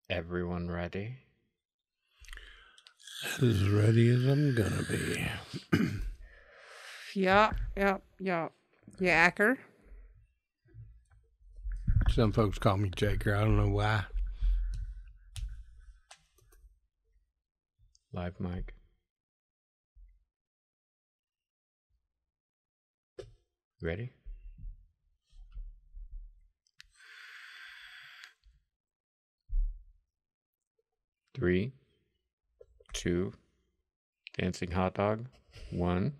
Everyone ready? As ready as I'm gonna be. Yeah. Yacker. Some folks call me Jaker. I don't know why. Live mic. Ready? Three, two, dancing hot dog, one.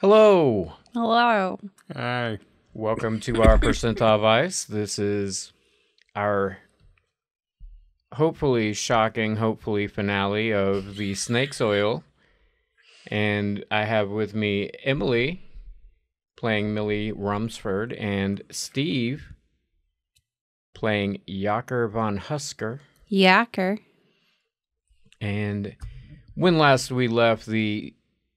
Hello! Hello. Hi. Welcome to our Percentile Vice. This is our hopefully shocking, finale of the Snake's Oil. And I have with me Emily playing Millie Rumsford and Steve playing Jaker von Husker. Yacker. And when last we left the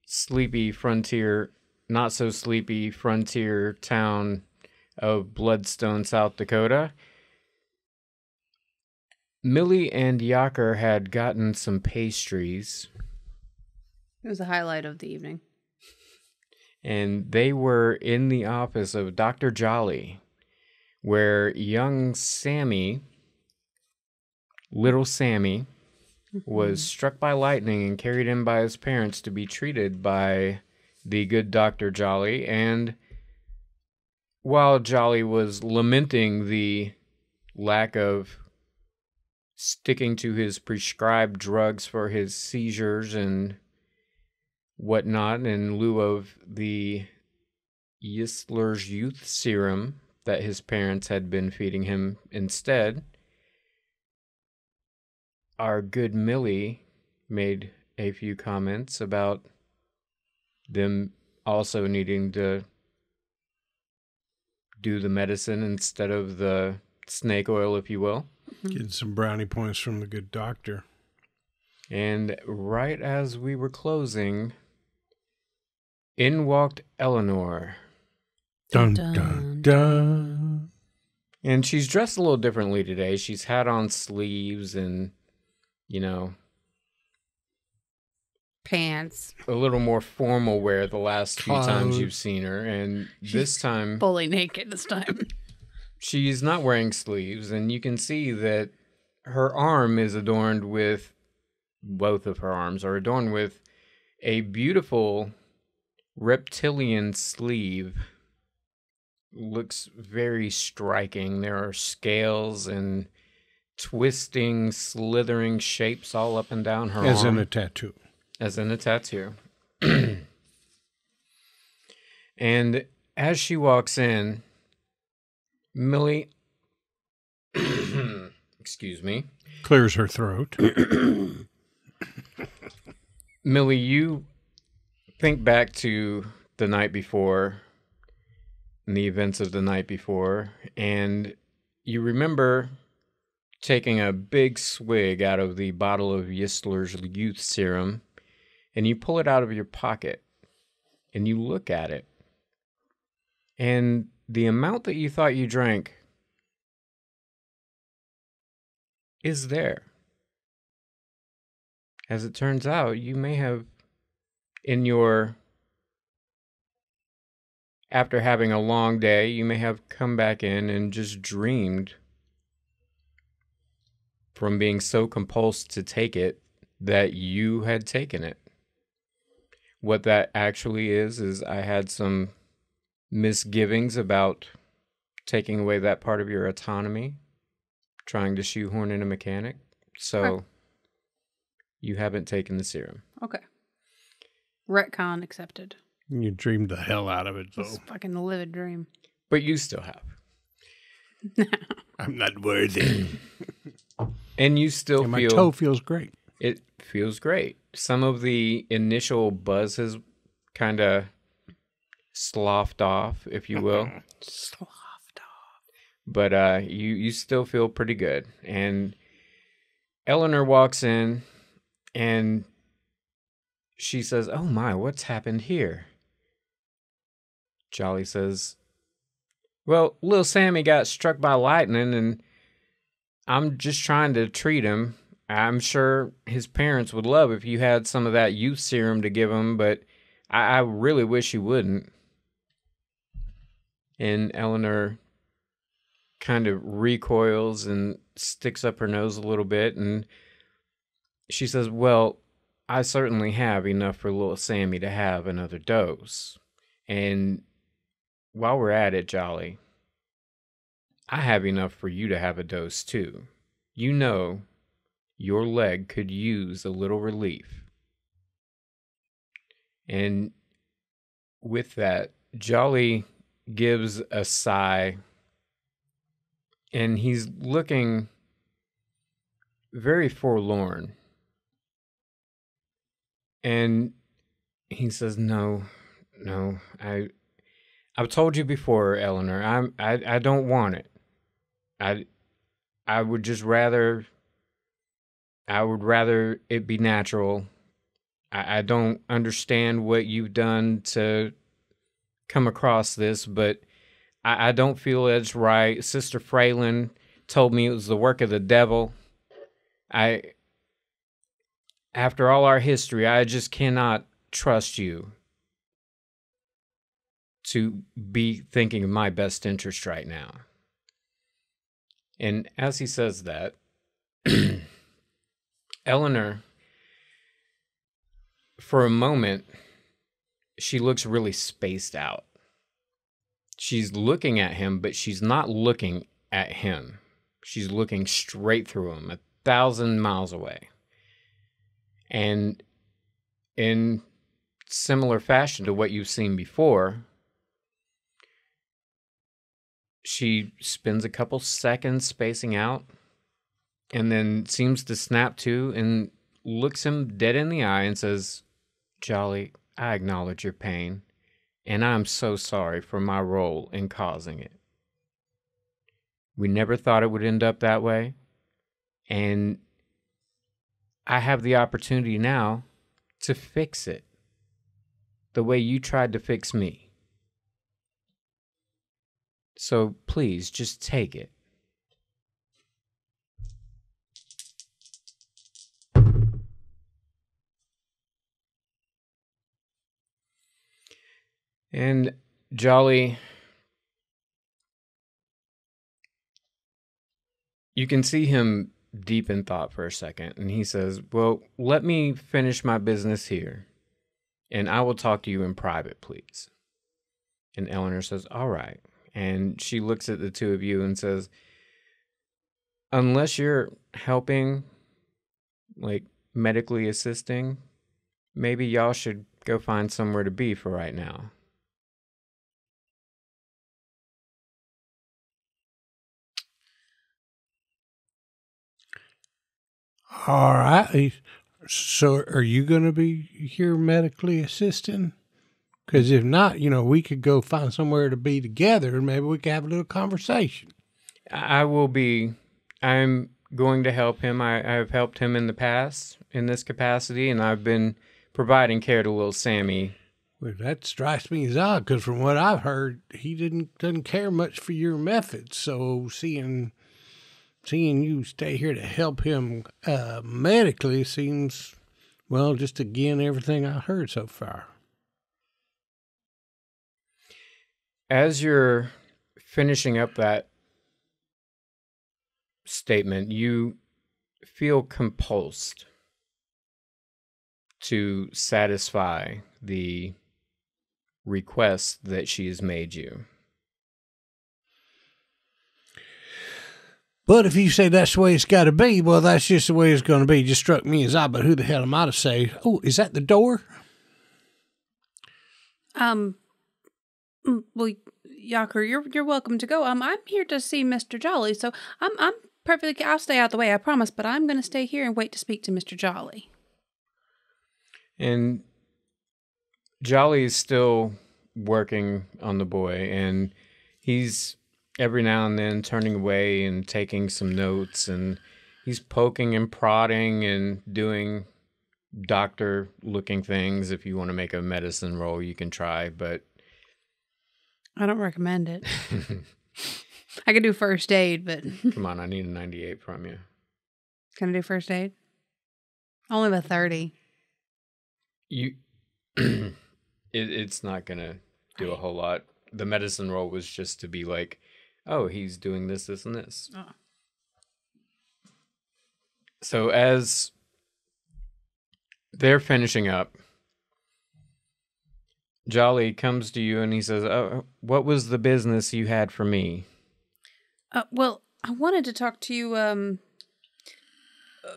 sleepy frontier, not so sleepy frontier town of Bloodstone, South Dakota, Millie and Jaker had gotten some pastries. It was a highlight of the evening. And they were in the office of Dr. Jolly, where young Sammy, little Sammy, was struck by lightning and carried in by his parents to be treated by the good Dr. Jolly. And while Jolly was lamenting the lack of sticking to his prescribed drugs for his seizures and whatnot in lieu of the Yistler's youth serum that his parents had been feeding him instead, our good Millie made a few comments about them also needing to do the medicine instead of the snake oil, if you will. Getting some brownie points from the good doctor. And right as we were closing, in walked Eleanor. Dun, dun, dun. And she's dressed a little differently today. She's had on sleeves and, Pants. a little more formal wear the last few times Clothes. you've seen her. And this time, Fully naked this time. she's not wearing sleeves. And you can see that her arm is adorned with, both of her arms are adorned with a beautiful reptilian sleeve. Looks very striking. There are scales and twisting, slithering shapes all up and down her As arm. in a tattoo. As in a tattoo. And as she walks in, Millie, excuse me, Clears her throat. Millie, you think back to the night before, and the events of the night before, and you remember taking a big swig out of the bottle of Yistler's youth serum, and you pull it out of your pocket, and you look at it, and the amount that you thought you drank is there. As it turns out, you may have, after having a long day, you may have come back in and just dreamed from being so compulsed to take it that you had taken it. What that actually is I had some misgivings about taking away that part of your autonomy, trying to shoehorn in a mechanic. So Okay. You haven't taken the serum. Okay. Retcon accepted. You dreamed the hell out of it, though. It's fucking a livid dream. But you still have. I'm not worthy. And you still And my feel... toe feels great. It feels great. Some of the initial buzz has kind of sloughed off, if you will. Sloughed off. But you still feel pretty good. And Eleanor walks in and she says, "Oh my, what's happened here?" Jolly says, "Well, little Sammy got struck by lightning and I'm just trying to treat him. I'm sure his parents would love if you had some of that youth serum to give him, but I really wish you wouldn't. And Eleanor kind of recoils and sticks up her nose a little bit, and she says, well, I certainly have enough for little Sammy to have another dose. And while we're at it, Jolly, I have enough for you to have a dose too. You know, your leg could use a little relief. And with that, Jolly gives a sigh, and he's looking very forlorn. And he says, no, I've told you before, Eleanor, I don't want it. I would rather it be natural. I don't understand what you've done to come across this, but I don't feel it's right. Sister Fraylin told me it was the work of the devil. After all our history, I just cannot trust you to be thinking of my best interest right now. And as he says that, Eleanor, for a moment, she looks really spaced out. She's looking at him, but she's not looking at him. She's looking straight through him, 1,000 miles away. And in similar fashion to what you've seen before, she spends a couple seconds spacing out and then seems to snap to and looks him dead in the eye and says, Jolly, I acknowledge your pain, and I'm so sorry for my role in causing it. We never thought it would end up that way, and I have the opportunity now to fix it the way you tried to fix me. So please, just take it. And Jolly, you can see him deep in thought for a second, and he says, well, let me finish my business here, and I will talk to you in private, please. And Eleanor says, all right. And she looks at the two of you and says, unless you're helping, like medically assisting, maybe y'all should go find somewhere to be for right now. All right. So are you going to be here medically assisting? Because if not, we could go find somewhere to be together and maybe we could have a little conversation. I will be. I'm going to help him. I've helped him in the past in this capacity, and I've been providing care to little Sammy. Well, that strikes me as odd because from what I've heard, he doesn't care much for your methods. So seeing you stay here to help him medically seems, well, just again, everything I've heard so far. As you're finishing up that statement, you feel compulsed to satisfy the request that she has made you. But if you say that's the way it's got to be, well, that's just the way it's going to be. Just struck me as odd, but who the hell am I to say, oh, is that the door? Well, Yaker, you're welcome to go. I'm here to see Mr. Jolly, so I'm perfectly. I'll stay out the way, I promise. But I'm going to stay here and wait to speak to Mr. Jolly. And Jolly is still working on the boy, and he's every now and then turning away and taking some notes, and he's poking and prodding and doing doctor-looking things. If you want to make a medicine roll, you can try, but I don't recommend it. I can do first aid, but Come on, I need a 98 from you. can I do first aid? Only with 30. You, it's not gonna do a whole lot. The medicine roll was just to be like, oh, he's doing this, this, and this. Oh. So as they're finishing up, Jolly comes to you and he says, oh, what was the business you had for me? Well, I wanted to talk to you,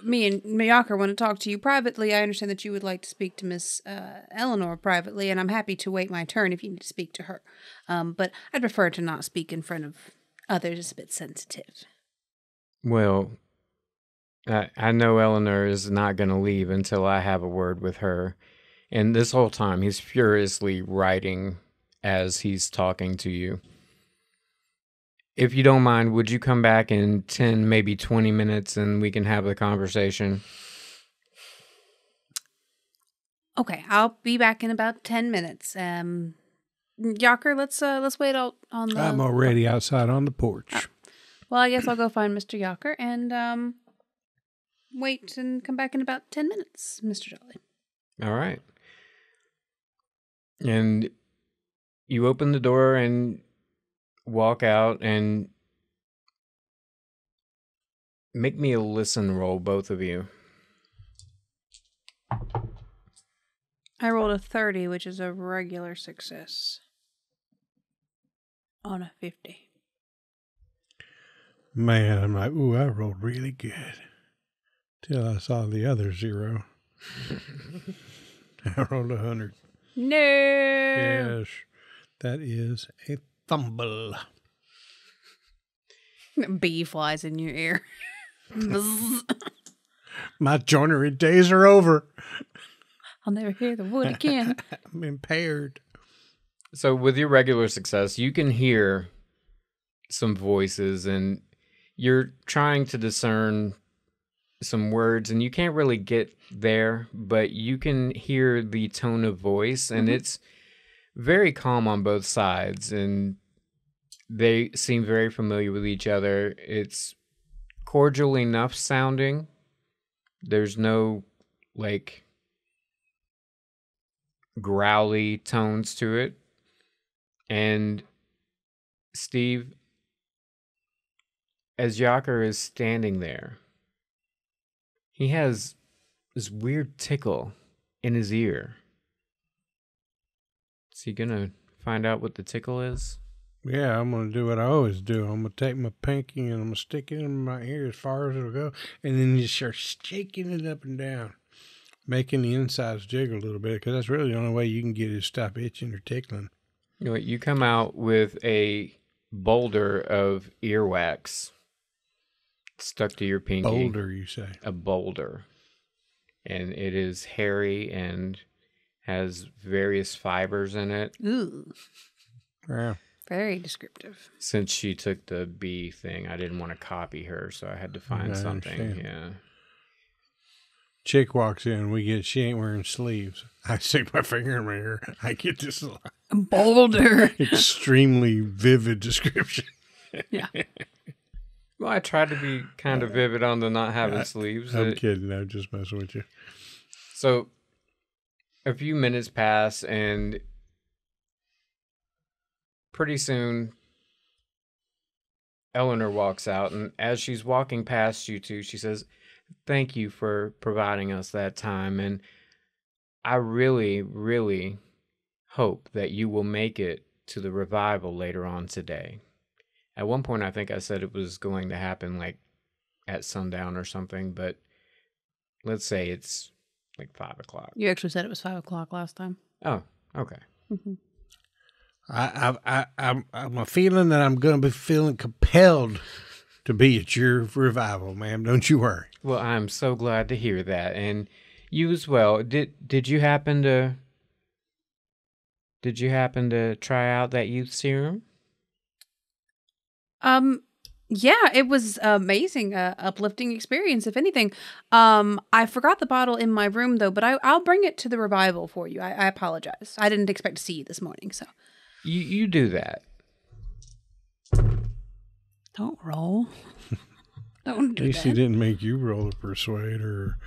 me and Jaker want to talk to you privately. I understand that you would like to speak to Miss Eleanor privately, and I'm happy to wait my turn if you need to speak to her. But I'd prefer to not speak in front of others. It's a bit sensitive. Well, I know Eleanor is not going to leave until I have a word with her. And this whole time, he's furiously writing as he's talking to you. If you don't mind, would you come back in 10, maybe 20 minutes and we can have the conversation? Okay, I'll be back in about 10 minutes. Jaker, let's wait out on the... I'm already outside on the porch. Oh. Well, I guess I'll go find Mr. Jaker and wait and come back in about 10 minutes, Mr. Jolly. All right. And you open the door and walk out and make me a listen roll, both of you. I rolled a 30, which is a regular success. On a 50. Man, I'm like, ooh, I rolled really good. Till I saw the other 0. I rolled 100. No! Yes, that is a fumble. Bee flies in your ear. My joinery days are over. I'll never hear the wood again. I'm impaired. So with your regular success, you can hear some voices and you're trying to discern some words and you can't really get there, but you can hear the tone of voice and it's very calm on both sides and they seem very familiar with each other. It's cordial enough sounding. There's no like growly tones to it. And Steve, as Jaker is standing there, he has this weird tickle in his ear. Is he gonna find out what the tickle is? Yeah, I'm going to do what I always do. I'm going to take my pinky and I'm going to stick it in my ear as far as it'll go. And then you start shaking it up and down, making the insides jiggle a little bit, because that's really the only way you can get it to stop itching or tickling. You know what? You come out with a boulder of earwax stuck to your pinky. Boulder, you say? A boulder. And it is hairy and has various fibers in it. Ooh. Yeah. Very descriptive. Since she took the bee thing, I didn't want to copy her, so I had to find something. Understand. Yeah. Chick walks in, she ain't wearing sleeves. I stick my finger in my ear. I get this Boulder. extremely vivid description. Yeah. Well, I tried to be kind of vivid on the not having sleeves. I'm kidding. I'm just messing with you. So, a few minutes pass, and pretty soon, Eleanor walks out, and as she's walking past you two, she says, "Thank you for providing us that time, and I really, really hope that you will make it to the revival later on today." At one point, I think I said it was going to happen like at sundown or something, but let's say it's like 5 o'clock. You actually said it was 5 o'clock last time. Oh, okay. Mm-hmm. I'm a feeling that I'm going to be feeling compelled to be at your revival, ma'am. Don't you worry. Well, I'm so glad to hear that, and you as well. Did you happen to try out that youth serum? Yeah, it was amazing, uplifting experience, if anything. I forgot the bottle in my room, though, but I'll bring it to the revival for you. I apologize. I didn't expect to see you this morning, so. You do that. Don't roll. Don't do At least that. he didn't make you roll to persuade or,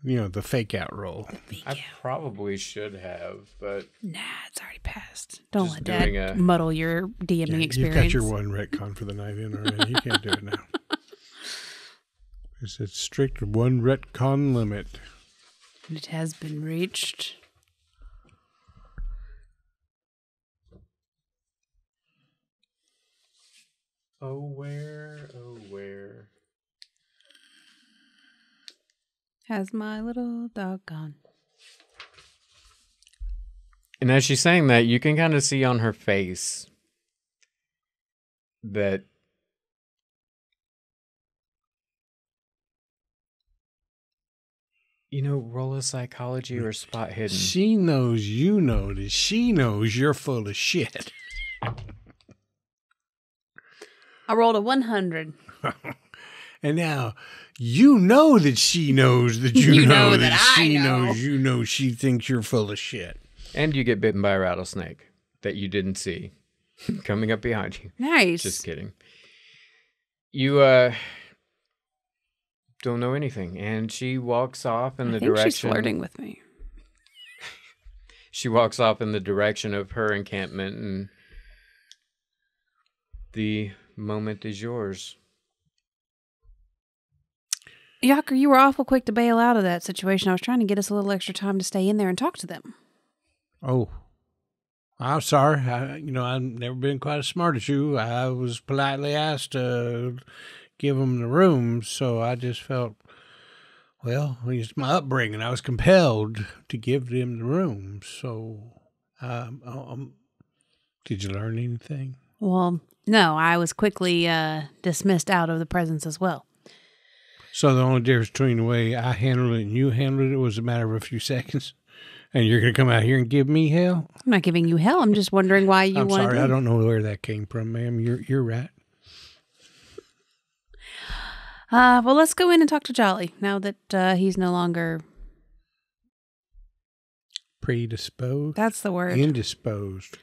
the fake out roll. I probably should have, but Nah, it's already passed. Don't Just let Dad doing a- muddle your DMing experience. You've got your one retcon for the night in already. You can't do it now. It's a strict one retcon limit. It has been reached. oh where. Has my little dog gone? And as she's saying that, you can kind of see on her face that roll a psychology or spot hidden. She knows you know that she knows you're full of shit. I rolled a 100. And now you know that she knows that you know that I she know. knows you know she thinks you're full of shit. And you get bitten by a rattlesnake that you didn't see coming up behind you. Nice. Just kidding. You don't know anything. And she walks off in the I think direction. she's flirting with me. She walks off in the direction of her encampment, and the moment is yours. Yaker, you were awful quick to bail out of that situation. I was trying to get us a little extra time to stay in there and talk to them. Oh, I'm sorry. I've never been quite as smart as you. I was politely asked to give them the rooms, so I just felt, it's my upbringing. I was compelled to give them the rooms. So, did you learn anything? Well, no, I was quickly dismissed out of the presence as well. So the only difference between the way I handled it and you handled it was a matter of a few seconds. And you're going to come out here and give me hell? I'm not giving you hell. I'm just wondering why you I'm wanted sorry, to. I don't know where that came from, ma'am. You're right. Well, let's go in and talk to Jolly now that he's no longer... Predisposed? That's the word. Indisposed.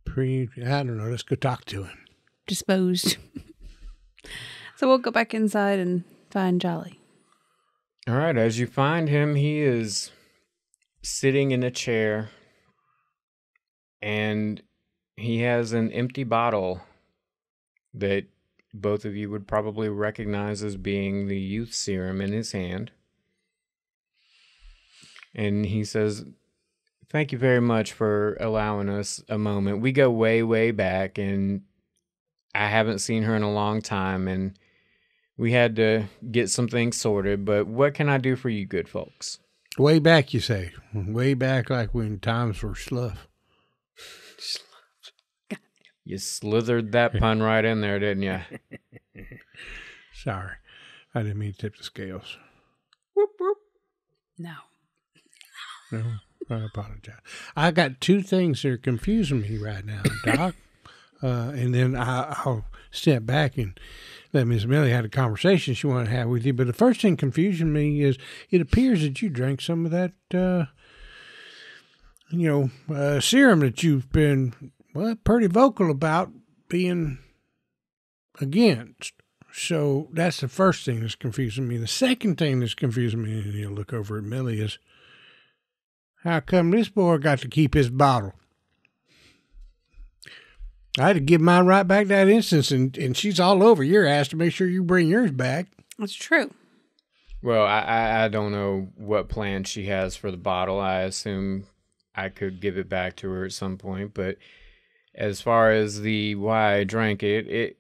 I don't know. Let's go talk to him. Disposed. So we'll go back inside and find Jolly. All right, as you find him, he is sitting in a chair, and he has an empty bottle that both of you would probably recognize as being the youth serum in his hand. And he says, "Thank you very much for allowing us a moment. We go way, way back, and I haven't seen her in a long time, and we had to get some things sorted, but what can I do for you good folks?" Way back, you say. Way back like when times were slough. You slithered that pun right in there, didn't you? Sorry. I didn't mean to tip the scales. Whoop, whoop. No. No, I apologize. I got two things that are confusing me right now, Doc. And then I'll step back and let Miss Millie have a conversation she wanted to have with you. But the first thing confusing me is it appears that you drank some of that, serum that you've been, pretty vocal about being against. So that's the first thing that's confusing me. The second thing that's confusing me, and you'll look over at Millie, is how come this boy got to keep his bottle? I had to give mine right back that instance, and she's all over your ass to make sure you bring yours back. That's true. Well, I don't know what plan she has for the bottle. I assume I could give it back to her at some point, but as far as the why I drank it,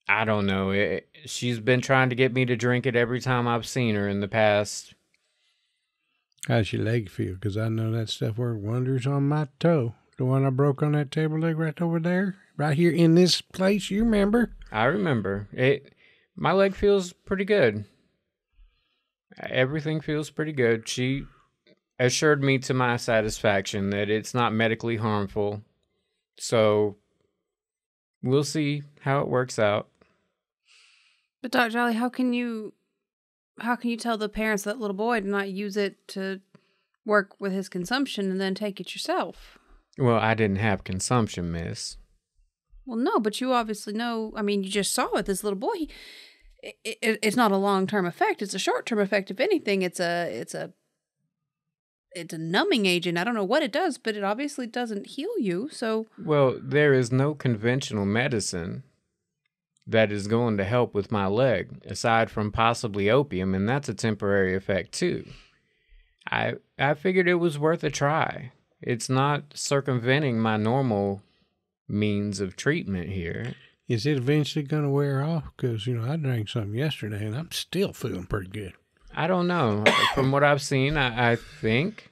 I don't know. She's been trying to get me to drink it every time I've seen her in the past. How's your leg feel? Because I know that stuff worked wonders on my toe. The one I broke on that table leg right over there. Right here in this place, you remember? I remember. My leg feels pretty good. Everything feels pretty good. She assured me to my satisfaction that it's not medically harmful. So we'll see how it works out. But Dr. Jolly, how can you tell the parents of that little boy to not use it to work with his consumption and then take it yourself? Well, I didn't have consumption, miss. Well, no, but you obviously know. I mean, you just saw it. This little boy, it's not a long-term effect. It's a short-term effect. If anything, it's a numbing agent. I don't know what it does, but it obviously doesn't heal you. So, well, there is no conventional medicine that is going to help with my leg, aside from possibly opium, and that's a temporary effect too. I figured it was worth a try. It's not circumventing my normal means of treatment here. Is it eventually going to wear off? Because, I drank some yesterday and I'm still feeling pretty good. I don't know. From what I've seen, I think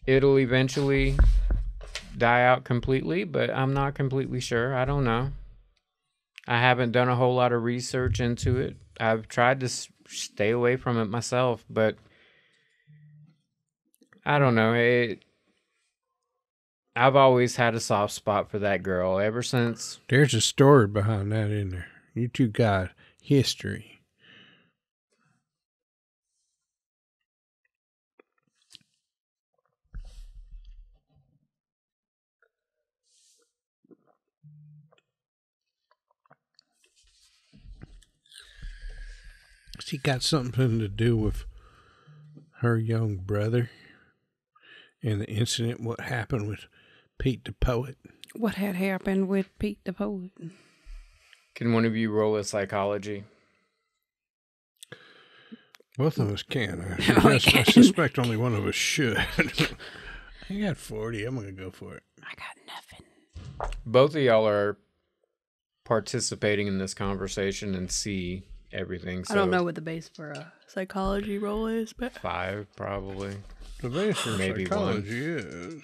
it'll eventually die out completely, but I'm not completely sure. I don't know. I haven't done a whole lot of research into it. I've tried to stay away from it myself, but I don't know. I've always had a soft spot for that girl ever since. There's a story behind that in there. You two got history. She got something to do with her young brother and the incident what happened with Pete the poet. what had happened with Pete the poet? Can one of you roll a psychology? Both of us can. I suspect only one of us should. I got 40. I'm going to go for it. I got nothing. Both of y'all are participating in this conversation and see everything. So I don't know what the base for a psychology roll is, but 5 probably. The base for Maybe psychology is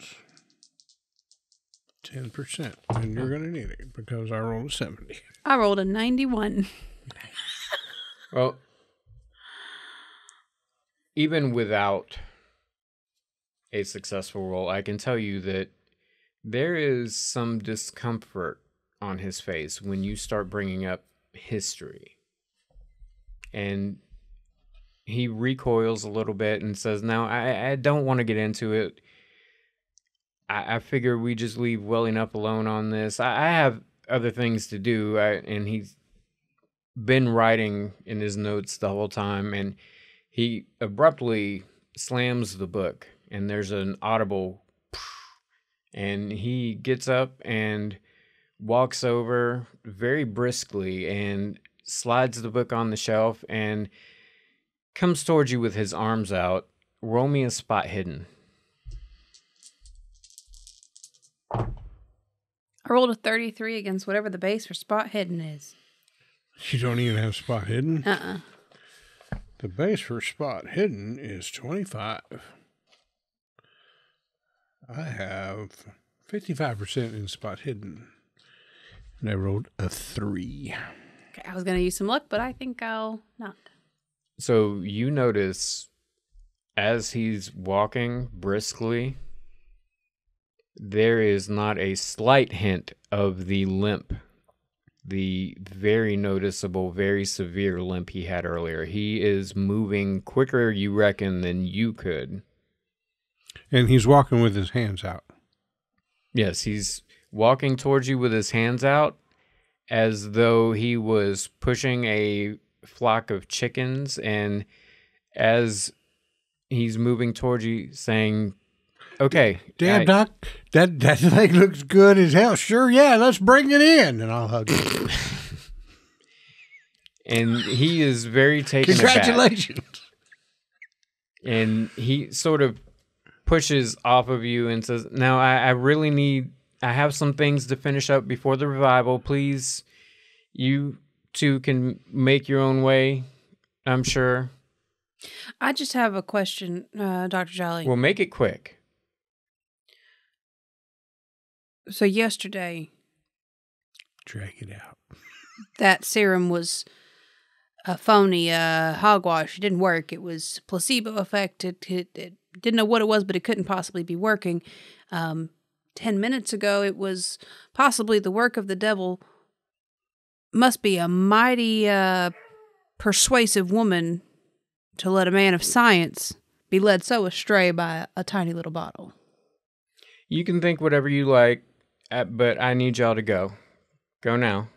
10%. And you're going to need it because I rolled a 70. I rolled a 91. Well, even without a successful roll, I can tell you that there is some discomfort on his face when you start bringing up history. And he recoils a little bit and says, "No, I don't want to get into it. I figure we just leave well enough alone on this. I have other things to do." And he's been writing in his notes the whole time, and he abruptly slams the book, and there's an audible, and he gets up and walks over very briskly and slides the book on the shelf and comes towards you with his arms out. Roll me a spot hidden. I rolled a 33 against whatever the base for spot hidden is. You don't even have spot hidden? Uh-uh. The base for spot hidden is 25. I have 55% in spot hidden. And I rolled a 3. Okay, I was going to use some luck, but I think I'll not. So you notice as he's walking briskly, there is not a slight hint of the limp, the very noticeable, very severe limp he had earlier. He is moving quicker, you reckon, than you could. And he's walking with his hands out. Yes, he's walking towards you with his hands out as though he was pushing a flock of chickens, and as he's moving towards you saying, "Okay, Damn, Doc, that thing looks good as hell. Sure, yeah, let's bring it in." And I'll hug him. And he is very taken Congratulations. aback. And he sort of pushes off of you and says, "Now, I have some things to finish up before the revival. Please, you two can make your own way, I'm sure." I just have a question, Dr. Jolly. Well, make it quick. So yesterday, Drag it out. that serum was a phony hogwash. It didn't work. It was placebo effect. It didn't know what it was, but it couldn't possibly be working. 10 minutes ago, it was possibly the work of the devil. Must be a mighty persuasive woman to let a man of science be led so astray by a tiny little bottle. You can think whatever you like. but I need y'all to go. Go now.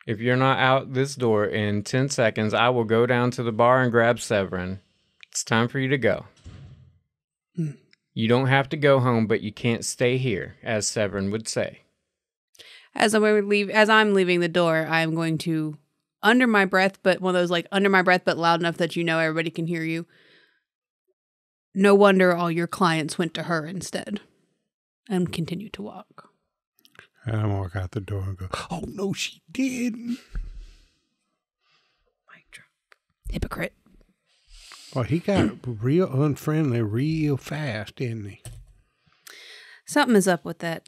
If you're not out this door in 10 seconds, I will go down to the bar and grab Severin. It's time for you to go. You don't have to go home, but you can't stay here, as Severin would say. As I'm leaving the door, I'm going to, under my breath, but one of those like under my breath, but loud enough that you know everybody can hear you. No wonder all your clients went to her instead. And continue to walk. And I walk out the door and go, oh, no, she didn't. Mic drop. Hypocrite. Well, he got real unfriendly real fast, didn't he? Something is up with that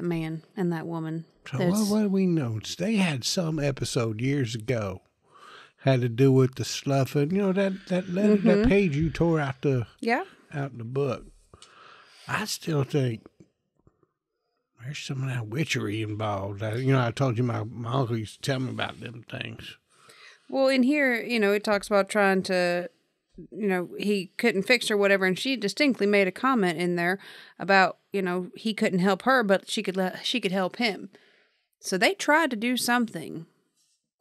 man and that woman. So what do we know? They had some episode years ago had to do with the sloughing. You know, that letter, that page you tore out the book. I still think there's some of that witchery involved. I told you my uncle used to tell me about them things. Well, in here, it talks about trying to, he couldn't fix her, whatever, and she distinctly made a comment in there about, he couldn't help her, but she could help him. So they tried to do something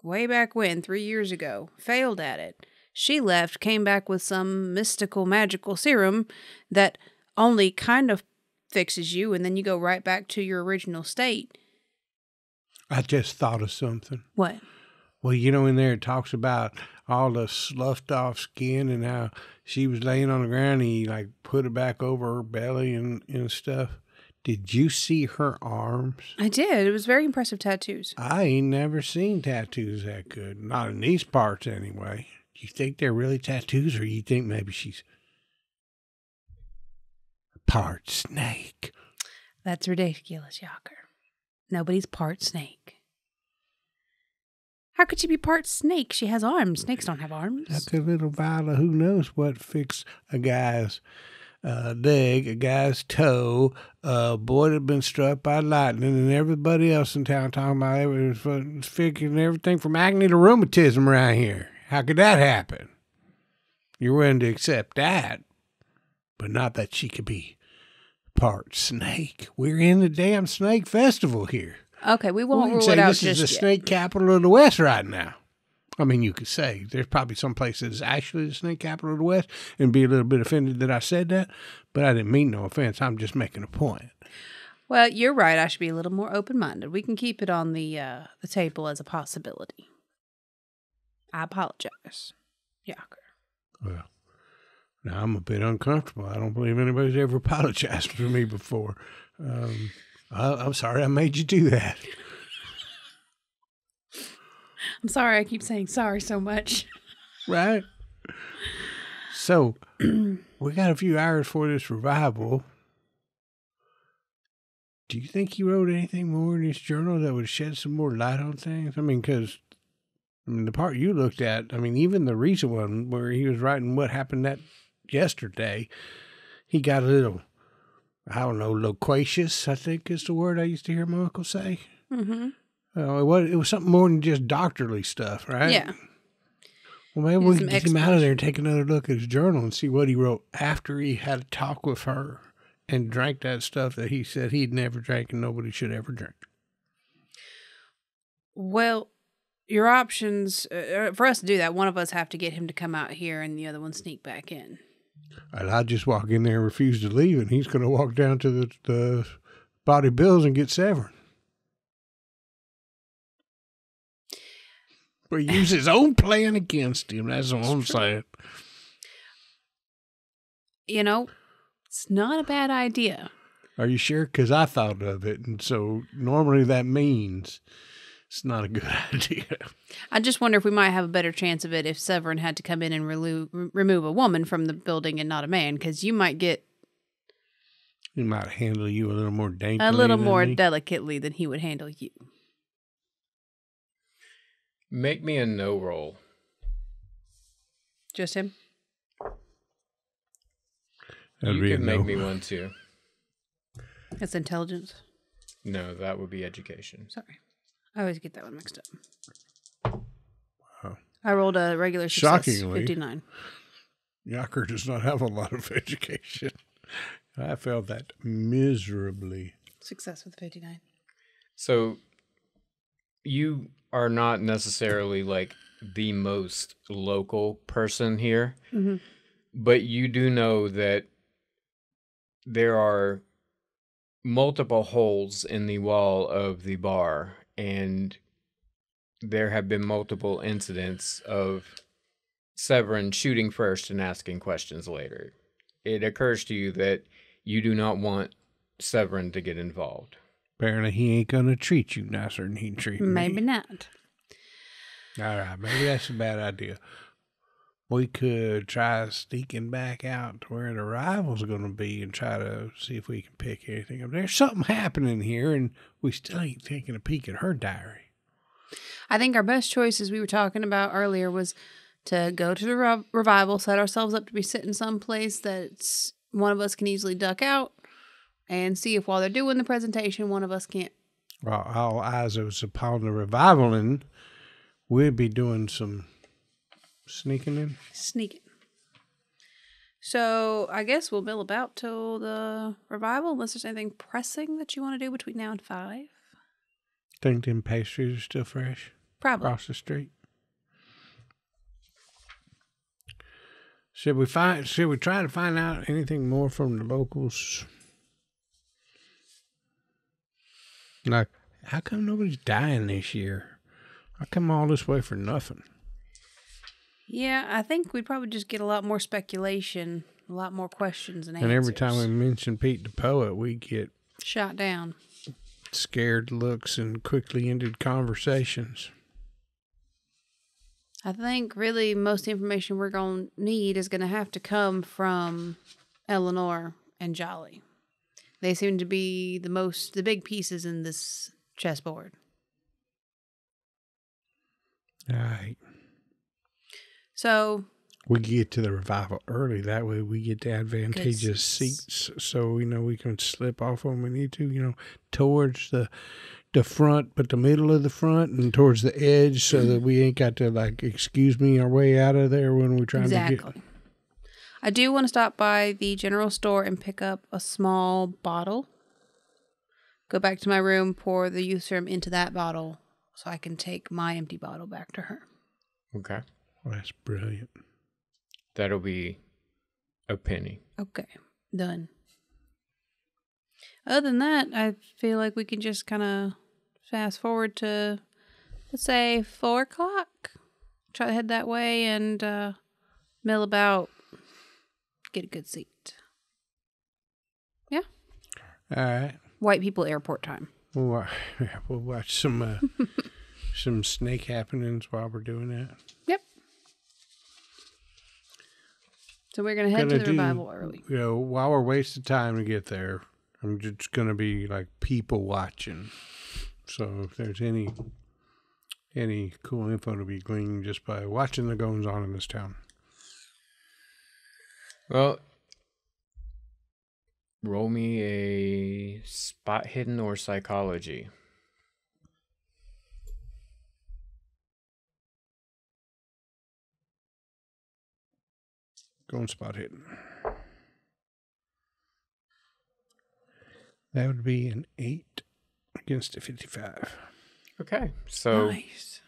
way back when, 3 years ago, failed at it. She left, came back with some mystical, magical serum that only kind of fixes you, and then you go right back to your original state. I just thought of something. What? Well, in there it talks about all the sloughed off skin and how she was laying on the ground and he put it back over her belly and stuff. Did you see her arms? I did. It was very impressive tattoos. I ain't never seen tattoos that good. Not in these parts anyway. Do you think they're really tattoos or you think maybe she's part snake? That's ridiculous, Jaker. Nobody's part snake. How could she be part snake? She has arms. Snakes don't have arms. That's a little vial of who knows what fixed a guy's leg, a guy's toe, a boy that had been struck by lightning, and everybody else in town talking about it was fixing everything from acne to rheumatism around here. How could that happen? You're willing to accept that, but not that she could be part snake. We're in the damn snake festival here. Okay, we won't rule it out just yet. This is the snake capital of the West right now. I mean, you could say there's probably some place that's actually the snake capital of the West and be a little bit offended that I said that, but I didn't mean no offense. I'm just making a point. Well, you're right. I should be a little more open-minded. We can keep it on the table as a possibility. I apologize, Jaker. Well, now I'm a bit uncomfortable. I don't believe anybody's ever apologized for me before. I'm sorry I made you do that. I'm sorry I keep saying sorry so much. Right? So, we got a few hours for this revival. Do you think he wrote anything more in his journal that would shed some more light on things? I mean, because the part you looked at, even the recent one where he was writing what happened that yesterday, he got a little, loquacious, I think is the word I used to hear my uncle say. Mm-hmm. It was something more than just doctorly stuff, right? Yeah. Well, maybe we can get him out of there and take another look at his journal and see what he wrote after he had a talk with her and drank that stuff that he said he'd never drank and nobody should ever drink. Well, your options, for us to do that, one of us have to get him to come out here and the other one sneak back in. And I'd just walk in there and refuse to leave, and he's going to walk down to the Body Bills and get Severin. But use his own plan against him. That's what I'm saying. It's not a bad idea. Are you sure? Because I thought of it, and so normally that means it's not a good idea. I just wonder if we might have a better chance of it if Severin had to come in and remove a woman from the building and not a man, because you might get... He might handle you a little more daintily. A little more delicately than he would handle you. Make me a no roll. Just him? You could make me one too. That's intelligence? No, that would be education. Sorry. I always get that one mixed up. Wow. I rolled a regular success. Shockingly, 59. Jaker does not have a lot of education. I failed that miserably. Success with 59. So you are not necessarily like the most local person here, but you do know that there are multiple holes in the wall of the bar, and there have been multiple incidents of Severin shooting first and asking questions later. It occurs to you that you do not want Severin to get involved. Apparently he ain't gonna treat you nicer than he treated me. Maybe not. All right, maybe that's a bad idea. We could try sneaking back out to where the rival's going to be and try to see if we can pick anything up. There's something happening here, and we still ain't taking a peek at her diary. I think our best choice, as we were talking about earlier, was to go to the revival, set ourselves up to be sitting someplace that one of us can easily duck out, and see if while they're doing the presentation, one of us can't. Well, all eyes was upon the revival, and we'd be doing some sneaking in. Sneaking. So I guess we'll mill about till the revival, unless there's anything pressing that you want to do between now and 5. Think them pastries are still fresh? Probably. Across the street. Should we try to find out anything more from the locals? Like, how come nobody's dying this year? How come all this way for nothing? Yeah, I think we'd probably just get a lot more speculation, a lot more questions and answers. And every time we mention Pete the Poet, we get shot down. Scared looks and quickly ended conversations. I think really most of the information we're going to need is going to have to come from Eleanor and Jolly. They seem to be the big pieces in this chessboard. All right. So we get to the revival early. That way we get the advantageous seats. So, we can slip off when we need to, towards the front, but the middle of the front and towards the edge so that we ain't got to, excuse me, our way out of there when we're trying to get... I do want to stop by the general store and pick up a small bottle. Go back to my room, pour the youth serum into that bottle so I can take my empty bottle back to her. Okay. Well, that's brilliant. That'll be a penny. Okay. Done. Other than that, I feel like we can just kind of fast forward to, let's say, 4 o'clock. Try to head that way and mill about, get a good seat. Yeah? All right. White people airport time. We'll watch some some snake happenings while we're doing that. Yep. So we're going to head to the revival early. While we're wasting time to get there, I'm just going to be people watching. So if there's any cool info to be gleaned just by watching the goings on in this town. Well, roll me a spot hidden or psychology. Going spot hidden. That would be an 8 against a 55. Okay, so nice.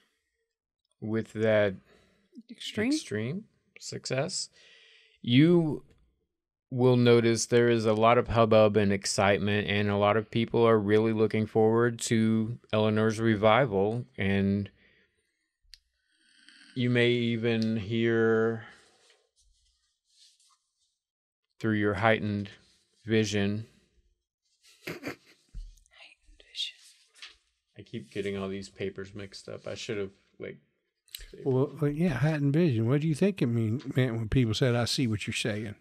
With that extreme success, you will notice there is a lot of hubbub and excitement, and a lot of people are really looking forward to Eleanor's revival, and you may even hear through your heightened vision. I keep getting all these papers mixed up. I should have Well, yeah, heightened vision. What do you think it meant when people said, "I see what you're saying"?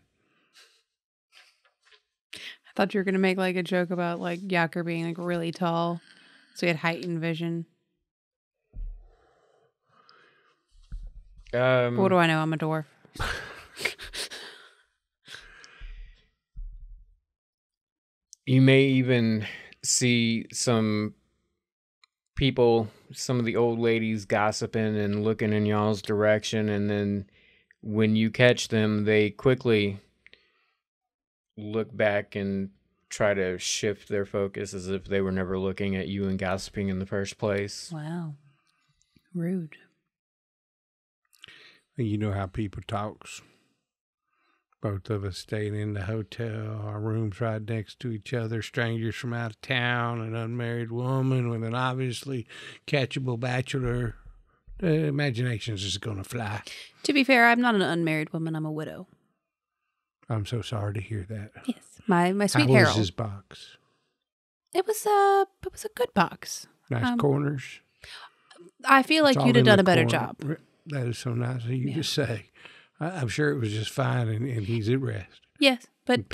I thought you were gonna make a joke about Yaker being really tall, so he had heightened vision. What do I know? I'm a dwarf. You may even see some people, some of the old ladies gossiping and looking in y'all's direction, and then when you catch them, they quickly look back and try to shift their focus as if they were never looking at you and gossiping in the first place. Wow. Rude. You know how people talks. Both of us staying in the hotel, our rooms right next to each other, strangers from out of town, an unmarried woman with an obviously catchable bachelor. The imagination's just going to fly. To be fair, I'm not an unmarried woman. I'm a widow. I'm so sorry to hear that. Yes. My sweet How Harold. was his box? It was a good box. Nice corners. I feel like It's you'd all have in done the a better corner. job. That is so nice of you to say. I'm sure it was just fine, and he's at rest. Yes, but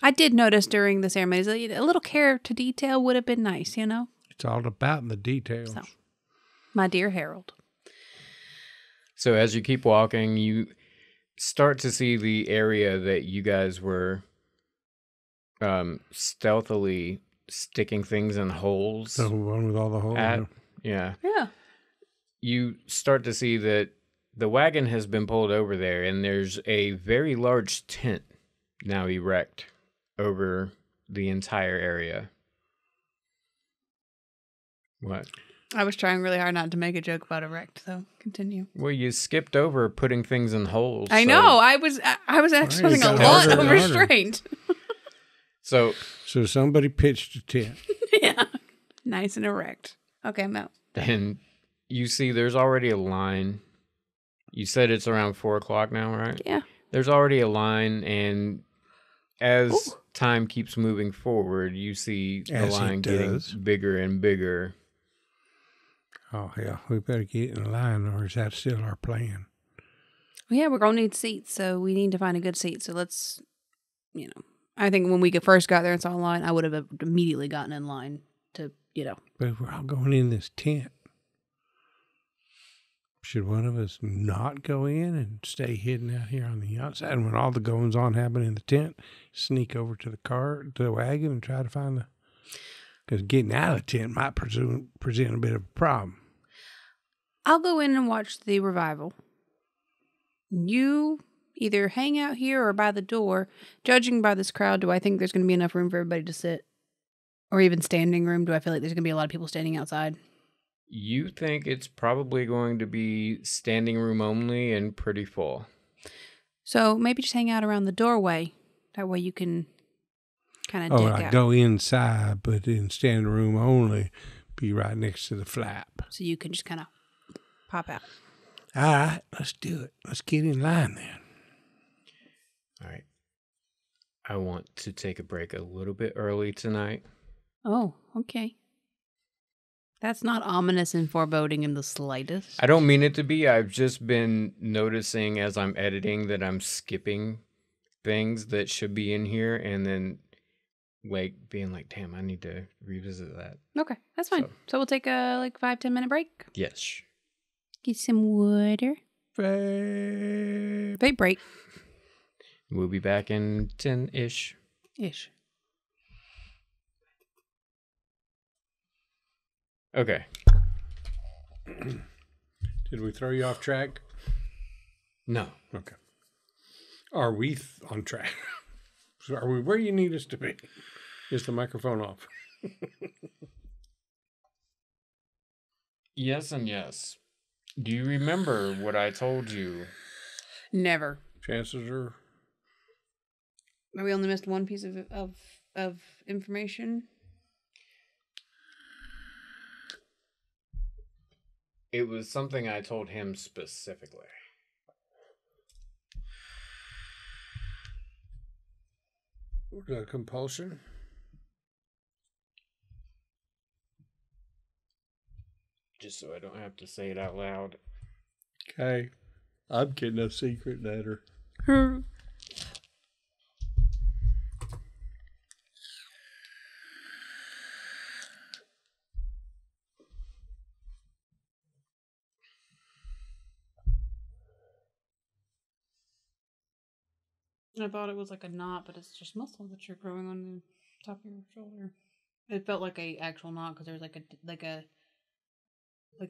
I did notice during the ceremonies a little care to detail would have been nice, you know? It's all about the details. So, my dear Harold. So as you keep walking, you start to see the area that you guys were stealthily sticking things in holes. The one with all the holes. Yeah. Yeah. You start to see that the wagon has been pulled over there, and there's a very large tent now erect over the entire area. What? I was trying really hard not to make a joke about erect, so continue. Well, you skipped over putting things in holes. I know. I was exercising a lot of restraint. So somebody pitched a tent. Yeah. Nice and erect. Okay, I'm out. And you see there's already a line. You said it's around 4 o'clock now, right? Yeah. There's already a line, and as time keeps moving forward, you see the line getting bigger and bigger. Oh, hell. We better get in line, or is that still our plan? Well, yeah, we're going to need seats, so we need to find a good seat. So let's, I think when we first got there and saw a line, I would have immediately gotten in line to, But we're all going in this tent. Should one of us not go in and stay hidden out here on the outside? And when all the goings on happen in the tent, sneak over to the wagon and try to find because getting out of the tent might present a bit of a problem. I'll go in and watch the revival. You either hang out here or by the door. Judging by this crowd, do I think there's going to be enough room for everybody to sit? Or even standing room? Do I feel like there's going to be a lot of people standing outside? You think it's probably going to be standing room only and pretty full. So maybe just hang out around the doorway. That way you can kind of I go inside, but in standing room only, be right next to the flap. So you can just kind of pop out. All right, let's do it. Let's get in line then. All right. I want to take a break a little bit early tonight. Oh, okay. That's not ominous and foreboding in the slightest. I don't mean it to be. I've just been noticing as I'm editing that I'm skipping things that should be in here and then being like, damn, I need to revisit that. Okay, that's fine. So we'll take a 5-10 minute break. Yes. Get some water. Vape. Vape break. We'll be back in 10-ish. Ish. Okay. Did we throw you off track? No. Okay. Are we on track? So are we where you need us to be? Is the microphone off? Yes and yes. Do you remember what I told you? Never. Chances are. We only missed one piece of information. It was something I told him specifically. The compulsion? Just so I don't have to say it out loud. Okay. I'm getting a secret letter. I thought it was like a knot, but it's just muscle that you're growing on the top of your shoulder. It felt like a actual knot because there was like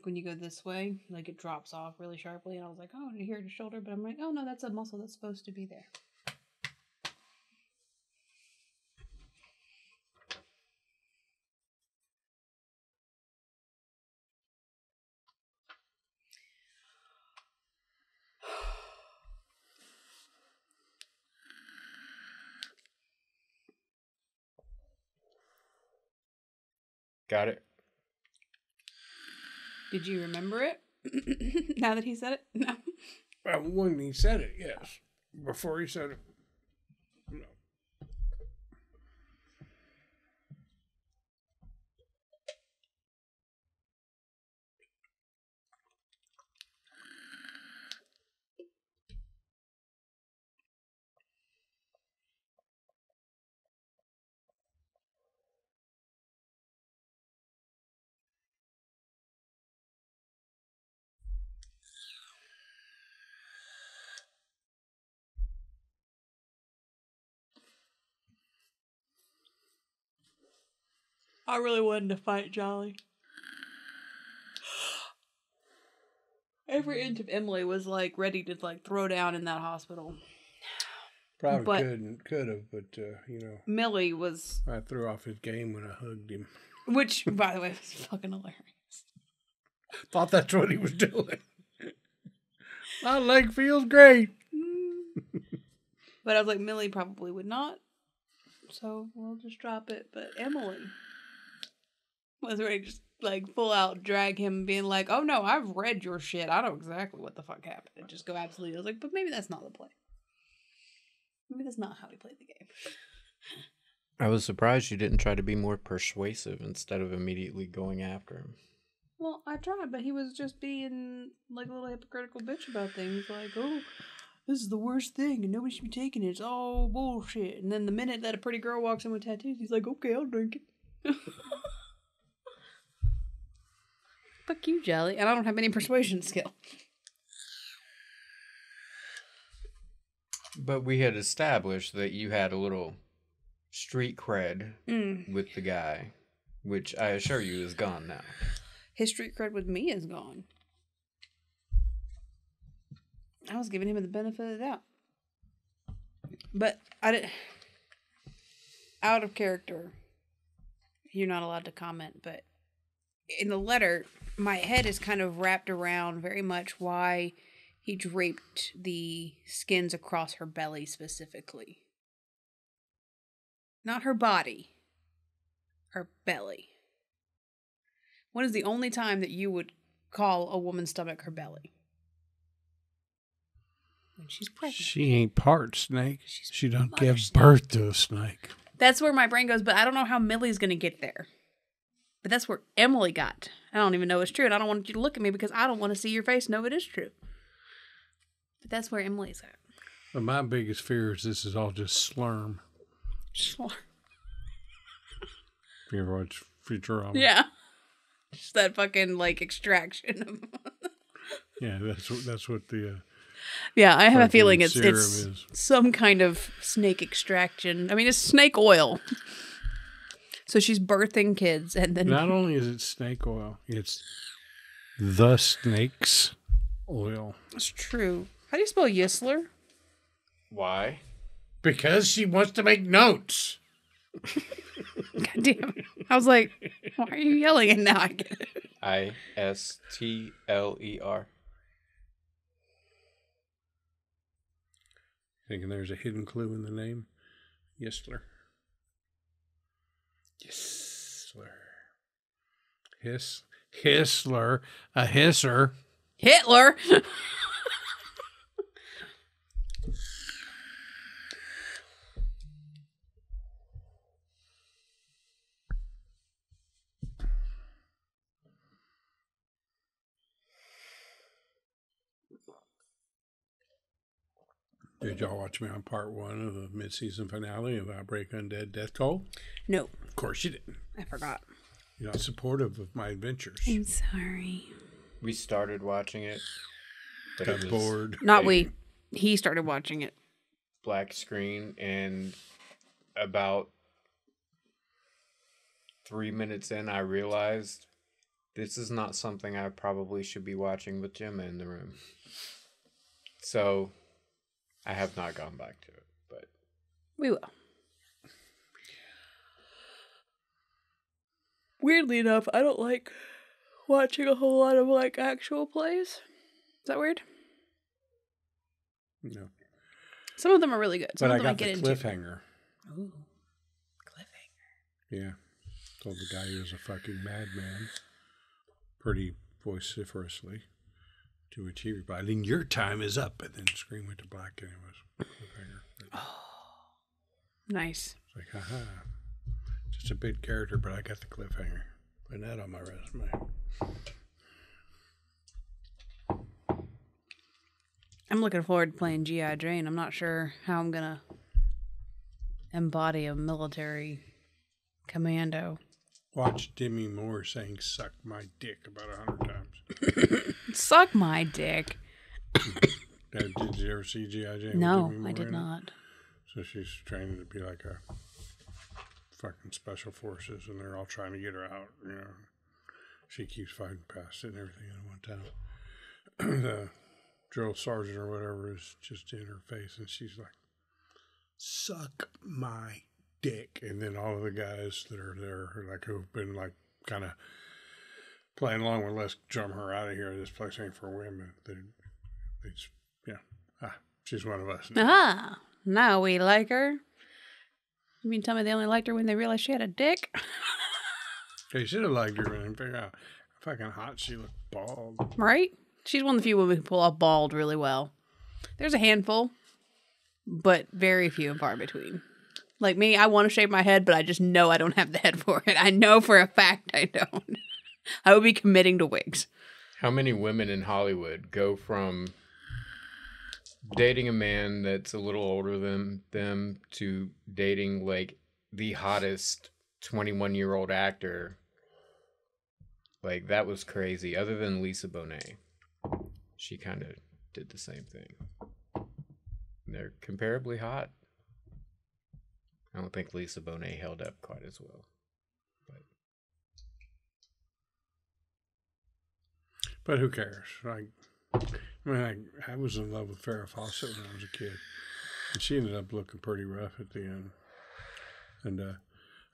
when you go this way, like it drops off really sharply, and I was like, oh, did you hear your shoulder? But I'm like, oh no, that's a muscle that's supposed to be there. Got it? Did you remember it? Now that he said it? No. Well, when he said it, yes. Before he said it, no. I really wanted to fight Jolly. Every inch of Emily was like ready to like throw down in that hospital. Probably could have, but you know. Millie was. I threw off his game when I hugged him. Which, by the way, was fucking hilarious. Thought that's what he was doing. My leg feels great. But I was like, Millie probably would not. So we'll just drop it. But Emily was ready to just like full out drag him, being like, oh no, I've read your shit. I know exactly what the fuck happened. And just go absolutely. I was like, but maybe that's not the play. Maybe that's not how we played the game. I was surprised you didn't try to be more persuasive instead of immediately going after him. Well, I tried, but he was just being like a little hypocritical bitch about things. Like, oh, this is the worst thing and nobody should be taking it. It's all bullshit. And then the minute that a pretty girl walks in with tattoos, he's like, okay, I'll drink it. Fuck you, Jelly. And I don't have any persuasion skill. But we had established that you had a little street cred with the guy, which I assure you is gone now. His street cred with me is gone. I was giving him the benefit of the doubt. But I didn't... Out of character, you're not allowed to comment, but in the letter, my head is kind of wrapped around very much why he draped the skins across her belly specifically. Not her body. Her belly. When is the only time that you would call a woman's stomach her belly? When she's pregnant. She ain't part snake. She don't give birth to a snake. That's where my brain goes, but I don't know how Millie's going to get there. But that's where Emily got. I don't even know it's true, and I don't want you to look at me because I don't want to see your face know it is true. But that's where Emily's at. But my biggest fear is this is all just slurm. Slurm. You ever watch Futurama? Yeah. Just that fucking, like, extraction. Yeah, that's what the... yeah, I have a feeling it's is. some kind of snake extraction. I mean, it's snake oil. So she's birthing kids, and then... Not only is it snake oil, it's the snake's oil. It's true. How do you spell Yisler? Why? Because she wants to make notes. God damn it. I was like, why are you yelling? And now I get it. Istler. Thinking there's a hidden clue in the name? Yisler. Yisler. Hissler. A hisser. Hitler! Did y'all watch me on part 1 of the mid-season finale of Outbreak Undead Death Toll? No. Of course you didn't. I forgot. You're not supportive of my adventures. I'm sorry. We started watching it. But Got it was bored. Not we. He started watching it. black screen, and about 3 minutes in, I realized this is not something I probably should be watching with Gemma in the room. So I have not gone back to it, but we will. Weirdly enough, I don't like watching a whole lot of like actual plays. Is that weird? No. Some of them are really good. Some But of them I got get the into. cliffhanger. Ooh, cliffhanger. Yeah. Told the guy he was a fucking madman. Pretty vociferously. To which he replied, and your time is up. And then the screen went to black and it was cliffhanger. Nice. It's like, haha. Just a bit character, but I got the cliffhanger. Putting that on my resume. I'm looking forward to playing G.I. Jane. I'm not sure how I'm going to embody a military commando. Watch Demi Moore saying suck my dick about 100 times. Suck my dick. Did you ever see G.I. Jane? No, I did not. So she's training to be like a fucking special forces, and they're all trying to get her out. You know, she keeps fighting past it and everything. At one time, the drill sergeant or whatever is just in her face, and she's like, "Suck my dick," and then all of the guys that are there, like who've been like kind of playing along with, let's drum her out of here. This place ain't for women. They just, she's one of us. Now we like her. You mean tell me they only liked her when they realized she had a dick? They should have liked her when they figured out how fucking hot she looked bald. Right? She's one of the few women who pull off bald really well. There's a handful, but very few and far between. Like me, I want to shave my head, but I just know I don't have the head for it. I know for a fact I don't. I would be committing to wigs. How many women in Hollywood go from dating a man that's a little older than them to dating like the hottest 21-year-old actor? Like, that was crazy. Other than Lisa Bonet, she kind of did the same thing. They're comparably hot. I don't think Lisa Bonet held up quite as well. But who cares? Like, I mean, I was in love with Farrah Fawcett when I was a kid, and she ended up looking pretty rough at the end. And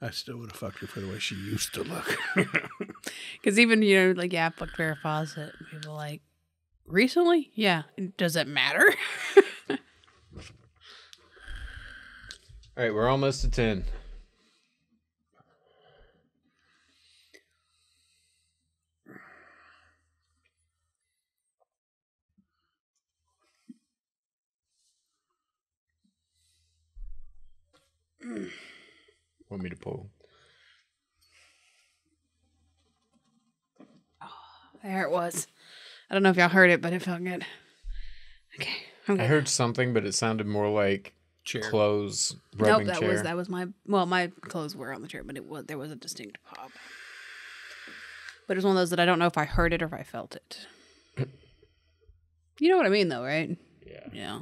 I still would have fucked her for the way she used to look. Because even, like, I fucked Farrah Fawcett. People are like, recently? Yeah. Does it matter? All right, we're almost to 10. Want me to pull? Oh, there it was. I don't know if y'all heard it, but it felt good. Okay. I heard something, but it sounded more like chair. Clothes rubbing nope, chair. that was my clothes were on the chair, but there was a distinct pop. But it was one of those that I don't know if I heard it or if I felt it. You know what I mean, though, right? Yeah. Yeah.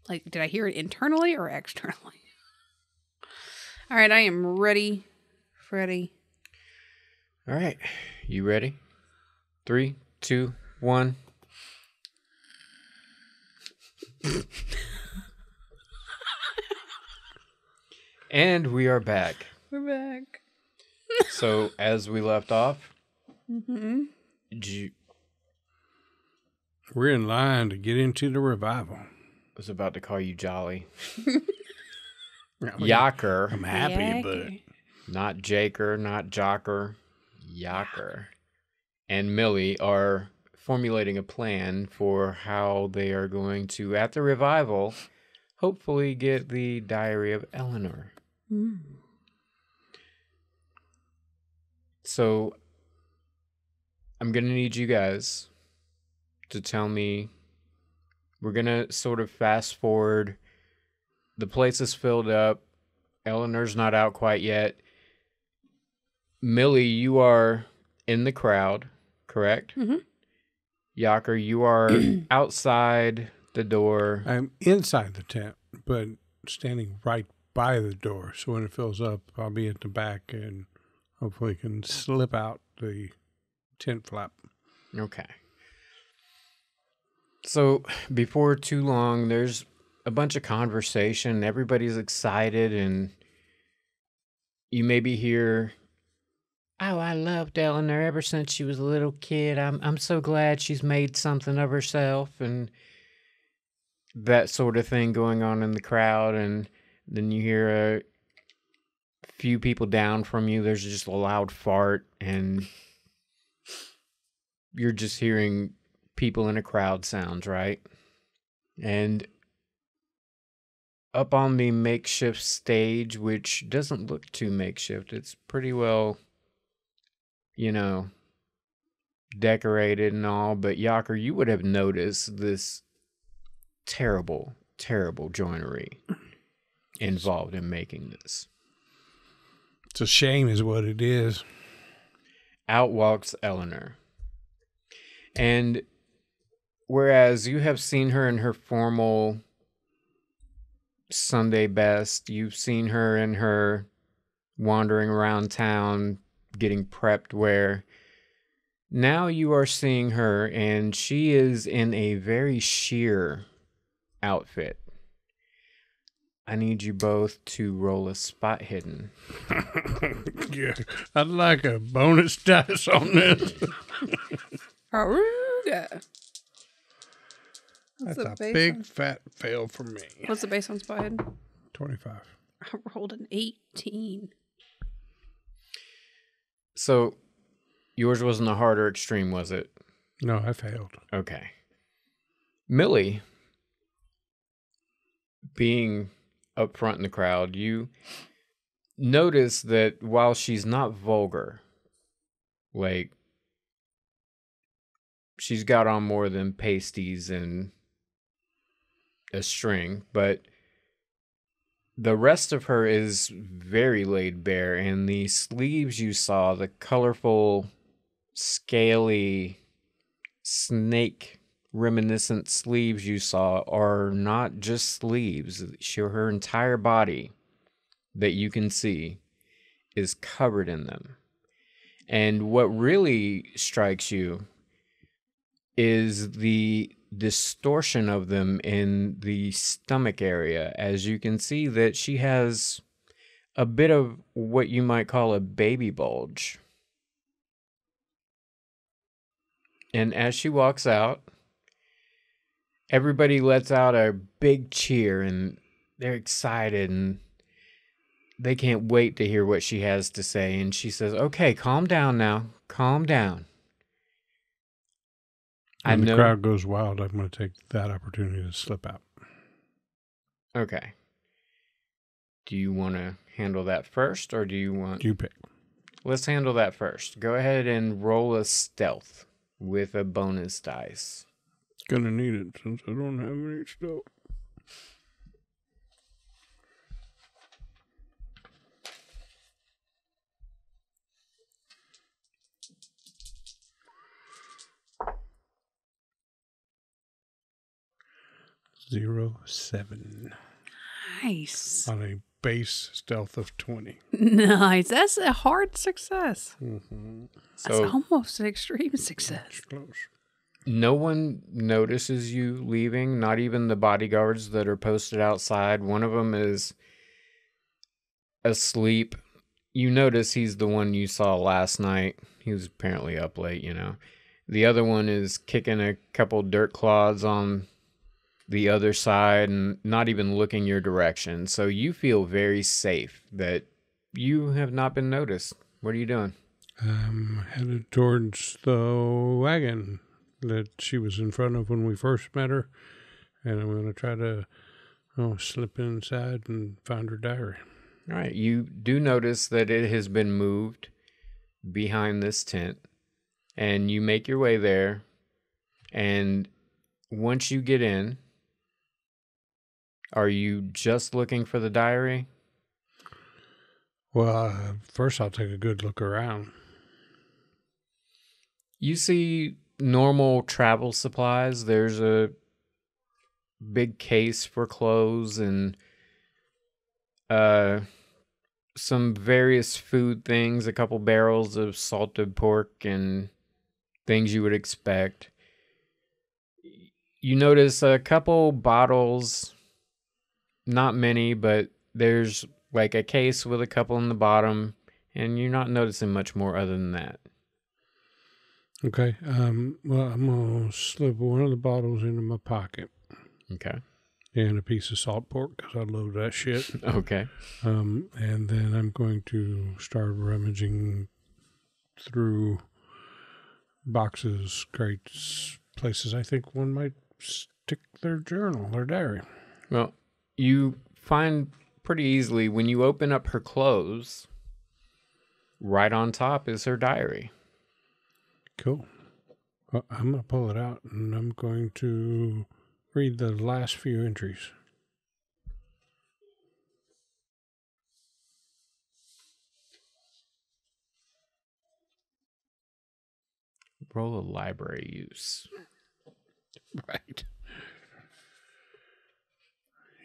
Like, did I hear it internally or externally? All right, I am ready, Freddie. All right, you ready? 3, 2, 1. And we are back. We're back. So, as we left off, we're in line to get into the revival. I was about to call you Jolly. Yaker. Yaker. I'm happy, but Not Jaker, not Jocker. Yaker. And Millie are formulating a plan for how they are going to, at the revival, hopefully get the Diary of Eleanor. Mm. So, I'm going to need you guys to tell me, we're going to sort of fast forward. The place is filled up. Eleanor's not out quite yet. Millie, you are in the crowd, correct? Mm-hmm. Yaker, you are outside the door. I'm inside the tent, but standing right by the door. So when it fills up, I'll be at the back and hopefully can slip out the tent flap. Okay. So before too long, there's a bunch of conversation. Everybody's excited, and you maybe hear, "Oh, I loved Eleanor ever since she was a little kid. I'm so glad she's made something of herself," and that sort of thing going on in the crowd. And then you hear a few people down from you, there's just a loud fart, and you're just hearing people in a crowd sounds, right? And up on the makeshift stage, which doesn't look too makeshift, it's pretty well, decorated and all, but Yaker, you would have noticed this terrible, terrible joinery involved in making this. It's a shame is what it is. Out walks Eleanor. And whereas you have seen her in her formal Sunday best, you've seen her in her wandering around town getting prepped wear, now you are seeing her and she is in a very sheer outfit. I need you both to roll a spot hidden. Yeah, I'd like a bonus dice on this. Aruga. That's a big fat fail for me. What's the base on spot hidden? 25. I rolled an 18. So, yours wasn't a hard or extreme, was it? No, I failed. Okay. Millie, being up front in the crowd, you notice that while she's not vulgar, like, she's got on more than pasties and a string, but the rest of her is very laid bare, and the sleeves you saw, the colorful, scaly, snake reminiscent sleeves you saw, are not just sleeves. Her entire body that you can see is covered in them. And what really strikes you is the distortion of them in the stomach area, as you can see that she has a bit of what you might call a baby bulge. And as she walks out, everybody lets out a big cheer, and they're excited, and they can't wait to hear what she has to say. And she says, "Okay, calm down now. Calm down." When the crowd goes wild, I'm going to take that opportunity to slip out. Okay. Do you want to handle that first, or do you want... You pick. Let's handle that first. Go ahead and roll a stealth with a bonus dice. Gonna need it since I don't have any stealth. (0-7). Nice. On a base stealth of 20. Nice. That's a hard success. Mm-hmm. That's almost an extreme success. Close. No one notices you leaving, not even the bodyguards that are posted outside. One of them is asleep. You notice he's the one you saw last night. He was apparently up late, The other one is kicking a couple dirt clods on the other side and not even looking your direction. So you feel very safe that you have not been noticed. What are you doing? I'm headed towards the wagon that she was in front of when we first met her, and I'm going to try to slip inside and find her diary. All right. You do notice that it has been moved behind this tent, and you make your way there, and once you get in, are you just looking for the diary? Well, first I'll take a good look around. You see normal travel supplies. There's a big case for clothes and some various food things, a couple barrels of salted pork and things you would expect. You notice a couple bottles, not many, but there's like a case with a couple in the bottom, and you're not noticing much more other than that. Okay. Well, I'm going to slip one of the bottles into my pocket. Okay. and a piece of salt pork because I love that shit. Okay. And then I'm going to start rummaging through boxes, crates, places I think one might stick their journal, their diary. Well, you find pretty easily when you open up her clothes, right on top is her diary. Cool. Well, I'm going to pull it out and I'm going to read the last few entries. Roll a library use. Right.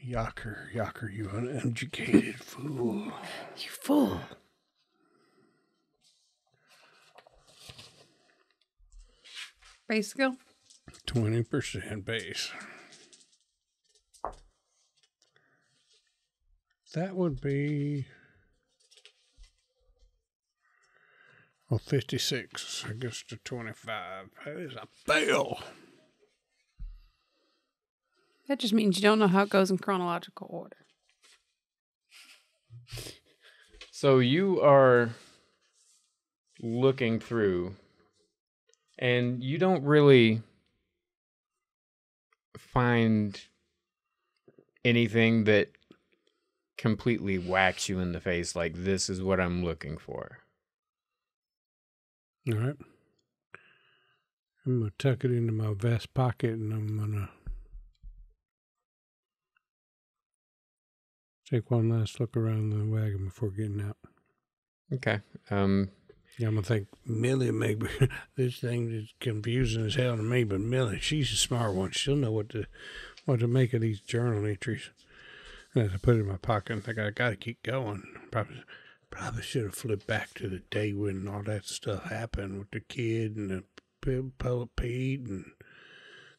Yaker, you uneducated fool. You fool. Base skill? 20% base. That would be... 56, I guess, to 25. That is a fail. That just means you don't know how it goes in chronological order. So you are looking through, and you don't really find anything that completely whacks you in the face like, this is what I'm looking for. All right. I'm going to tuck it into my vest pocket and I'm going to take one last look around the wagon before getting out. Okay. Yeah, I'm going to think, Millie, maybe this thing is confusing as hell to me, but Millie, she's a smart one. She'll know what to make of these journal entries. And as I put it in my pocket, I think I got to keep going. Probably should have flipped back to the day when all that stuff happened with the kid and the poet Pete and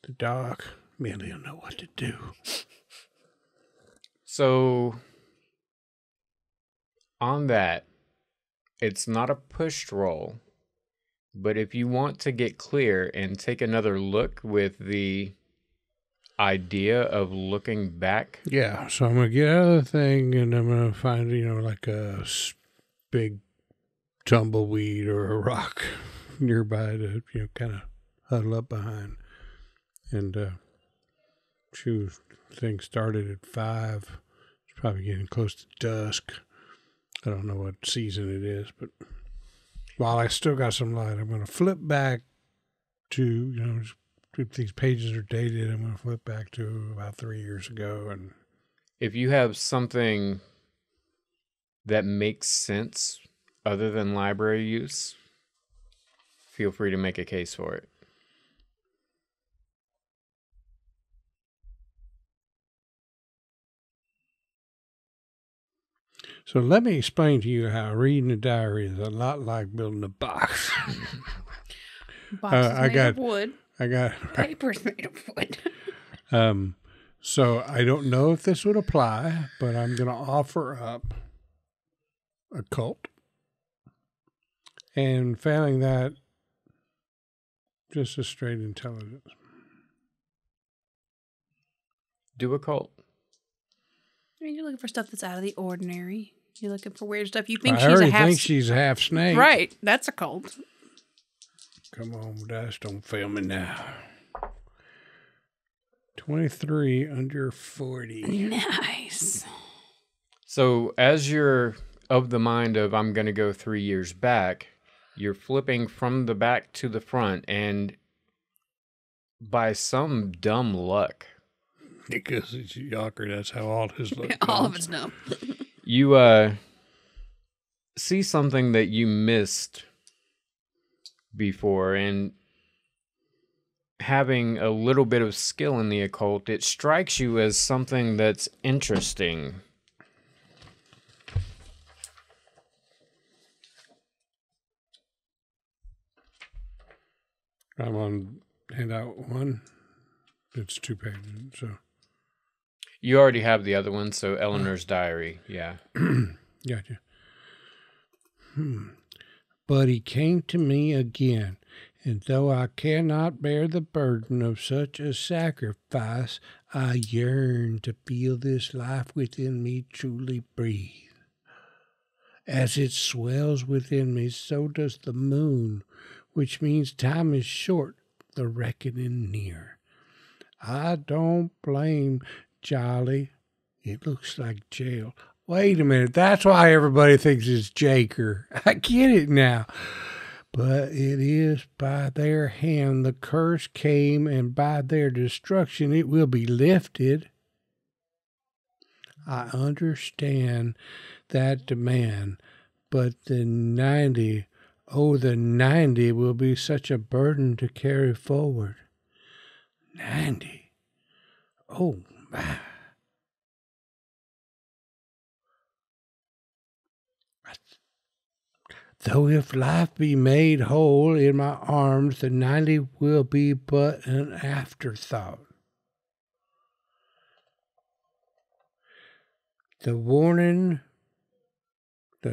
the doc. Millie will know what to do. So, on that, it's not a pushed roll, but if you want to get clear and take another look with the idea of looking back. Yeah, so I'm going to get out of the thing and I'm going to find, like a big tumbleweed or a rock nearby to, kind of huddle up behind. And thing started at 5. It's probably getting close to dusk. I don't know what season it is, but while I still got some light, I'm going to flip back to, if these pages are dated, I'm going to flip back to about 3 years ago. And if you have something that makes sense other than library use, feel free to make a case for it. So let me explain to you how reading a diary is a lot like building a box. Box is made of wood. Paper's made of wood. So I don't know if this would apply, but I'm going to offer up occult. And failing that, just a straight intelligence. Do occult. I mean, you're looking for stuff that's out of the ordinary. You're looking for weird stuff. You think I already think she's a half snake. Right. That's a cult. Come on, dice, don't fail me now. 23 under 40. Nice. So as you're of the mind of, I'm going to go 3 years back, you're flipping from the back to the front, and by some dumb luck, because it's Yaker, that's how all his luck all of it's dumb. You see something that you missed before, and having a little bit of skill in the occult, it strikes you as something that's interesting. I'm on handout 1. It's 2 pages, so. You already have the other one, so Eleanor's diary, yeah. Gotcha. But he came to me again, and though I cannot bear the burden of such a sacrifice, I yearn to feel this life within me truly breathe. As it swells within me, so does the moon, which means time is short, the reckoning near. I don't blame Jolly. It looks like jail. Wait a minute, that's why everybody thinks it's Jaker. I get it now. But it is by their hand the curse came, and by their destruction it will be lifted. I understand that demand, but the 90 will be such a burden to carry forward. 90. Oh, my. Though if life be made whole in my arms, the 90 will be but an afterthought. The warning, I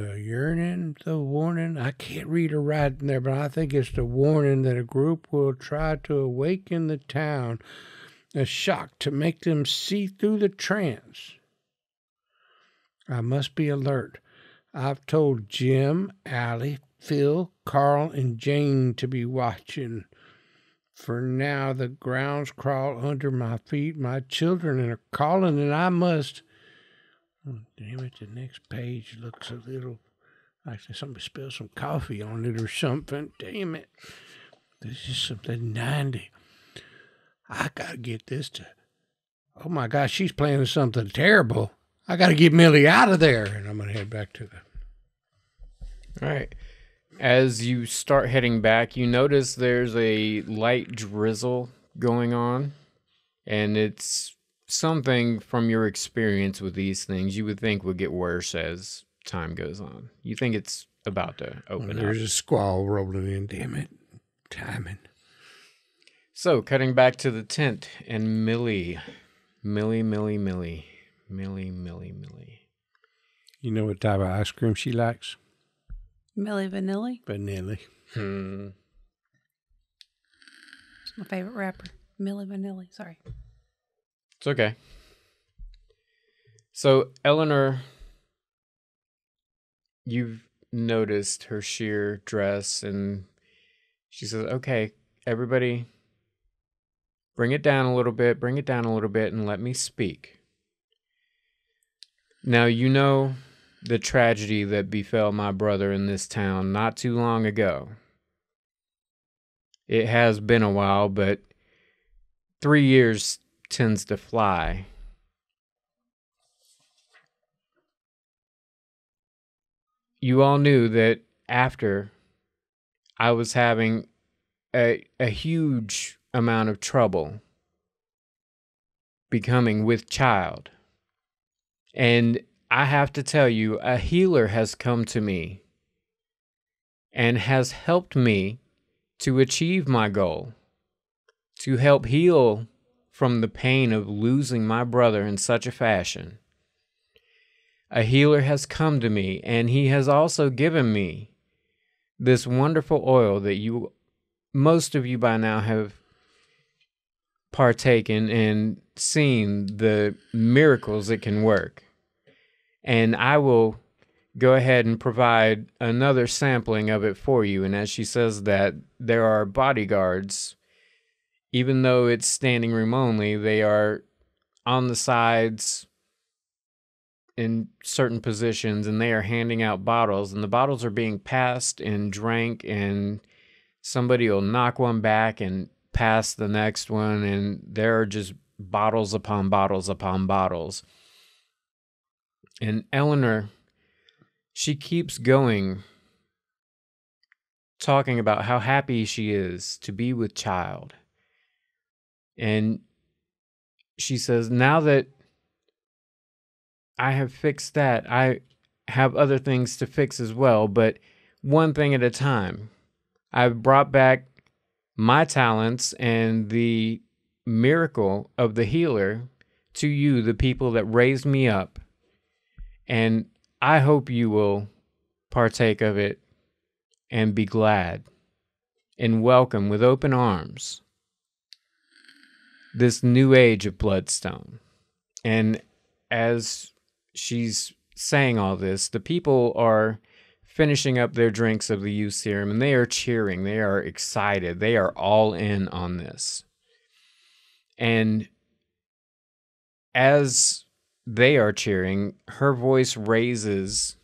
can't read or write in there, but I think it's the warning that a group will try to awaken the town, a shock to make them see through the trance. I must be alert. I've told Jim, Allie, Phil, Carl, and Jane to be watching. For now the grounds crawl under my feet. My children are calling, and I must... Oh, damn it, the next page looks a little like somebody spilled some coffee on it or something. Damn it. This is something 90. I gotta get this to... Oh my gosh, she's planning something terrible. I gotta get Millie out of there. And I'm gonna head back to the... All right. As you start heading back, you notice there's a light drizzle going on, and it's something from your experience with these things you would think would get worse as time goes on. You think it's about to open up. There's a squall rolling in, damn it. Timing. So, cutting back to the tent, and Millie. You know what type of ice cream she likes? Millie Vanilli. Vanilla. It's my favorite rapper. Millie Vanilli. Sorry. It's okay. So, Eleanor, you've noticed her sheer dress, and she says, okay, everybody, bring it down a little bit, and let me speak. Now, you know the tragedy that befell my brother in this town not too long ago. It has been a while, but 3 years tends to fly. You all knew that after I was having a huge amount of trouble becoming with child. And I have to tell you, a healer has come to me and has helped me to achieve my goal, to help heal from the pain of losing my brother in such a fashion. A healer has come to me, and he has also given me this wonderful oil that most of you by now have partaken and seen the miracles it can work. And I will go ahead and provide another sampling of it for you. And as she says that, there are bodyguards, even though it's standing room only, they are on the sides in certain positions, and they are handing out bottles, and the bottles are being passed and drank, and somebody will knock one back and pass the next one, and there are just bottles upon bottles upon bottles. And Eleanor, she keeps going, talking about how happy she is to be with child. And she says, now that I have fixed that, I have other things to fix as well, but one thing at a time. I've brought back my talents and the miracle of the healer to you, the people that raised me up. And I hope you will partake of it and be glad and welcome with open arms. this new age of Bloodstone. And as she's saying all this, the people are finishing up their drinks of the youth serum, and they are cheering. They are excited. They are all in on this. And as they are cheering, her voice raises,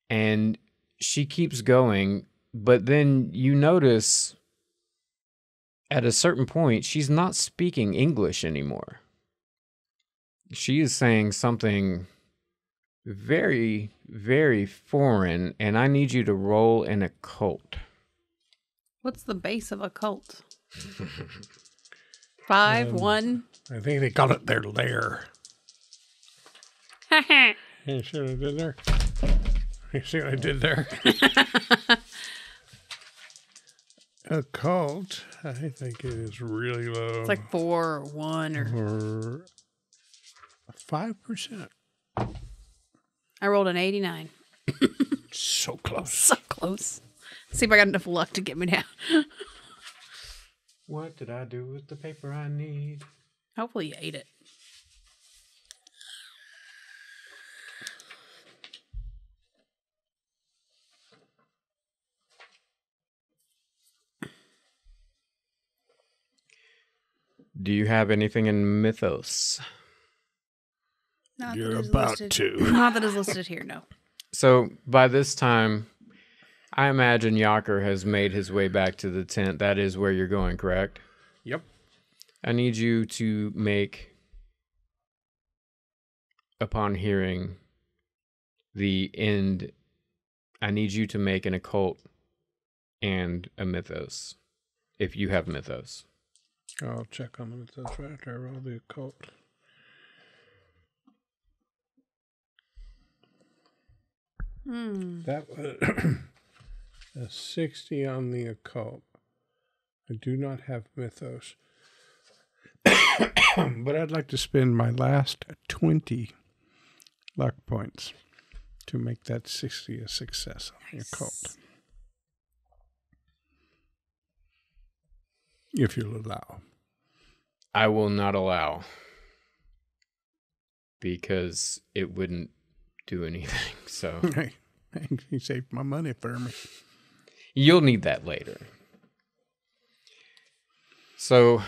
and she keeps going. But then you notice at a certain point, she's not speaking English anymore. She is saying something very, very foreign, and I need you to roll an occult. What's the base of a cult? 5, 1. I think they call it their lair. You see what I did there? You see what I did there? Occult, I think it is really low. It's like 4 or 1 or 5%. I rolled an 89. So close. So close. See if I got enough luck to get me down. What did I do with the paper I need? Hopefully you ate it. Do you have anything in Mythos? Not You're that is about listed. to. Not that is listed here, no. So by this time, I imagine Yaker has made his way back to the tent. That is where you're going, correct? Yep. I need you to make, upon hearing the end, I need you to make an occult and a Mythos, if you have Mythos. I'll check on them. That's right after I roll the occult. That was a 60 on the occult. I do not have Mythos. But I'd like to spend my last 20 luck points to make that 60 a success on the occult. If you'll allow. I will not allow, because it wouldn't do anything. So Hey, you saved my money for me. you'll need that later. So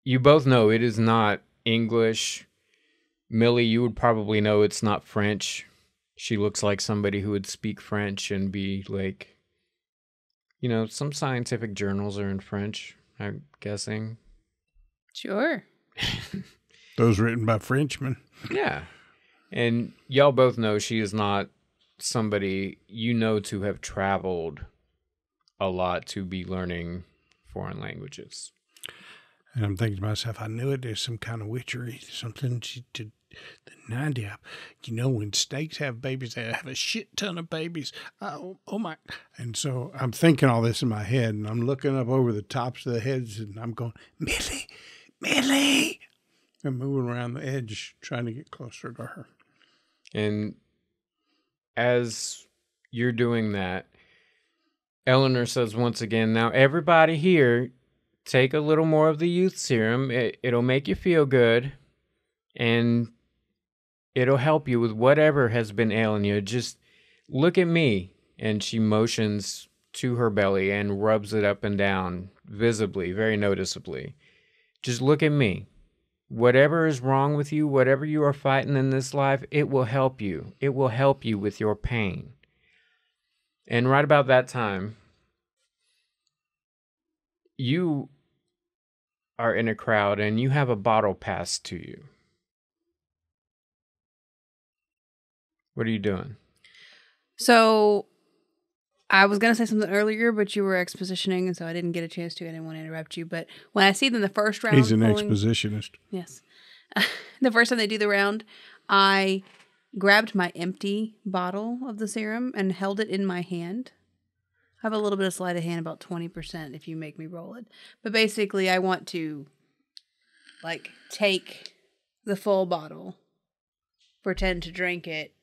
you both know it is not English. Millie, you would probably know it's not French. She looks like somebody who would speak French and be like, you know, some scientific journals are in French, I'm guessing. Sure. Those written by Frenchmen. Yeah. And y'all both know she is not somebody you know to have traveled a lot to be learning foreign languages. And I'm thinking to myself, I knew it. There's some kind of witchery, something to the 90. You know, when snakes have babies, they have a shit ton of babies. Oh my. And so I'm thinking all this in my head, and I'm looking up over the tops of the heads, and I'm going, Millie, Millie. I'm moving around the edge, trying to get closer to her. And as you're doing that, Eleanor says once again, now everybody here, take a little more of the youth serum. It'll make you feel good, and it'll help you with whatever has been ailing you. Just look at me. And she motions to her belly and rubs it up and down visibly, very noticeably. Just look at me. Whatever is wrong with you, whatever you are fighting in this life, it will help you. It will help you with your pain. And right about that time, you are in a crowd and you have a bottle passed to you. What are you doing? So I was going to say something earlier, but you were expositioning, and so I didn't get a chance to. I didn't want to interrupt you. But when I see them the first round... He's an expositionist. Yes. The first time they do the round, I grabbed my empty bottle of the serum and held it in my hand. I have a little bit of sleight of hand, about 20% if you make me roll it. But basically, I want to, like, take the full bottle, pretend to drink it,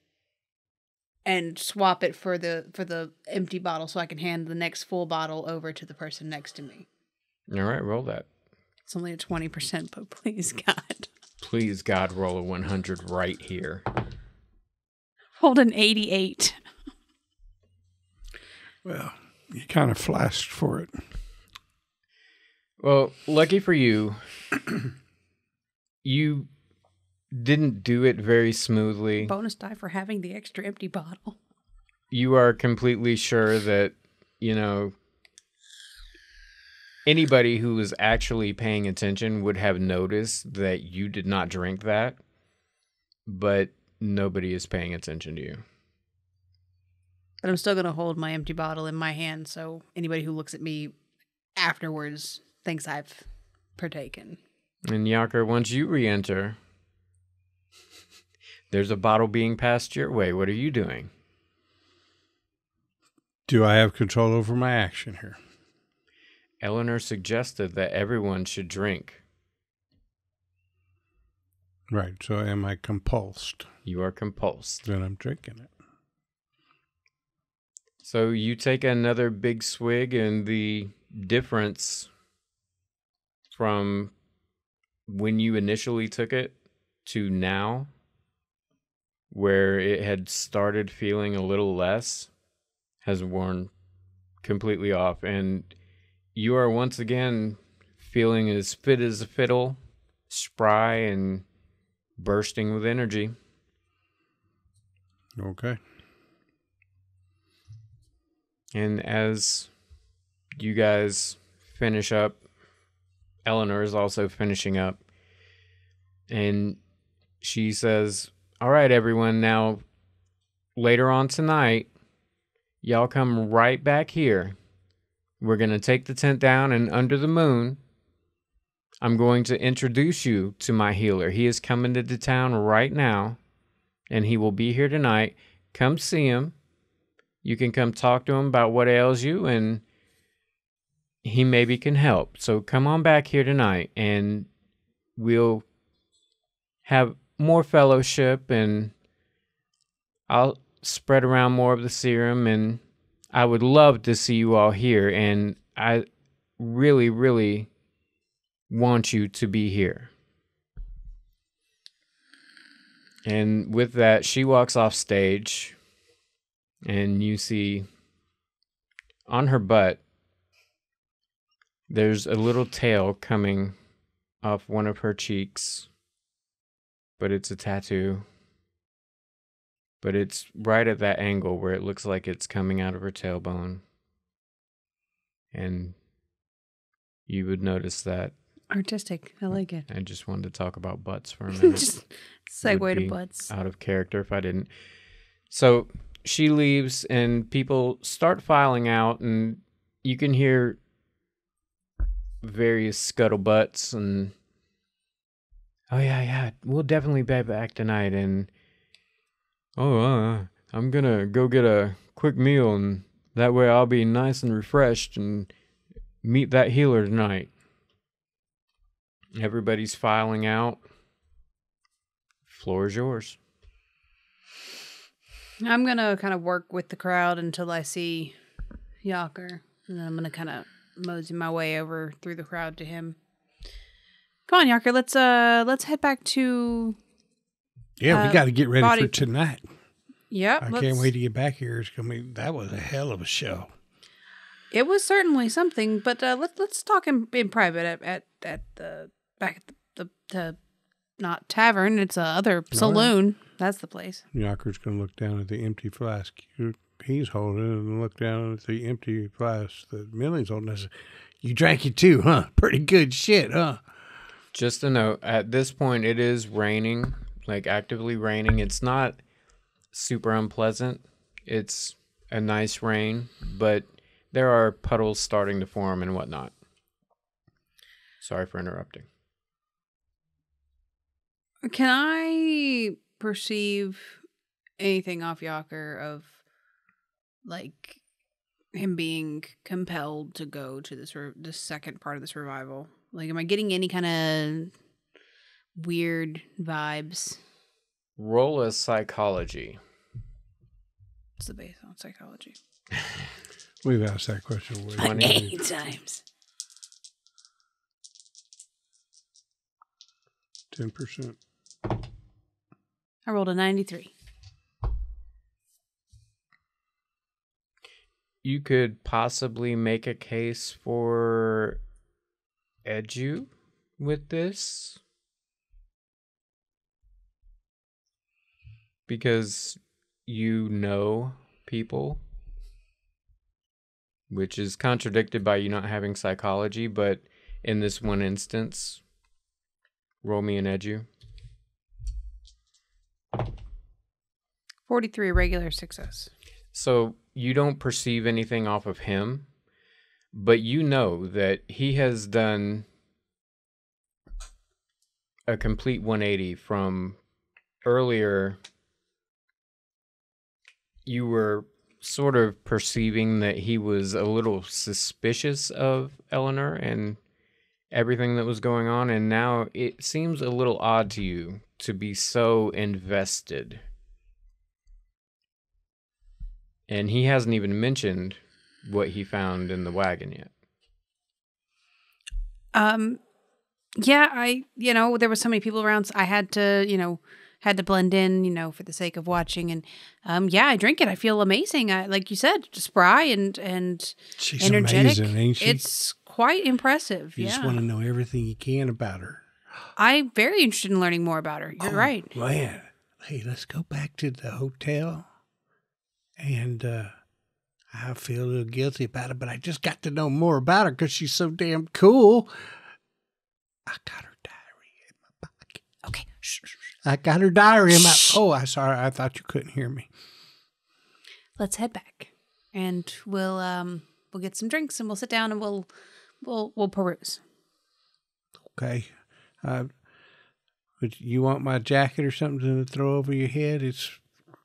and swap it for the empty bottle so I can hand the next full bottle over to the person next to me. All right, roll that. It's only a 20%, but please, God. Please, God, roll a 100 right here. Hold an 88. Well, you kind of flashed for it. Well, lucky for you, you didn't do it very smoothly. Bonus die for having the extra empty bottle. You are completely sure that, you know, anybody who was actually paying attention would have noticed that you did not drink that, but nobody is paying attention to you. But I'm still going to hold my empty bottle in my hand, so anybody who looks at me afterwards thinks I've partaken. And Yaker, once you re-enter, there's a bottle being passed your way. What are you doing? Do I have control over my action here? Eleanor suggested that everyone should drink. Right, so am I compulsed? You are compulsed. Then I'm drinking it. So you take another big swig, and the difference from when you initially took it to now, where it had started feeling a little less, has worn completely off. And you are once again feeling as fit as a fiddle, spry and bursting with energy. Okay. And as you guys finish up, Eleanor is also finishing up. And she says, all right, everyone, now later on tonight, y'all come right back here. We're going to take the tent down, and under the moon, I'm going to introduce you to my healer. He is coming to the town right now, and he will be here tonight. Come see him. You can come talk to him about what ails you, and he maybe can help. So come on back here tonight, and we'll have more fellowship, and I'll spread around more of the serum, and I would love to see you all here, and I really, really want you to be here. And with that, she walks off stage, and you see on her butt, there's a little tail coming off one of her cheeks, but it's a tattoo. But it's right at that angle where it looks like it's coming out of her tailbone. And you would notice that. Artistic. I like it. I just wanted to talk about butts for a minute. Just segue to butts. Out of character if I didn't. So she leaves, and people start filing out, and you can hear various scuttlebutts and, oh yeah, we'll definitely be back tonight, and I'm gonna go get a quick meal, and that way I'll be nice and refreshed and meet that healer tonight. Everybody's filing out. Floor is yours. I'm going to kind of work with the crowd until I see Yaker, and then I'm going to kind of mosey my way over through the crowd to him. Come on, Yaker, let's head back to... Yeah, we got to get ready for tonight. Yep. I can't wait to get back here. It's gonna be, that was a hell of a show. It was certainly something, but let's talk in private at the back at the not tavern. It's a other saloon. Right. That's the place. Yaker's gonna look down at the empty flask he's holding and look down at the empty flask that Millie's holding. And say, you drank it too, huh? Pretty good shit, huh? Just a note. At this point, it is raining, like actively raining. It's not super unpleasant. It's a nice rain, but there are puddles starting to form and whatnot. Sorry for interrupting. Can I perceive anything off Yaker of, like, him being compelled to go to this second part of this revival? Like, am I getting any kind of weird vibes? Roll a psychology. What's the base on psychology? We've asked that question 8 times. 10%. I rolled a 93. You could possibly make a case for edu with this. Because you know people, which is contradicted by you not having psychology, but in this one instance, roll me an edu. 43, regular success. So you don't perceive anything off of him, but you know that he has done a complete 180 from earlier. You were sort of perceiving that he was a little suspicious of Eleanor and everything that was going on, and now it seems a little odd to you to be so invested. And he hasn't even mentioned what he found in the wagon yet. Yeah, there were so many people around, so I had to blend in, for the sake of watching. And, I drink it. I feel amazing. Like you said, spry and She's energetic. amazing, ain't she? It's quite impressive. You just want to know everything you can about her. I'm very interested in learning more about her. You're right. Man. Hey, let's go back to the hotel. And I feel a little guilty about it, but I just got to know more about her because she's so damn cool. I got her diary in my pocket. Okay. Shh. I got her diary in my... Oh, I'm sorry. I thought you couldn't hear me. Let's head back, and we'll get some drinks, and we'll sit down, and we'll peruse. Okay. Would you want my jacket or something to throw over your head? It's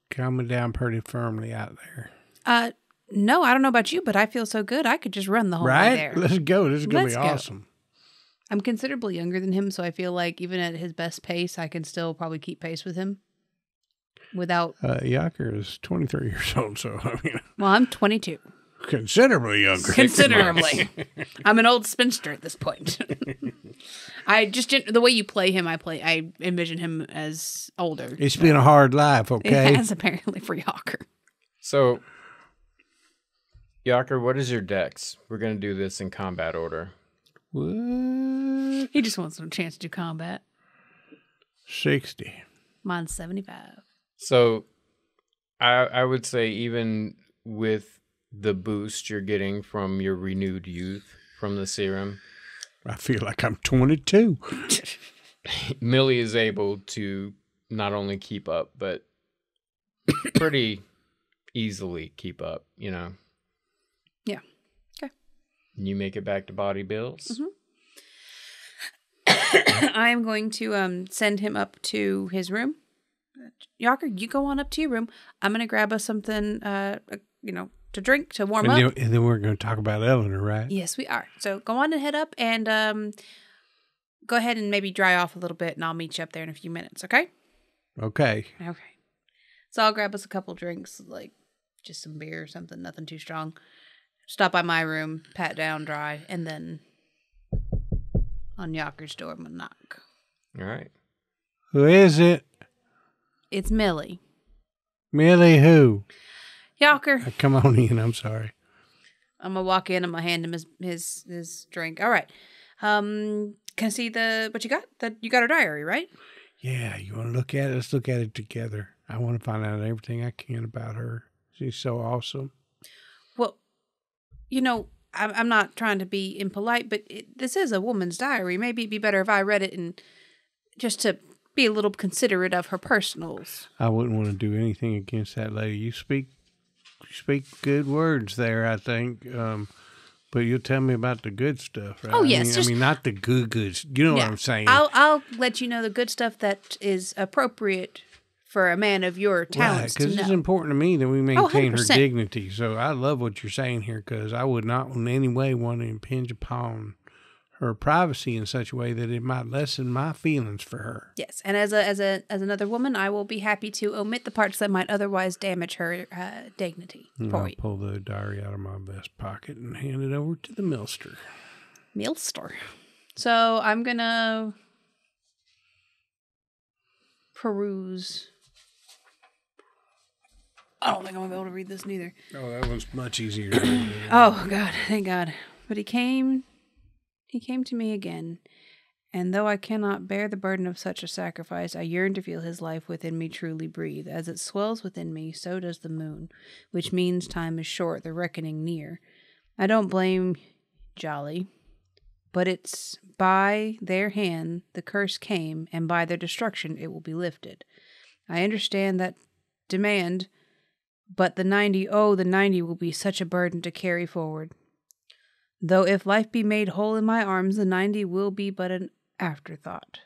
coming down pretty firmly out there. No, I don't know about you, but I feel so good. I could just run the whole way there. Let's go. This is going to be awesome. I'm considerably younger than him, so I feel like even at his best pace, I can still probably keep pace with him without... Jaker is 23 years old, so I mean... Well, I'm 22. Considerably younger. Considerably. I'm an old spinster at this point. The way you play him, I envision him as older. It's been a hard life, okay? It has, apparently, for Jaker. So, Jaker, what is your dex? We're going to do this in combat order. What? He just wants a chance to do combat. 60. Mine's 75. So, I would say even with the boost you're getting from your renewed youth from the serum, I feel like I'm 22. Millie is able to not only keep up, but pretty easily keep up, Yeah. Okay. You make it back to Body Bills. Mm-hmm. I am going to send him up to his room. Jaker, you go on up to your room. I'm going to grab us something, to drink, to warm up. And then we're going to talk about Eleanor, right? Yes, we are. So go on and head up and go ahead and maybe dry off a little bit, and I'll meet you up there in a few minutes, okay? Okay. Okay. So I'll grab us a couple drinks, like just some beer or something, nothing too strong. Stop by my room, pat down, dry, and then on Jaker's door, I'm going to knock. All right. Who is it? It's Millie. Millie who? Jaker. Come on in. I'm sorry. I'm going to walk in. I'm going to hand him his drink. All right. Can I see what you got? You got her diary, right? Yeah. You want to look at it? Let's look at it together. I want to find out everything I can about her. She's so awesome. Well, I'm not trying to be impolite, but this is a woman's diary. Maybe it'd be better if I read it and just to be a little considerate of her personals. I wouldn't want to do anything against that lady. You speak good words there, I think. But you'll tell me about the good stuff, right? Oh, yes. I mean, not the good. You know what I'm saying? I'll let you know the good stuff that is appropriate for a man of your talents to know. Because it's important to me that we maintain her 100%. dignity. So I love what you're saying here, because I would not in any way want to impinge upon her privacy in such a way that it might lessen my feelings for her. Yes, and as another woman, I will be happy to omit the parts that might otherwise damage her dignity for you. I'll pull the diary out of my vest pocket and hand it over to the millster. Millster. So I'm gonna peruse. I don't think I'm going to be able to read this neither. Oh, that one's much easier to read. Oh, God. Thank God. But he came to me again. And though I cannot bear the burden of such a sacrifice, I yearn to feel his life within me truly breathe. As it swells within me, so does the moon, which means time is short, the reckoning near. I don't blame Jolly, but it's by their hand the curse came, and by their destruction it will be lifted. I understand that demand, but the 90 will be such a burden to carry forward. Though if life be made whole in my arms, the 90 will be but an afterthought.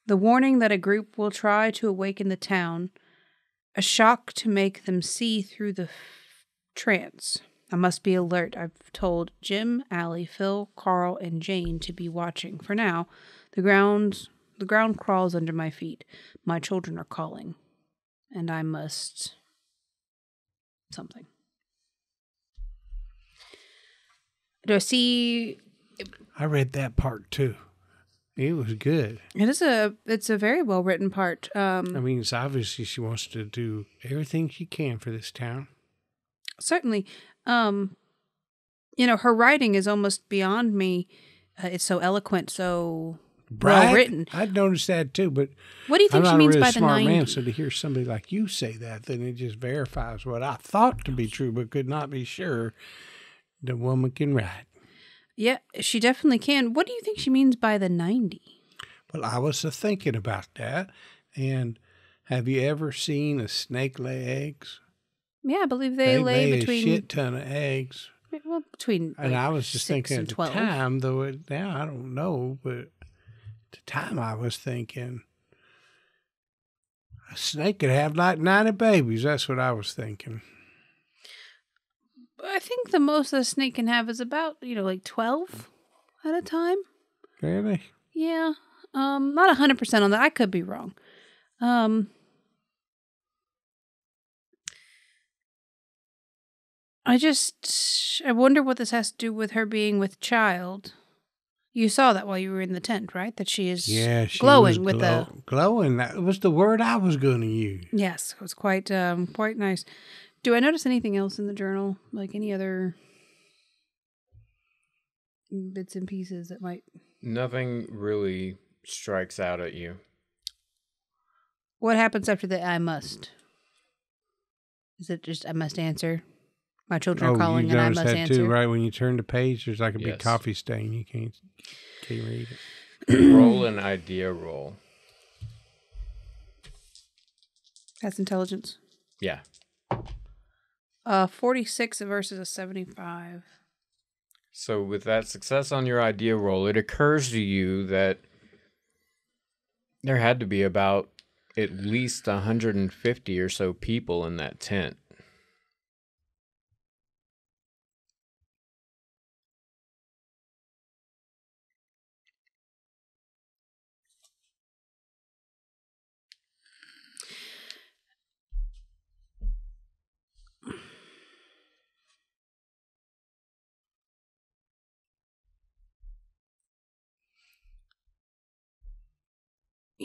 The warning that a group will try to awaken the town, a shock to make them see through the trance. I must be alert. I've told Jim, Allie, Phil, Carl, and Jane to be watching. For now, the ground crawls under my feet. My children are calling, and I must something. Do I see? I read that part too. It was good. It's a very well written part. I mean, it's obviously she wants to do everything she can for this town. Certainly. Her writing is almost beyond me. It's so eloquent, so well written. I'd noticed that too, but what do you think she means by the 90? I'm not a really smart man, so to hear somebody like you say that, then it just verifies what I thought to be true, but could not be sure. The woman can write. Yeah, she definitely can. What do you think she means by the 90? Well, I was thinking about that. And have you ever seen a snake lay eggs? Yeah, I believe they lay between a shit ton of eggs. Well, between and I was just thinking at the 12. time, though now I don't know, but at the time I was thinking a snake could have like 90 babies. That's what I was thinking. I think the most a snake can have is about, like 12 at a time. Really? Yeah. Not 100% on that. I could be wrong. I wonder what this has to do with her being with child. You saw that while you were in the tent, right? That she is glowing with the... Glowing. That was the word I was going to use. Yes. It was quite nice. Do I notice anything else in the journal? Like any other bits and pieces that might... Nothing really strikes out at you. What happens after the I must? Is it just I must answer? My children are calling and I must answer? Too, right? When you turn the page, there's like a big coffee stain. You can't read it. Roll an idea roll. That's intelligence. Yeah. 46 versus a 75. So with that success on your idea roll, it occurs to you that there had to be about at least 150 or so people in that tent.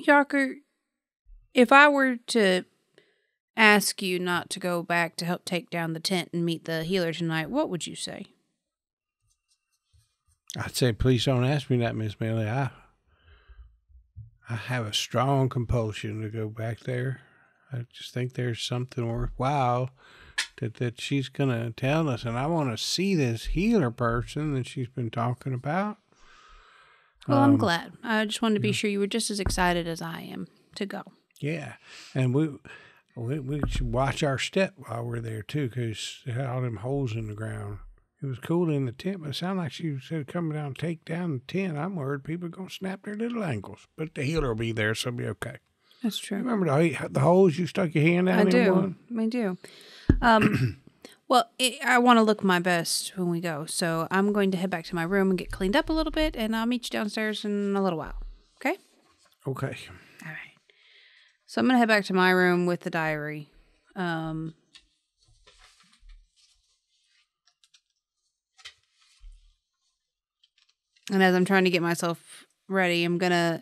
Yarker, if I were to ask you not to go back to help take down the tent and meet the healer tonight, what would you say? I'd say, please don't ask me that, Miss Millie. I have a strong compulsion to go back there. I just think there's something worthwhile that she's going to tell us, and I want to see this healer person that she's been talking about. Well, I'm glad. I just wanted to be sure you were just as excited as I am to go. Yeah, and we should watch our step while we're there, too, because they had all them holes in the ground. It was cool in the tent, but it sounded like she said coming down and take down the tent. I'm worried people are going to snap their little ankles, but the healer will be there, so it'll be okay. That's true. You remember the holes you stuck your hand down in? I do. Well, I want to look my best when we go, so I'm going to head back to my room and get cleaned up a little bit, and I'll meet you downstairs in a little while. Okay? Okay. All right. So I'm going to head back to my room with the diary. And as I'm trying to get myself ready, I'm gonna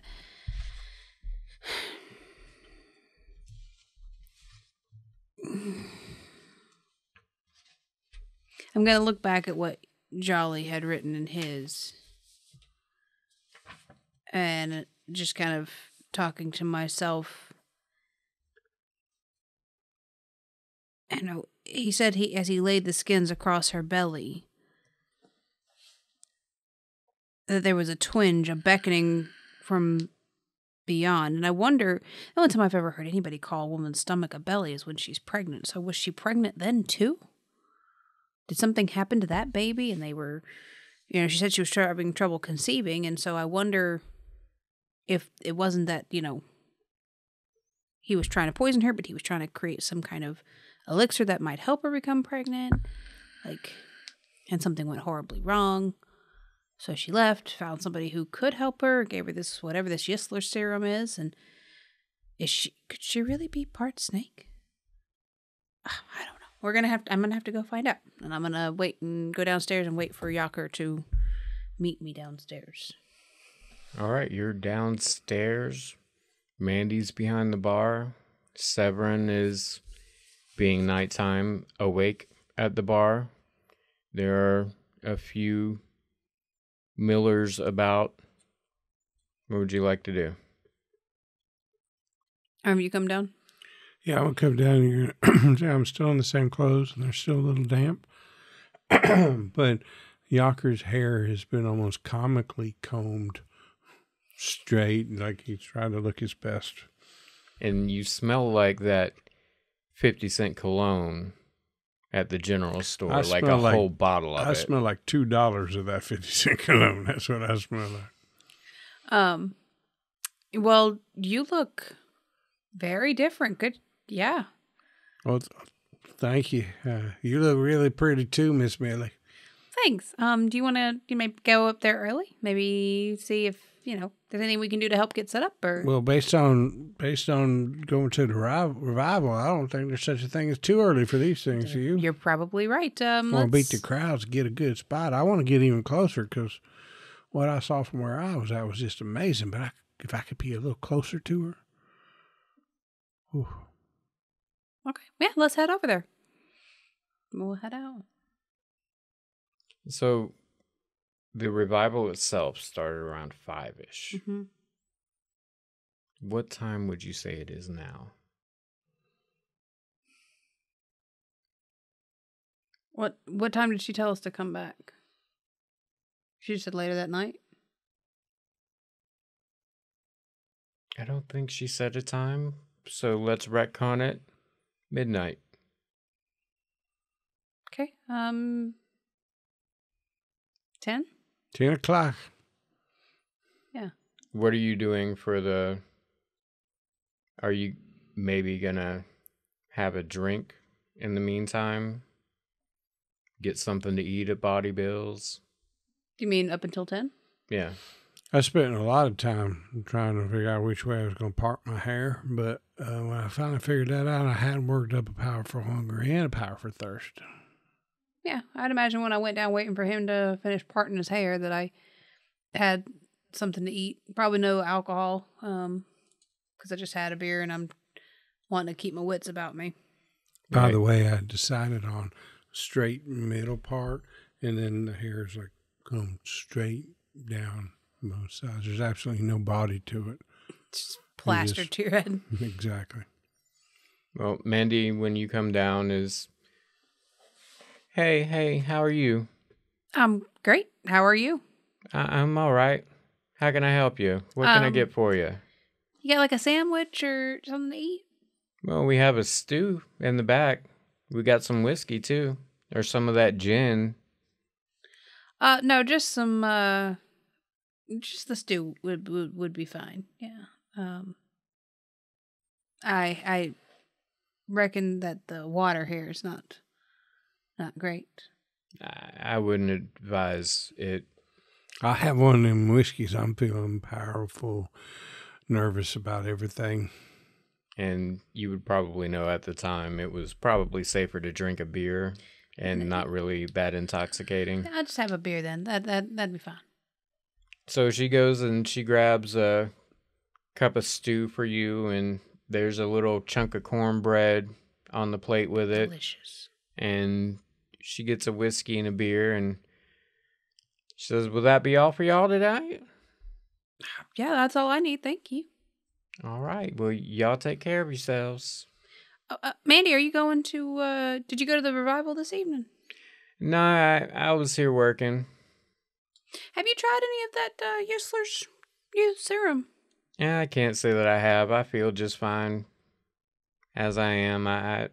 look back at what Jolly had written in his, and just kind of talking to myself. And he said as he laid the skins across her belly, that there was a twinge, a beckoning from beyond. And I wonder, the only time I've ever heard anybody call a woman's stomach a belly is when she's pregnant. So was she pregnant then too? Did something happen to that baby? And they were, she said she was having trouble conceiving. And so I wonder if it wasn't that, he was trying to poison her, but he was trying to create some kind of elixir that might help her become pregnant. And something went horribly wrong. So she left, found somebody who could help her, gave her this, whatever this Yisler serum is, and could she really be part snake? I don't know. I'm gonna have to go find out. And I'm gonna wait and go downstairs and wait for Jaker to meet me downstairs. All right, you're downstairs. Mandy's behind the bar. Severin is, being nighttime, awake at the bar. There are a few millers about. What would you like to do? You come down? Yeah, I'm going to come down here. I'm still in the same clothes, and they're still a little damp. But Jaker's hair has been almost comically combed straight, like he's trying to look his best. And you smell like that 50-cent cologne at the general store, like a whole bottle of it. I smell like $2 of that 50-cent cologne. That's what I smell like. Well, you look very different. Good. Yeah. Well, thank you. You look really pretty too, Miss Millie. Thanks. Do you want to maybe go up there early? Maybe see if, there's anything we can do to help get set up? Or well, based on going to the revival, I don't think there's such a thing as too early for these things. Do you? You're probably right. I want to beat the crowds, get a good spot. I want to get even closer because what I saw from where I was at was just amazing. But if I could be a little closer to her. Whew. Okay. Yeah, let's head over there. We'll head out. So the revival itself started around 5-ish. Mm-hmm. What time would you say it is now? What time did she tell us to come back? She just said later that night? I don't think she said a time, so let's retcon it. Midnight. Okay. 10? 10 o'clock. Yeah. What are you doing for are you maybe gonna have a drink in the meantime? Get something to eat at Body Bill's? You mean up until 10? Yeah. I spent a lot of time trying to figure out which way I was going to park my hair, but when I finally figured that out, I had worked up a powerful hunger and a powerful thirst. Yeah, I'd imagine when I went down waiting for him to finish parting his hair that I had something to eat. Probably no alcohol, because I just had a beer and I'm wanting to keep my wits about me. By the way, I decided on straight middle part, and then the hair is like come straight down both sides. There's absolutely no body to it. Just plastered to your head. Exactly. Well, Mandy, when you come down is, hey, how are you? I'm great. How are you? I'm all right. How can I help you? What can I get for you? You got like a sandwich or something to eat? Well, we have a stew in the back. We got some whiskey, too. Or some of that gin. No, just some, just the stew would be fine. Yeah. I reckon that the water here is not great. I wouldn't advise it. I have one of them whiskeys. I'm feeling powerful, nervous about everything. And you would probably know at the time it was probably safer to drink a beer and not really that intoxicating. I'll just have a beer then. That'd be fine. So she goes and she grabs a cup of stew for you, and there's a little chunk of cornbread on the plate with it. Delicious. And she gets a whiskey and a beer, and she says, "Will that be all for y'all today?" Yeah, that's all I need. Thank you. All right. Well, y'all take care of yourselves. Mandy, are you going to, did you go to the revival this evening? No, I was here working. Have you tried any of that Yesler's youth serum? Yeah, I can't say that I have. I feel just fine as I am. I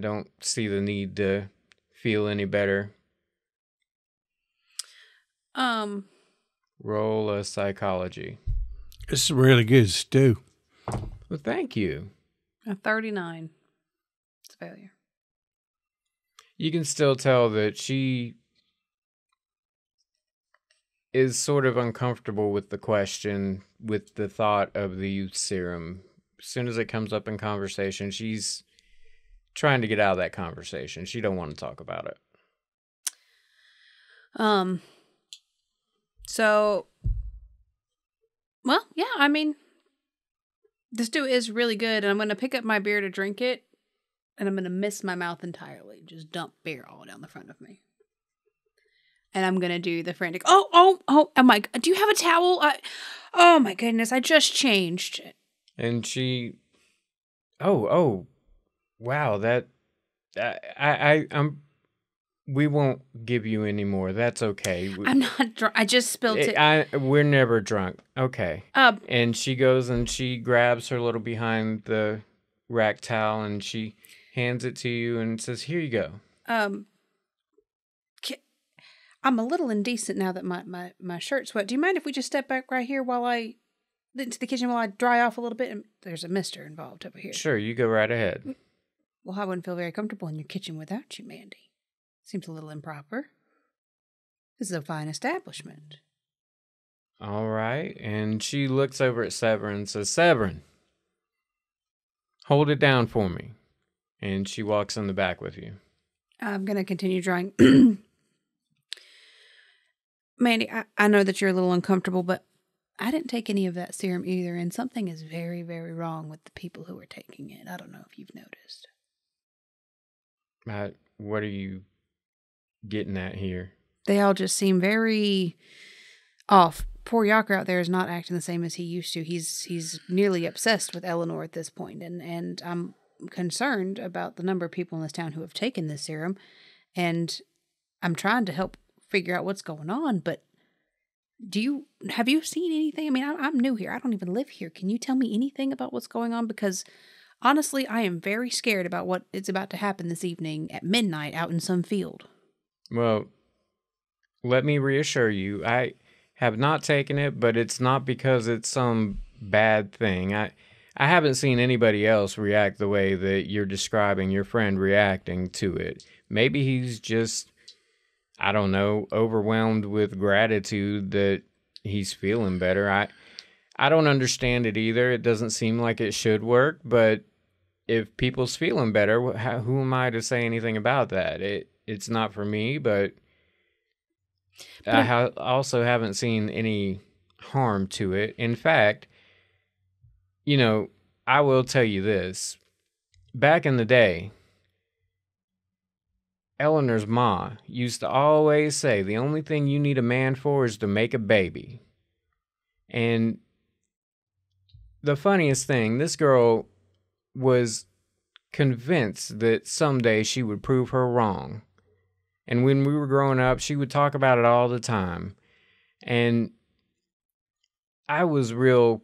don't see the need to feel any better. Roll a psychology. It's some really good stew. Well, thank you. A 39. It's a failure. You can still tell that she is sort of uncomfortable with the question, with the thought of the youth serum. As soon as it comes up in conversation, she's trying to get out of that conversation. She don't want to talk about it. So, well, yeah, I mean, the stew is really good, and I'm going to pick up my beer to drink it, and I'm going to miss my mouth entirely. Just dump beer all down the front of me. And I'm going to do the frantic, oh my, do you have a towel? Oh my goodness, I just changed. And she, wow, that, we won't give you any more. That's okay. I'm not drunk. I just spilled it. We're never drunk. Okay. Uh, And she goes and she grabs her little behind the rack towel and she hands it to you and says, "Here you go." I'm a little indecent now that my shirt's wet. Do you mind if we just step back right here while I into the kitchen while I dry off a little bit? And there's a mister involved over here. Sure, you go right ahead. Well, I wouldn't feel very comfortable in your kitchen without you, Mandy. Seems a little improper. This is a fine establishment. All right. And she looks over at Severin and says, "Severin, hold it down for me." And she walks in the back with you. I'm going to continue drawing. Mandy, I know that you're a little uncomfortable, but I didn't take any of that serum either, and something is very, very wrong with the people who are taking it. I don't know if you've noticed. What are you getting at here? They all just seem very off. Poor Yocker out there is not acting the same as he used to. He's nearly obsessed with Eleanor at this point, and I'm concerned about the number of people in this town who have taken this serum, and I'm trying to help figure out what's going on, but have you seen anything? I mean, I'm new here. I don't even live here. Can you tell me anything about what's going on? Because honestly, I am very scared about what is about to happen this evening at midnight out in some field. Well, let me reassure you, I have not taken it, but it's not because it's some bad thing. I haven't seen anybody else react the way that you're describing your friend reacting to it. Maybe he's just, I don't know, overwhelmed with gratitude that he's feeling better. I don't understand it either. It doesn't seem like it should work, but if people's feeling better, who am I to say anything about that? It's not for me, but I also haven't seen any harm to it. In fact, I will tell you this. Back in the day, Eleanor's ma used to always say, the only thing you need a man for is to make a baby. And the funniest thing, this girl was convinced that someday she would prove her wrong. And when we were growing up, she would talk about it all the time. And I was real,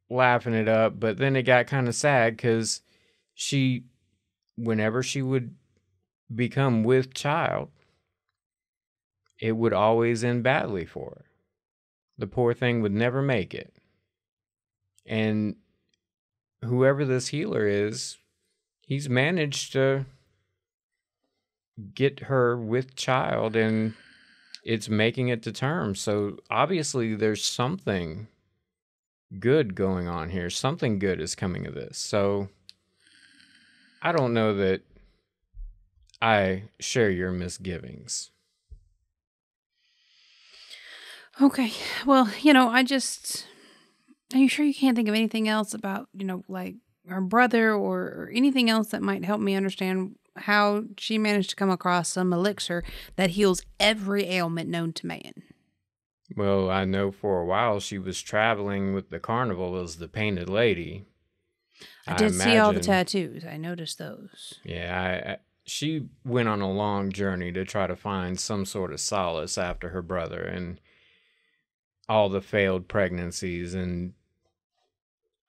laughing it up, but then it got kind of sad because whenever she would become with child, it would always end badly for her. The poor thing would never make it. And whoever this healer is, he's managed to get her with child, and it's making it to term. So obviously there's something good going on here. Something good is coming of this. So I don't know that I share your misgivings. Okay. Well, I just... Are you sure you can't think of anything else about, like her brother or anything else that might help me understand how she managed to come across some elixir that heals every ailment known to man? Well, I know for a while she was traveling with the carnival as the Painted Lady. I did see all the imagine- tattoos. I noticed those. Yeah, she went on a long journey to try to find some sort of solace after her brother and all the failed pregnancies. And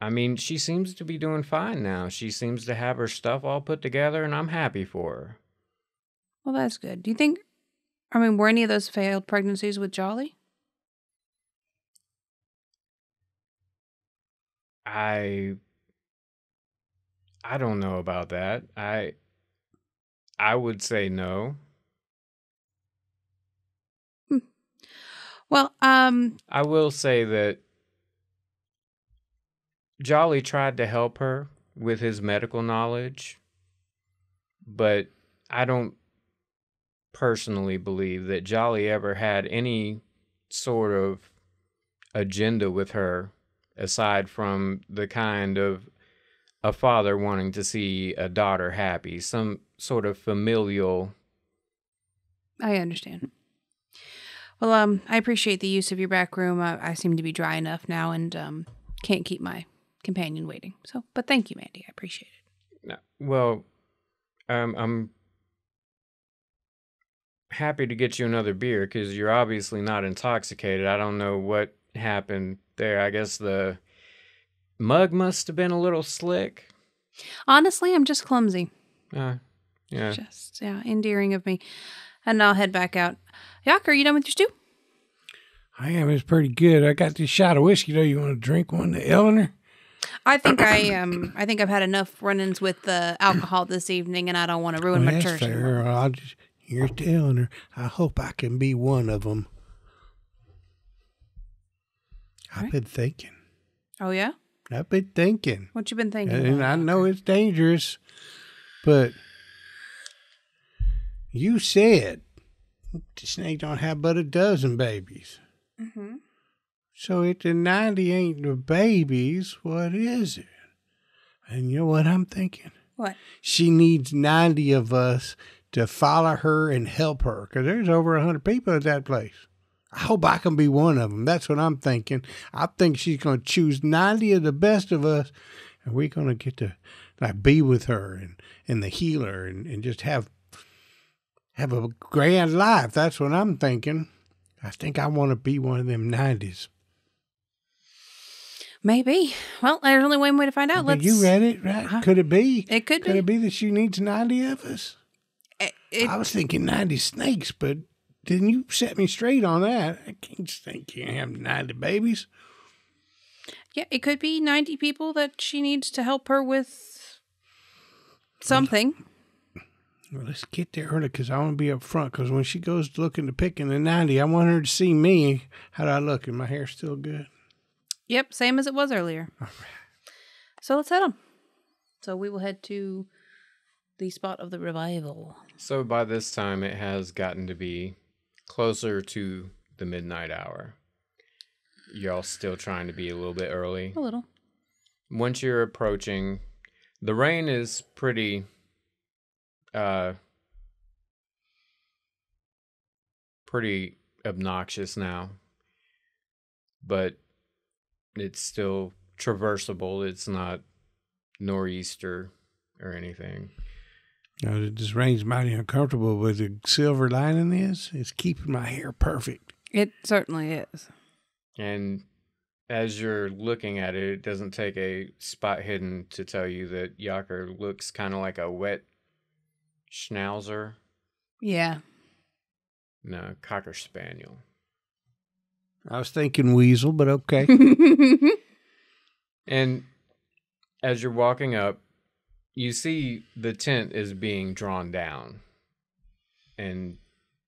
I mean, she seems to be doing fine now. She seems to have her stuff all put together, and I'm happy for her. Well, that's good. Do you think... were any of those failed pregnancies with Jolly? I don't know about that. I would say no. Well, I will say that Jolly tried to help her with his medical knowledge, but I don't personally believe that Jolly ever had any sort of agenda with her aside from the kind of a father wanting to see a daughter happy, some sort of familial. I understand. Well, I appreciate the use of your back room. I seem to be dry enough now and can't keep my companion waiting. But thank you, Mandy. I appreciate it. No, well, I'm happy to get you another beer because you're obviously not intoxicated. I don't know what happened there. I guess the mug must have been a little slick. Honestly, I'm just clumsy. Yeah. Just, endearing of me. And I'll head back out. Yak, are you done with your stew? I am. It's pretty good. I got this shot of whiskey, though. You want to drink one to Eleanor? I think I've had enough run-ins with the alcohol this evening, and I don't want to ruin my That's church. fair. I'll just... Here's to Eleanor. I hope I can be one of them. I've been thinking. Oh, yeah? I've been thinking. What you been thinking And about? I know it's dangerous, but you said the snake don't have but a dozen babies. Mm-hmm. So if the 90 ain't the babies, what is it? And you know what I'm thinking? What? She needs 90 of us to follow her and help her, because there's over 100 people at that place. I hope I can be one of them. That's what I'm thinking. I think she's going to choose 90 of the best of us, and we're going to get to be with her and the healer and just have a grand life. That's what I'm thinking. I think I want to be one of them 90s. Maybe. Well, there's only one way to find out. You read it, right? Could it be? It could be. Could it be that she needs 90 of us? I was thinking 90 snakes, but didn't you set me straight on that? I can't think you have 90 babies. Yeah, it could be 90 people that she needs to help her with something. Well, let's get there early because I want to be up front, because when she goes looking to picking the 90, I want her to see me. How do I look? And my hair still good? Yep, same as it was earlier. All right. So let's head on. So we will head to the spot of the revival. So by this time, it has gotten to be closer to the midnight hour. Y'all still trying to be a little bit early? A little. Once you're approaching, the rain is pretty obnoxious now, but it's still traversable. It's not nor'easter or anything. This rain's mighty uncomfortable, but the silver lining is it's keeping my hair perfect. It certainly is. And as you're looking at it, it doesn't take a spot hidden to tell you that Yaker looks kind of like a wet schnauzer. Yeah. No, Cocker Spaniel. I was thinking weasel, but okay. And as you're walking up, you see the tent is being drawn down and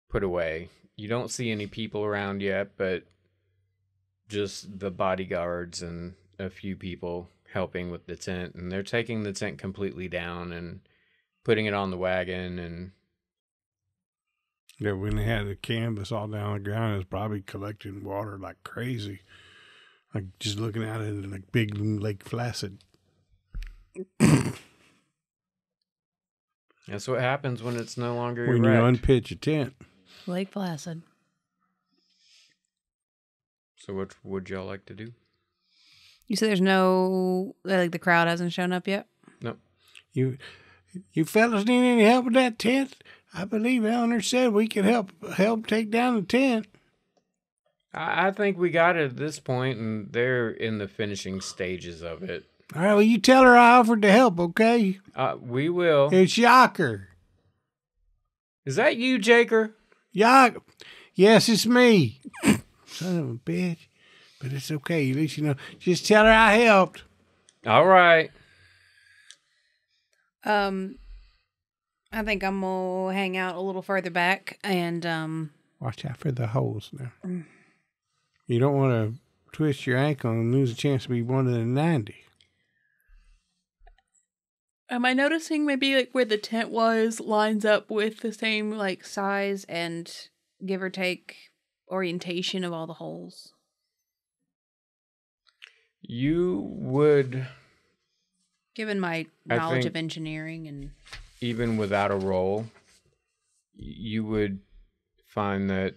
put away. You don't see any people around yet, but just the bodyguards and a few people helping with the tent. And they're taking the tent completely down and putting it on the wagon. And Yeah, when they had the canvas all down on the ground, it was probably collecting water like crazy. Like just looking at it in like big Lake Placid. That's what happens when it's no longer When you erect. unpitch a tent. Lake Placid. So what would y'all like to do? You said there's no, like the crowd hasn't shown up yet? Nope. You fellas need any help with that tent? I believe Eleanor said we could help take down the tent. I think we got it at this point, and they're in the finishing stages of it. All right, well, you tell her I offered to help, okay? We will. It's Yaker. Is that you, Jaker? Yaker. Yes, it's me. Son of a bitch. But it's okay. At least you know. Just tell her I helped. All right. I think I'm gonna hang out a little further back and Watch out for the holes now. You don't want to twist your ankle and lose a chance to be 1 in 90. Am I noticing maybe like where the tent was lines up with the same like size and give or take orientation of all the holes? You would, Given my knowledge of engineering and even without a roll, you would find that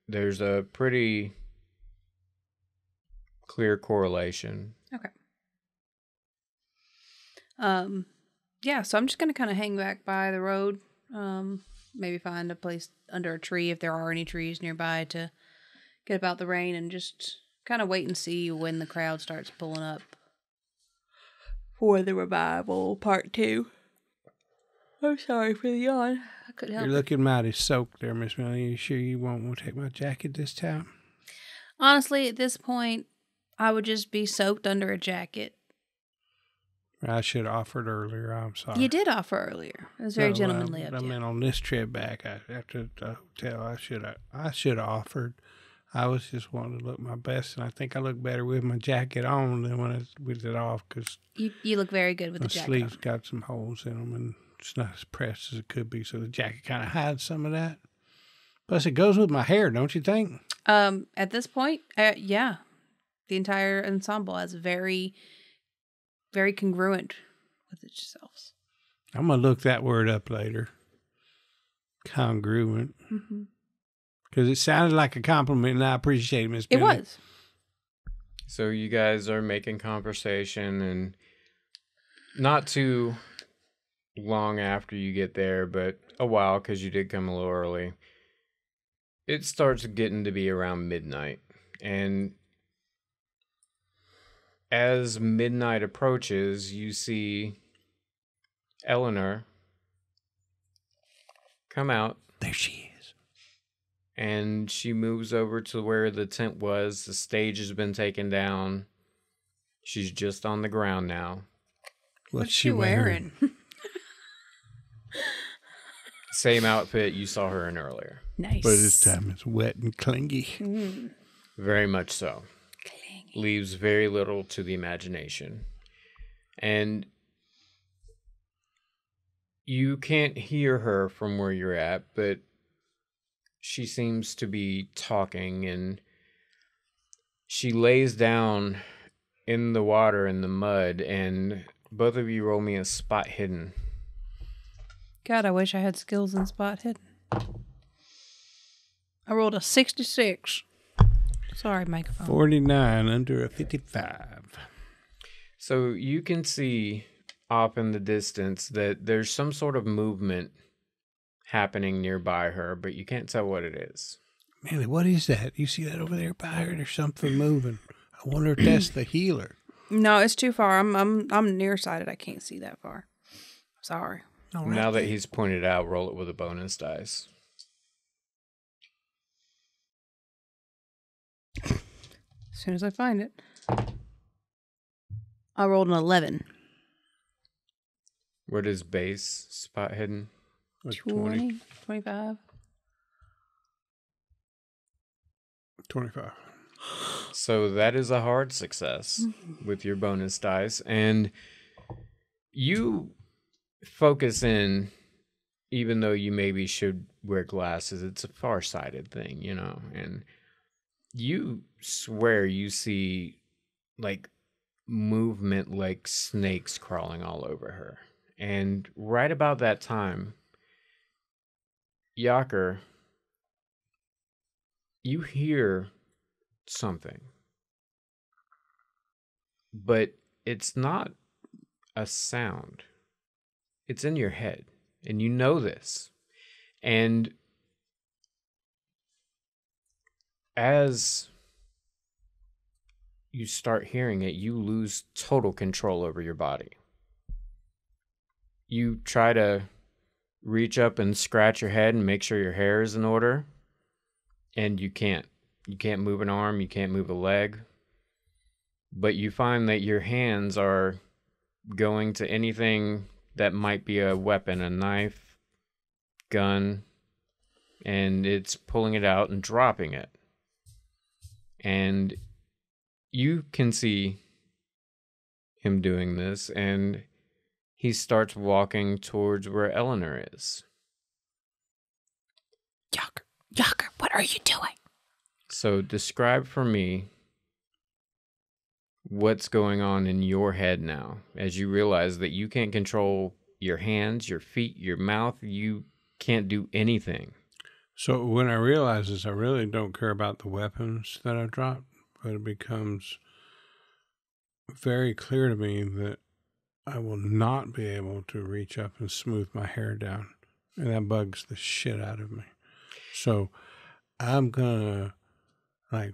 there's a pretty clear correlation. Okay. Yeah, so I'm just gonna kind of hang back by the road. Maybe find a place under a tree if there are any trees nearby to get about the rain and just kind of wait and see when the crowd starts pulling up for the revival part 2. I'm sorry for the yawn. I couldn't help You're it. looking mighty soaked there, Miss Millie. You sure you won't want to take my jacket this time? Honestly, at this point, I would just be soaked under a jacket. I should have offered earlier. I'm sorry. You did offer earlier. It was very gentlemanly of I you. mean, on this trip back after the hotel, I should have offered. I was just wanting to look my best, and I think I look better with my jacket on than with it off because You look very good with the my jacket sleeves on. got some holes in them, and it's not as pressed as it could be. So the jacket kind of hides some of that. Plus, it goes with my hair, don't you think? At this point, yeah, the entire ensemble is very, very congruent with itself. I'm gonna look that word up later. Congruent. Mm-hmm. Because it sounded like a compliment, and I appreciate it, Miss It Millie. was. So you guys are making conversation, and not too long after you get there, but a while because you did come a little early. It starts getting to be around midnight, and as midnight approaches, you see Eleanor come out. There she is. And she moves over to where the tent was. The stage has been taken down. She's just on the ground now. What's she wearing? Same outfit you saw her in earlier. Nice. But this time it's wet and clingy. Mm. Very much so. Clingy. Leaves very little to the imagination. And you can't hear her from where you're at, but she seems to be talking, and she lays down in the water, in the mud, and both of you roll me a spot hidden. God, I wish I had skills in spot hidden. I rolled a 66. Sorry, microphone. 49 under a 55. So you can see off in the distance that there's some sort of movement happening nearby her, but you can't tell what it is. Millie, what is that? You see that over there by her? There's something moving. I wonder if that's the healer. No, it's too far. I'm nearsighted. I can't see that far. Sorry. All Now that then. he's pointed out, roll it with a bonus dice. As soon as I find it. I rolled an 11. What is base spot hidden? Like 20, 25. 25. So that is a hard success with your bonus dice. And you focus in, even though you maybe should wear glasses. It's a far-sighted thing, and you swear you see like movement like snakes crawling all over her. And right about that time, Jaker, you hear something, but it's not a sound. It's in your head, and you know this. And as you start hearing it, you lose total control over your body. You try to reach up and scratch your head and make sure your hair is in order, and you can't. You can't move an arm, you can't move a leg, but you find that your hands are going to anything that might be a weapon, a knife, gun, and it's pulling it out and dropping it. And you can see him doing this, and he starts walking towards where Eleanor is. Jaker, what are you doing? So describe for me what's going on in your head now as you realize that you can't control your hands, your feet, your mouth. You can't do anything. So when I realize this, I really don't care about the weapons that I've dropped, but it becomes very clear to me that I will not be able to reach up and smooth my hair down. And that bugs the shit out of me. So I'm going to, I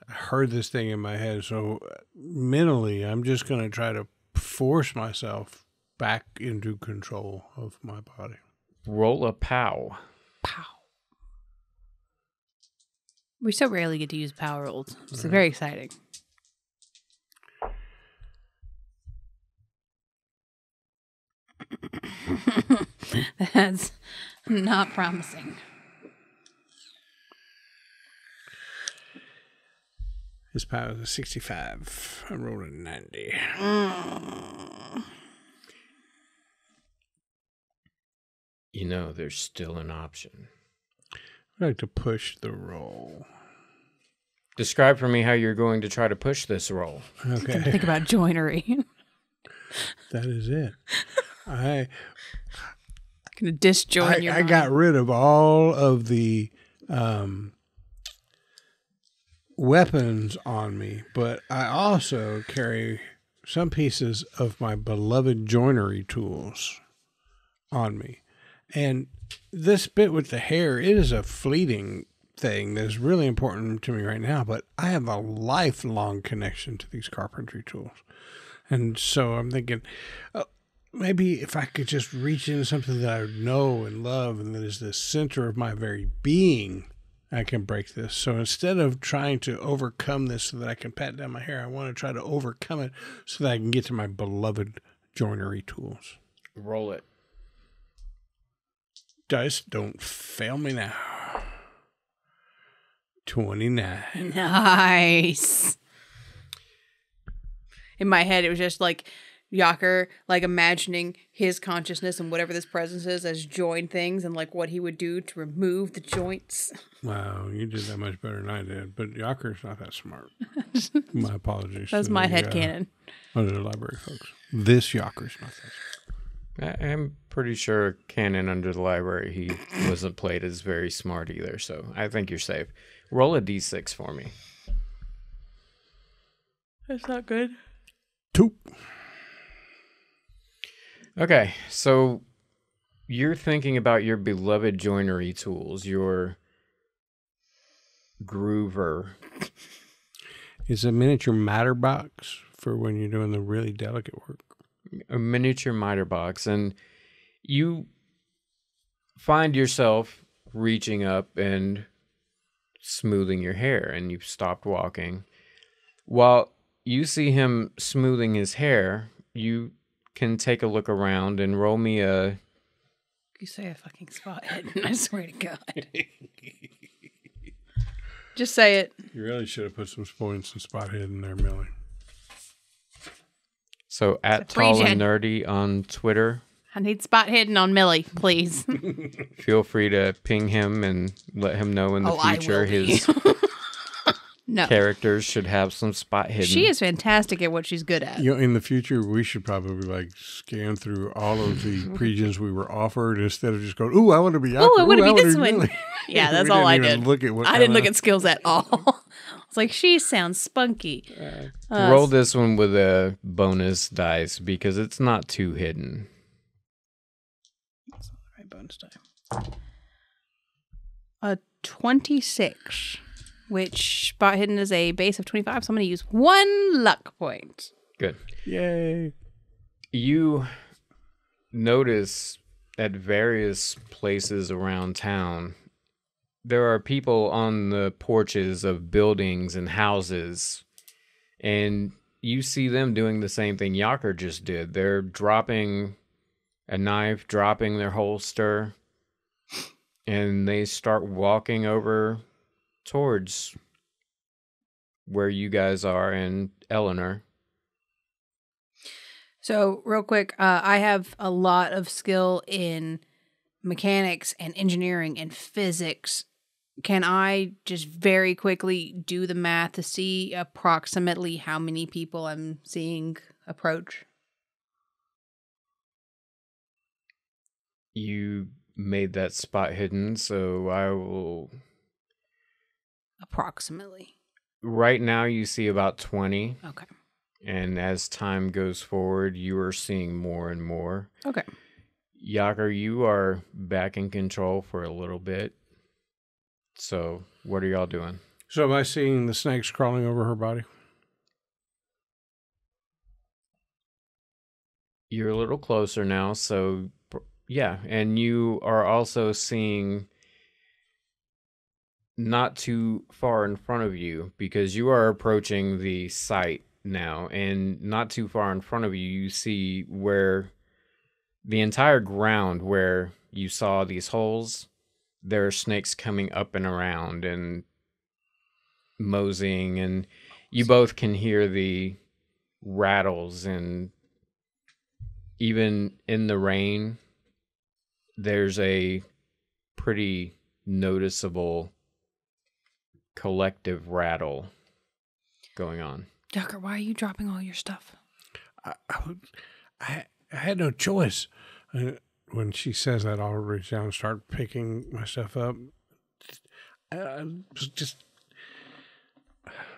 heard this thing in my head. So mentally, I'm just going to try to force myself back into control of my body. Roll a POW. Pow. We so rarely get to use power rolls. It's very exciting. That's not promising. His power is a 65. I rolled a 90. There's still an option. I'd like to push the roll. Describe for me how you're going to try to push this roll. Okay. Think about joinery. That is it. I Gonna disjoin your I mind. got rid of all of the weapons on me, but I also carry some pieces of my beloved joinery tools on me. And this bit with the hair, it is a fleeting thing that's really important to me right now, but I have a lifelong connection to these carpentry tools. And so I'm thinking, maybe if I could just reach into something that I know and love and that is the center of my very being, I can break this. So instead of trying to overcome this so that I can pat down my hair, I want to try to overcome it so that I can get to my beloved joinery tools. Roll it. Dice, don't fail me now. 29. Nice. In my head, it was just like Jaker, like imagining his consciousness and whatever this presence is as join things and like what he would do to remove the joints. Wow, you did that much better than I did. But Jaker's not that smart. My apologies. That's my headcanon. Under the library, folks. This Jaker's not that smart. I'm pretty sure canon under the library, he wasn't played as very smart either, so I think you're safe. Roll a d6 for me. That's not good. 2. Okay, so you're thinking about your beloved joinery tools, your groover. It's a miniature matter box for when you're doing the really delicate work. A miniature miter box, and you find yourself reaching up and smoothing your hair, and you've stopped walking. While you see him smoothing his hair, you can take a look around and roll me a... You say a fucking spot hidden, I swear to God. Just say it. You really should have put some points and spot hidden in there, Millie. So at It's a Tall pregen. and Nerdy on Twitter I need spot hidden on Millie, please. Feel free to ping him and let him know in the future his no. characters should have some spot hidden. She is fantastic at what she's good at. You know, in the future, we should probably like scan through all of the pregens we were offered instead of just going, "Ooh, I want to be Yaker. Oh, I want to be wanna this one." Millie." Yeah, that's all I did. Look at what I didn't look at skills at all. It's like, she sounds spunky. Roll this one with a bonus dice because it's not too hidden. That's not the right bonus die. A 26, which spot hidden is a base of 25, so I'm going to use 1 luck point. Good. Yay. You notice at various places around town, there are people on the porches of buildings and houses, and you see them doing the same thing Yaker just did. They're dropping a knife, dropping their holster, and they start walking over towards where you guys are and Eleanor. So, real quick, I have a lot of skill in mechanics and engineering and physics. Can I just very quickly do the math to see approximately how many people I'm seeing approach? You made that spot hidden, so I will... Approximately. Right now you see about 20. Okay. And as time goes forward, you are seeing more and more. Okay. Yaker, you are back in control for a little bit. So, what are y'all doing? So am I seeing the snakes crawling over her body? You're a little closer now, so yeah. And you are also seeing not too far in front of you because you are approaching the site now. And not too far in front of you, you see where the entire ground where you saw these holes, there are snakes coming up and around and moseying, and you both can hear the rattles, and even in the rain, there's a pretty noticeable collective rattle going on. Yaker, why are you dropping all your stuff? I had no choice. When she says that, I'll reach down and start picking my stuff up. Just,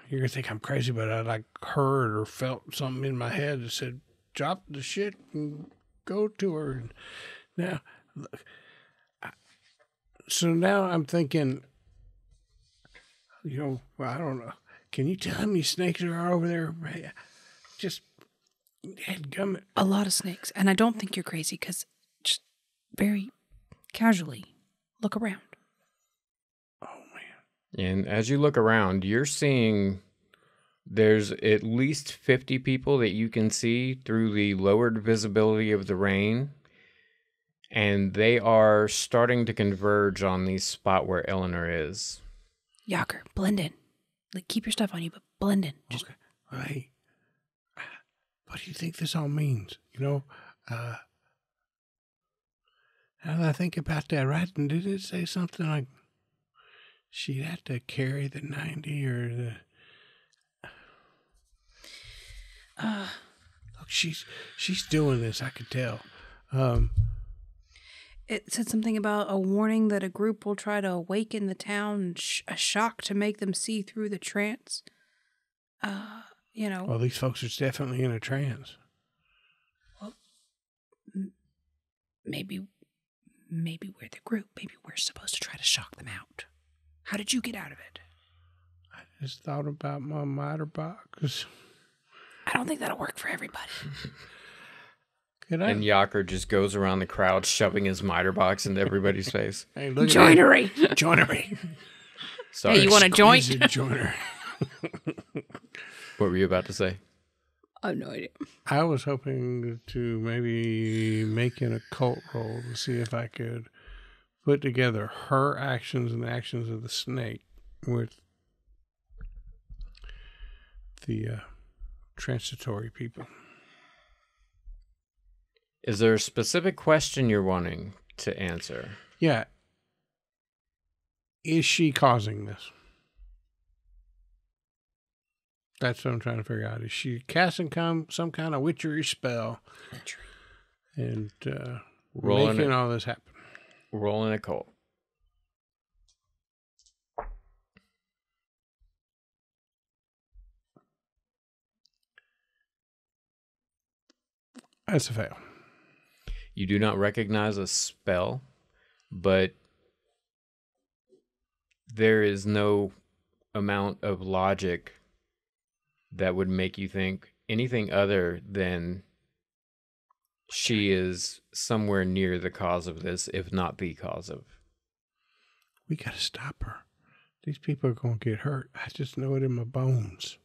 you're going to think I'm crazy, but I like heard or felt something in my head that said, drop the shit and go to her. And now, so now I'm thinking, well, I don't know. Can you tell how many snakes there are over there? Just, headgummit. A lot of snakes. And I don't think you're crazy because just very casually look around. Oh, man. And as you look around, you're seeing there's at least 50 people that you can see through the lowered visibility of the rain. And they are starting to converge on the spot where Eleanor is. Yaker, blend in. Like, keep your stuff on you, but blend in. Just, okay. Hey, what do you think this all means? Now that I think about that, right? And did it say something like she'd have to carry the 90 or the... Look, she's doing this, I could tell. It said something about a warning that a group will try to awaken the town, a shock to make them see through the trance. Well, these folks are definitely in a trance. Well, maybe we're the group. Maybe we're supposed to try to shock them out. How did you get out of it? I just thought about my miter box. I don't think that'll work for everybody. Could I? And Yaker just goes around the crowd shoving his miter box into everybody's face. Hey, look Joinery. Joinery. Sorry. Hey, you want a joint? Joiner. What were you about to say? I have no idea. I was hoping to maybe make an occult roll to see if I could put together her actions and the actions of the snake with the transitory people. Is there a specific question you're wanting to answer? Yeah. Is she causing this? That's what I'm trying to figure out. Is she casting some kind of witchery spell and making all this happen? Rolling a cult. That's a fail. You do not recognize a spell, but there is no amount of logic that would make you think anything other than she is somewhere near the cause of this, if not the cause of. We got to stop her. These people are going to get hurt. I just know it in my bones.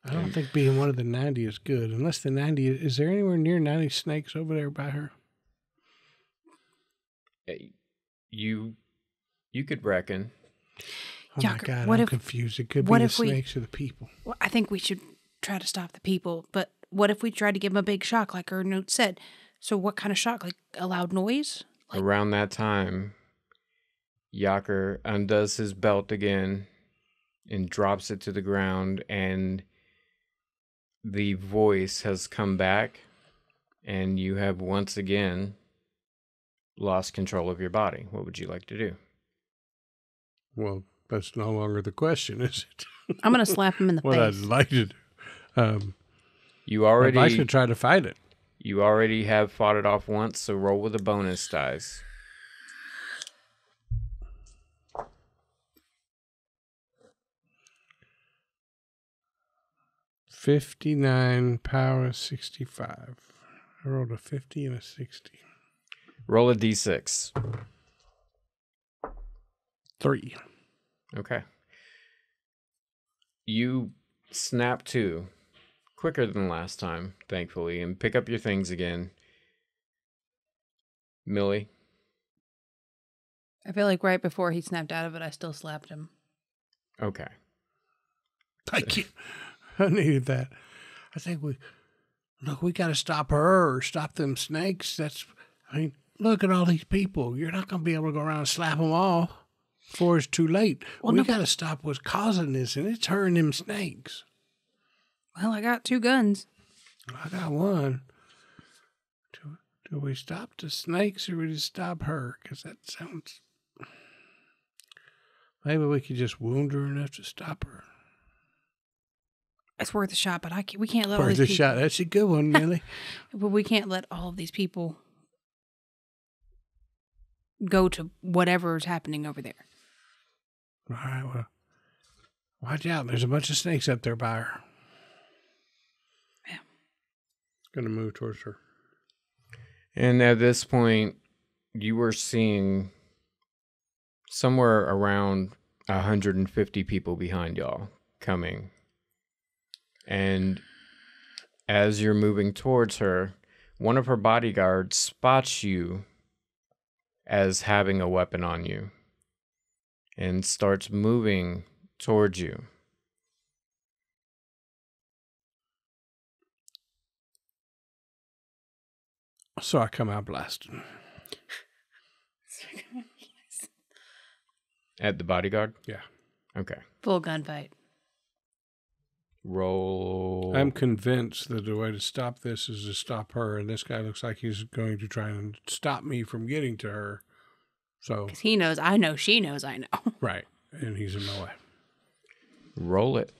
I don't think being one of the 90 is good. Unless the 90 is there anywhere near 90 snakes over there by her? You could reckon. Oh my God, I'm confused. It could be the snakes or the people. Well, I think we should try to stop the people, but what if we tried to give them a big shock, like our note said? So what kind of shock? Like a loud noise? Around that time, Jaker undoes his belt again and drops it to the ground, and the voice has come back, and you have once again lost control of your body. What would you like to do? Well, that's no longer the question, is it? I'm going to slap him in the face. What I'd like to do. I'd like to try to fight it. You already have fought it off once, so roll with the bonus dice. $59, power 65. I rolled a 50 and a 60. Roll a d6. 3. Okay. You snap to quicker than last time, thankfully, and pick up your things again. Millie? I feel like right before he snapped out of it, I still slapped him. Okay. Thank you. I needed that. I think we got to stop her or stop them snakes. Look at all these people. You're not going to be able to go around and slap them all before it's too late. Well, we got to stop what's causing this, and it's her and them snakes. Well, I got 2 guns. I got 1. Do we stop the snakes or we just stop her? Because that sounds... Maybe we could just wound her enough to stop her. It's worth a shot, but we can't let all these people... Shot. That's a good one, Millie. But we can't let all of these people go to whatever's happening over there. All right, well, watch out. There's a bunch of snakes up there by her. Yeah. Going to move towards her. And at this point, you were seeing somewhere around 150 people behind y'all coming. And as you're moving towards her, one of her bodyguards spots you as having a weapon on you and starts moving towards you. So I come out blasting. At the bodyguard? Yeah. Okay. Full gunfight. Roll. I'm convinced that the way to stop this is to stop her, and this guy looks like he's going to try and stop me from getting to her. So, because he knows, I know, she knows, I know. Right, and he's in my way. Roll it.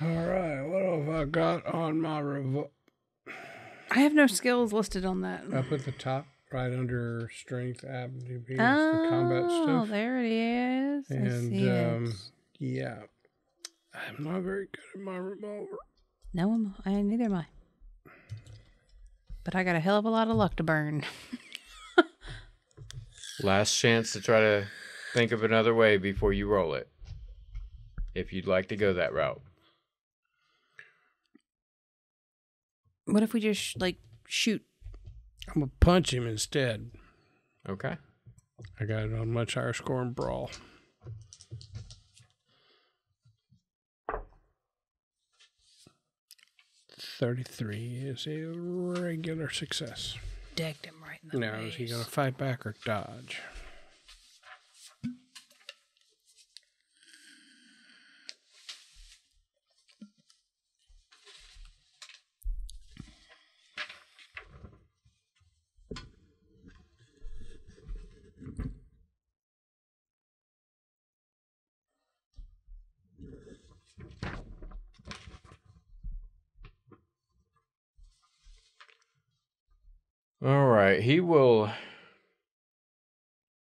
All right, what have I got on my revolver? I have no skills listed on that. Up at the top, right under strength, aptitude, the combat stuff. Oh, there it is. And yeah, I'm not very good at my revolver. No, neither am I. But I got a hell of a lot of luck to burn. Last chance to try to think of another way before you roll it. If you'd like to go that route. What if we just, shoot? I'm going to punch him instead. Okay. I got it on much higher score in Brawl. 33 is a regular success. Decked him right in the Now, face. is he going to fight back or dodge? All right,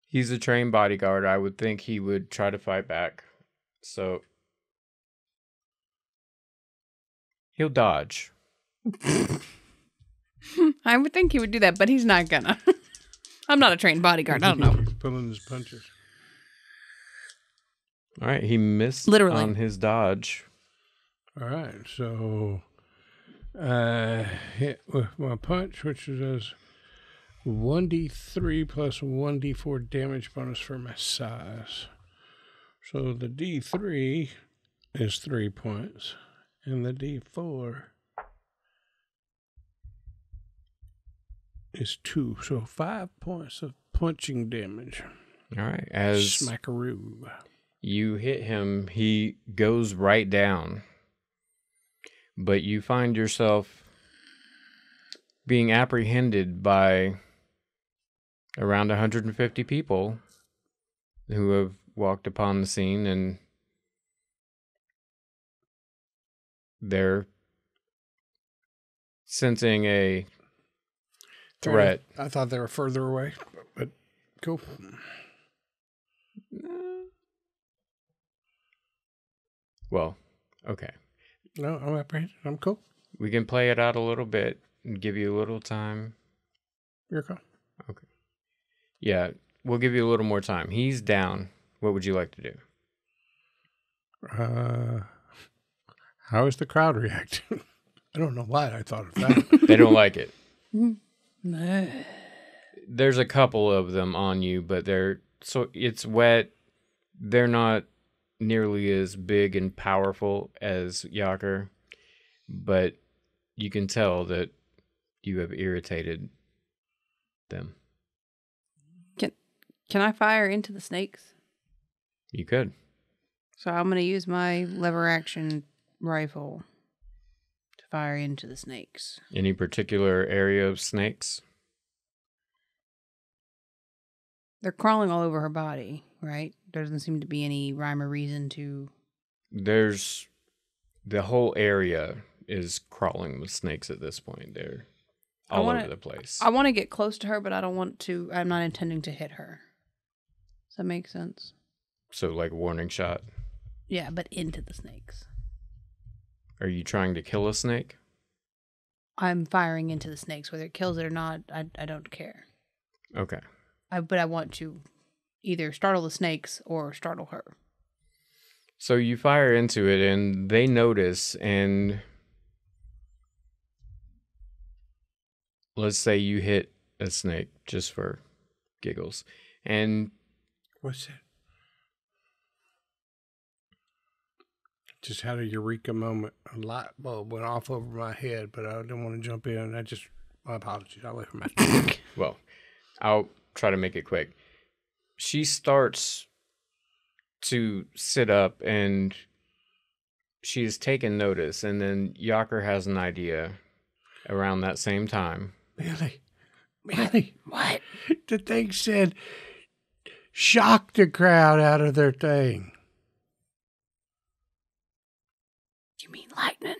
he's a trained bodyguard. I would think he would try to fight back. So he'll dodge. I would think he would do that, but he's not gonna. I'm not a trained bodyguard. I don't know. He's pulling his punches. All right, he missed Literally. on his dodge. All right, so hit with my punch, which does 1d3 plus 1d4 damage bonus for my size. So the d3 is 3 points, and the d4 is 2. So 5 points of punching damage. All right, as Smackaroo. you hit him, he goes right down. But you find yourself being apprehended by around 150 people who have walked upon the scene, and they're sensing a threat. I thought they were further away, but cool. Well, okay. No, I'm apprehended. I'm cool. We can play it out a little bit and give you a little time. You're cool. Okay. Yeah, we'll give you a little more time. He's down. What would you like to do? How is the crowd reacting? I don't know why I thought of that. They don't like it. No. There's a couple of them on you, but it's wet. They're not nearly as big and powerful as Jaker, but you can tell that you have irritated them. Can I fire into the snakes? You could. So I'm going to use my lever action rifle to fire into the snakes. Any particular area of snakes? They're crawling all over her body, right? There doesn't seem to be any rhyme or reason to... The whole area is crawling with snakes at this point. They're all over the place. I want to get close to her, but I don't want to... I'm not intending to hit her. Does that make sense? So like a warning shot. Yeah, but into the snakes. Are you trying to kill a snake? I'm firing into the snakes. Whether it kills it or not, I don't care. Okay. But I want to either startle the snakes or startle her. So you fire into it and they notice, and let's say you hit a snake just for giggles. And What's that? Just had a eureka moment. A light bulb went off over my head, but I didn't want to jump in. My apologies. I'll wait for my well, I'll try to make it quick. She starts to sit up and she's taken notice, and then Jaker has an idea around that same time. Millie. What? The thing said, shock the crowd out of their thing. You mean lightning?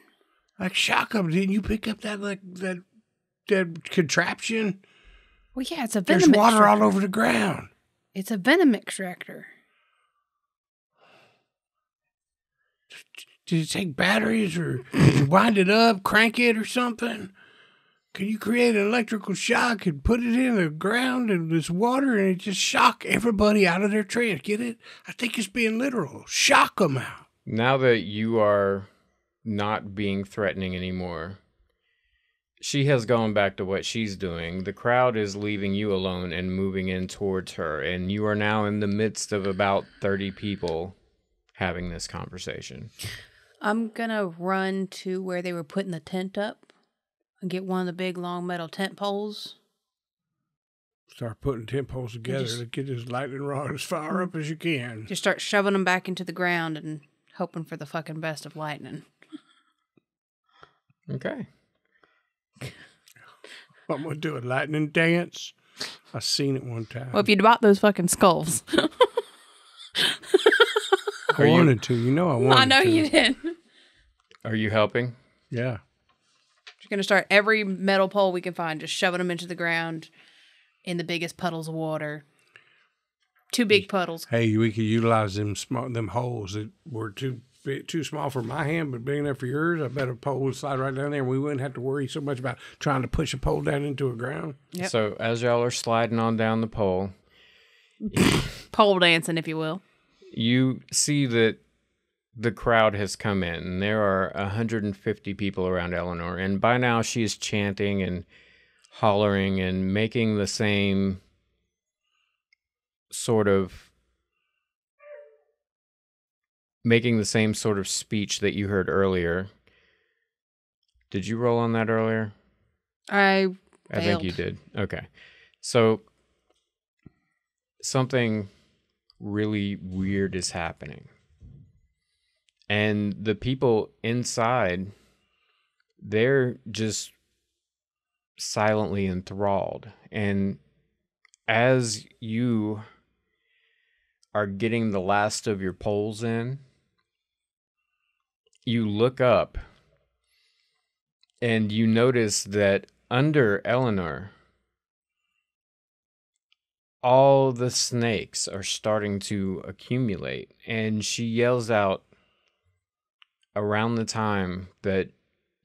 Like shock them. Didn't you pick up that contraption? Well, yeah, it's a venom There's water extractor. all over the ground. It's a venom extractor. Did it take batteries, or did you wind it up, crank it or something? Can you create an electrical shock and put it in the ground and this water and it just shock everybody out of their trance? Get it? I think it's being literal. Shock them out. Now that you are not being threatening anymore, she has gone back to what she's doing. The crowd is leaving you alone and moving in towards her, and you are now in the midst of about 30 people having this conversation. I'm gonna run to where they were putting the tent up and get one of the big long metal tent poles. Start putting tent poles together to get this lightning rod as far up as you can. Just start shoving them back into the ground and hoping for the fucking best of lightning. Okay. I'm going to do a lightning dance. I seen it one time. Well, if you'd bought those fucking skulls. I wanted to. You know I wanted to. I know you did. Are you helping? Yeah. We're going to start every metal pole we can find, just shoving them into the ground in the biggest puddles of water. 2 big puddles. Hey, we could utilize them holes that were too small for my hand, but big enough for yours. I bet a pole would slide right down there, and we wouldn't have to worry so much about trying to push a pole down into a ground. Yep. So as y'all are sliding on down the pole, Pole dancing, if you will. you see that the crowd has come in. And there are 150 people around Eleanor, and by now she is chanting and hollering and making the same sort of speech that you heard earlier. Did you roll on that earlier? I think you did. Okay. So something really weird is happening. And the people inside, they're just silently enthralled. And as you are getting the last of your poles in, you look up and you notice that under Eleanor, all the snakes are starting to accumulate. And she yells out around the time that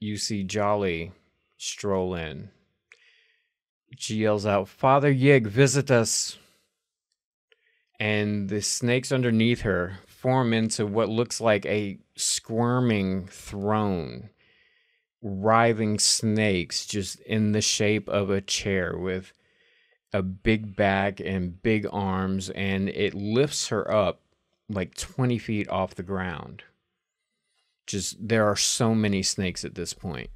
you see Jolly stroll in. She yells out, "Father Yig, visit us." And the snakes underneath her form into what looks like a squirming throne. Writhing snakes just in the shape of a chair with a big back and big arms, and it lifts her up like 20 feet off the ground. Just, there are so many snakes at this point.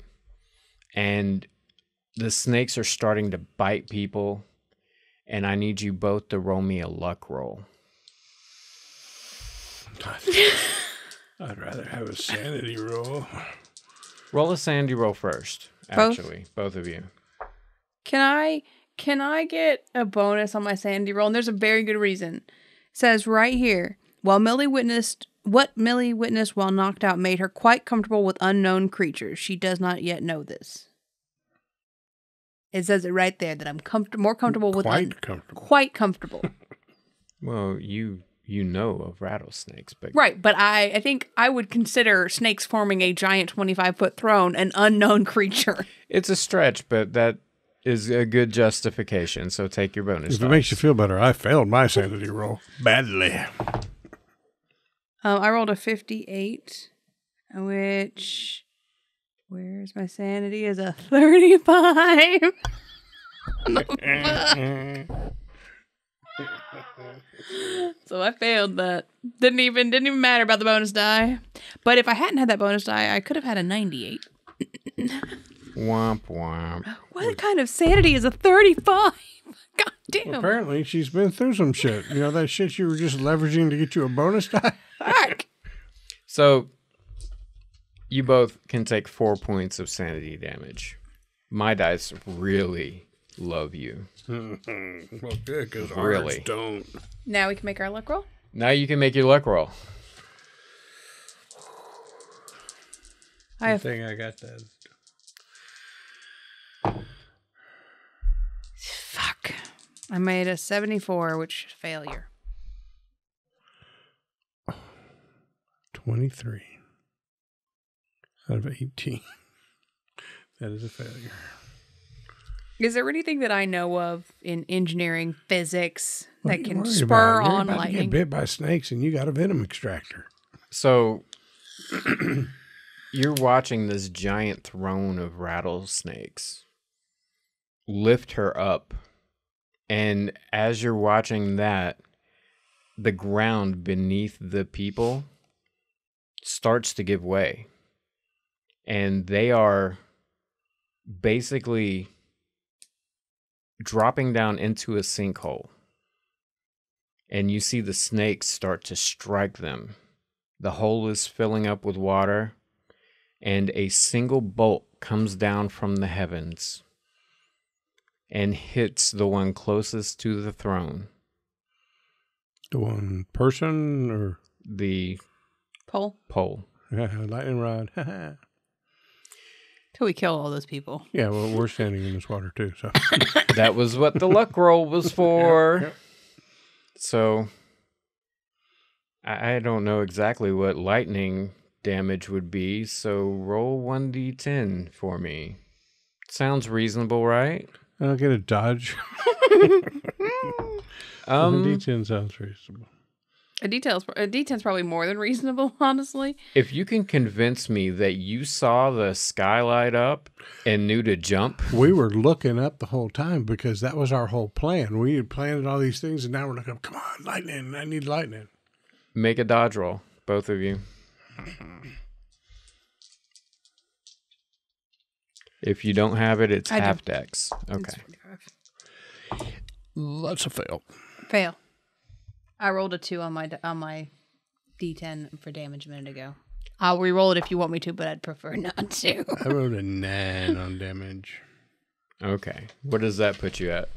And the snakes are starting to bite people, and I need you both to roll me a luck roll. I'd rather have a sanity roll. Roll a sanity roll first, actually, both of you. Can I get a bonus on my sanity roll? And there's a very good reason. It says right here, what Millie witnessed while knocked out made her quite comfortable with unknown creatures. She does not yet know this. It says it right there that I'm more comfortable with quite comfortable. Well, you know of rattlesnakes, but right. But I think I would consider snakes forming a giant 25-foot throne an unknown creature. It's a stretch, but that is a good justification. So take your bonus. If it makes you feel better, I failed my sanity roll badly. I rolled a 58, which, where's my sanity, is a 35. So I failed that. Didn't even matter about the bonus die. But if I hadn't had that bonus die, I could have had a 98. Womp womp. What kind of sanity is a 35? God damn. Well, apparently, she's been through some shit. You know, that shit you were just leveraging to get you a bonus die? Fuck. So, you both can take 4 points of sanity damage. My dice really love you. Well, good, because Really? ours don't. Now we can make our luck roll? Now you can make your luck roll. I think I got that. Fuck. I made a 74, which is failure. 23 out of 18. That is a failure. Is there anything that I know of in engineering, physics, What that are you can worried spur about? You're on about to lightning? get bit by snakes and you got a venom extractor. So, you're watching this giant throne of rattlesnakes lift her up. And as you're watching that, the ground beneath the people starts to give way. And they are basically dropping down into a sinkhole. And you see the snakes start to strike them. The hole is filling up with water, and a single bolt comes down from the heavens and hits the one closest to the throne. The one person or the pole? Pole. Lightning rod. Till we kill all those people. Yeah, well, we're standing in this water too, so. That was what the luck roll was for. Yep. So, I don't know exactly what lightning damage would be, so roll 1d10 for me. Sounds reasonable, right? I'll get a dodge. A D10 sounds reasonable. A D10's probably more than reasonable, honestly. If you can convince me that you saw the sky light up and knew to jump. We were looking up the whole time because that was our whole plan. We had planned all these things, and now we're looking, come on, lightning. I need lightning. Make a dodge roll, both of you. If you don't have it, it's half dex. Okay. That's a fail. Fail. I rolled a 2 on my D10 for damage a minute ago. I'll re-roll it if you want me to, but I'd prefer not to. I rolled a 9 on damage. Okay. What does that put you at?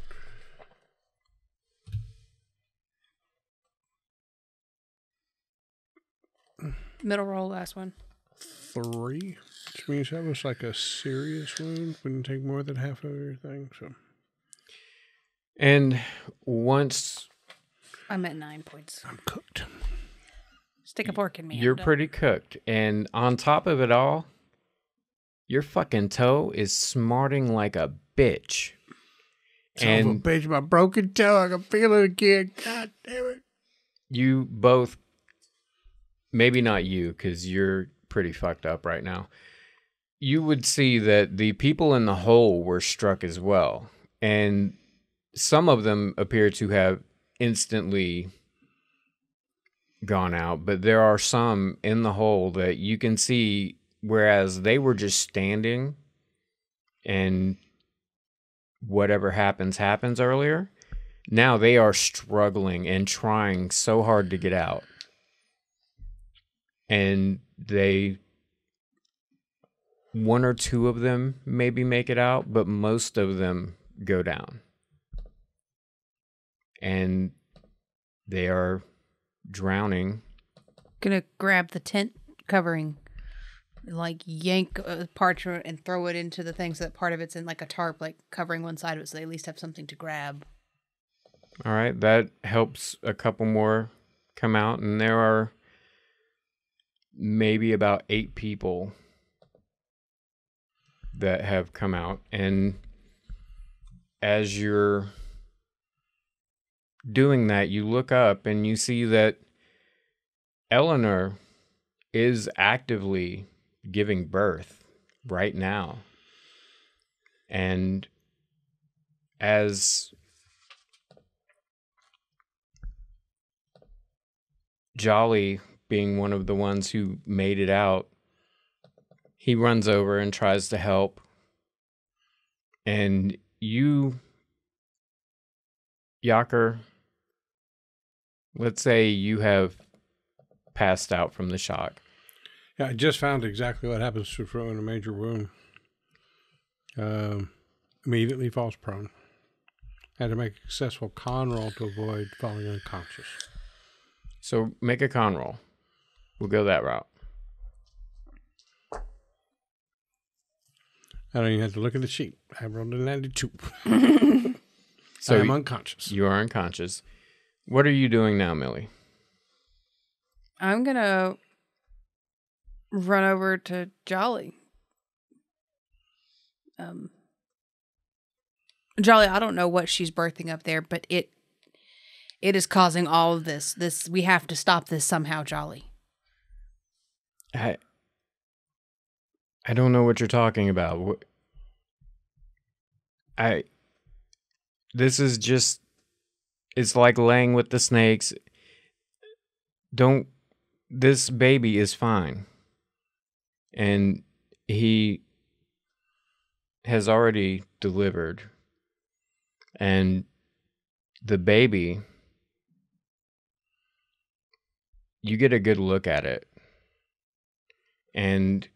Middle roll, last one. 3, which means that was like a serious wound. Wouldn't take more than half of everything. So. And once... I'm at 9 points. I'm cooked. Stick a fork in me. You're pretty cooked. And on top of it all, your fucking toe is smarting like a bitch. And a bitch, my broken toe. I can feel it again. God damn it. You both, maybe not you, because you're pretty fucked up right now. You would see that the people in the hole were struck as well. And some of them appear to have instantly gone out, but there are some in the hole that you can see, whereas they were just standing and whatever happens earlier, now they are struggling and trying so hard to get out. And one or two of them maybe make it out, but most of them go down. And they are drowning. Gonna grab the tent covering, like yank a parchment and throw it into the thing so that part of it's in like a tarp, like covering one side of it so they at least have something to grab. All right, that helps a couple more come out, and there are maybe about 8 people that have come out. And as you're doing that, you look up and you see that Eleanor is actively giving birth right now. And as Jolly, being one of the ones who made it out, he runs over and tries to help. And you, Yaker, let's say you have passed out from the shock. Yeah, I just found exactly what happens to throwing a major wound. Immediately falls prone. Had to make a successful con roll to avoid falling unconscious. So make a con roll. We'll go that route. I don't even have to look at the sheet. I rolled a 92. So I'm unconscious. You are unconscious. What are you doing now, Millie? I'm gonna run over to Jolly. Jolly, I don't know what she's birthing up there, but it is causing all of this. We have to stop this somehow, Jolly. I don't know what you're talking about. This is just, it's like laying with the snakes. Don't this baby is fine. And he has already delivered. And the baby, you get a good look at it. And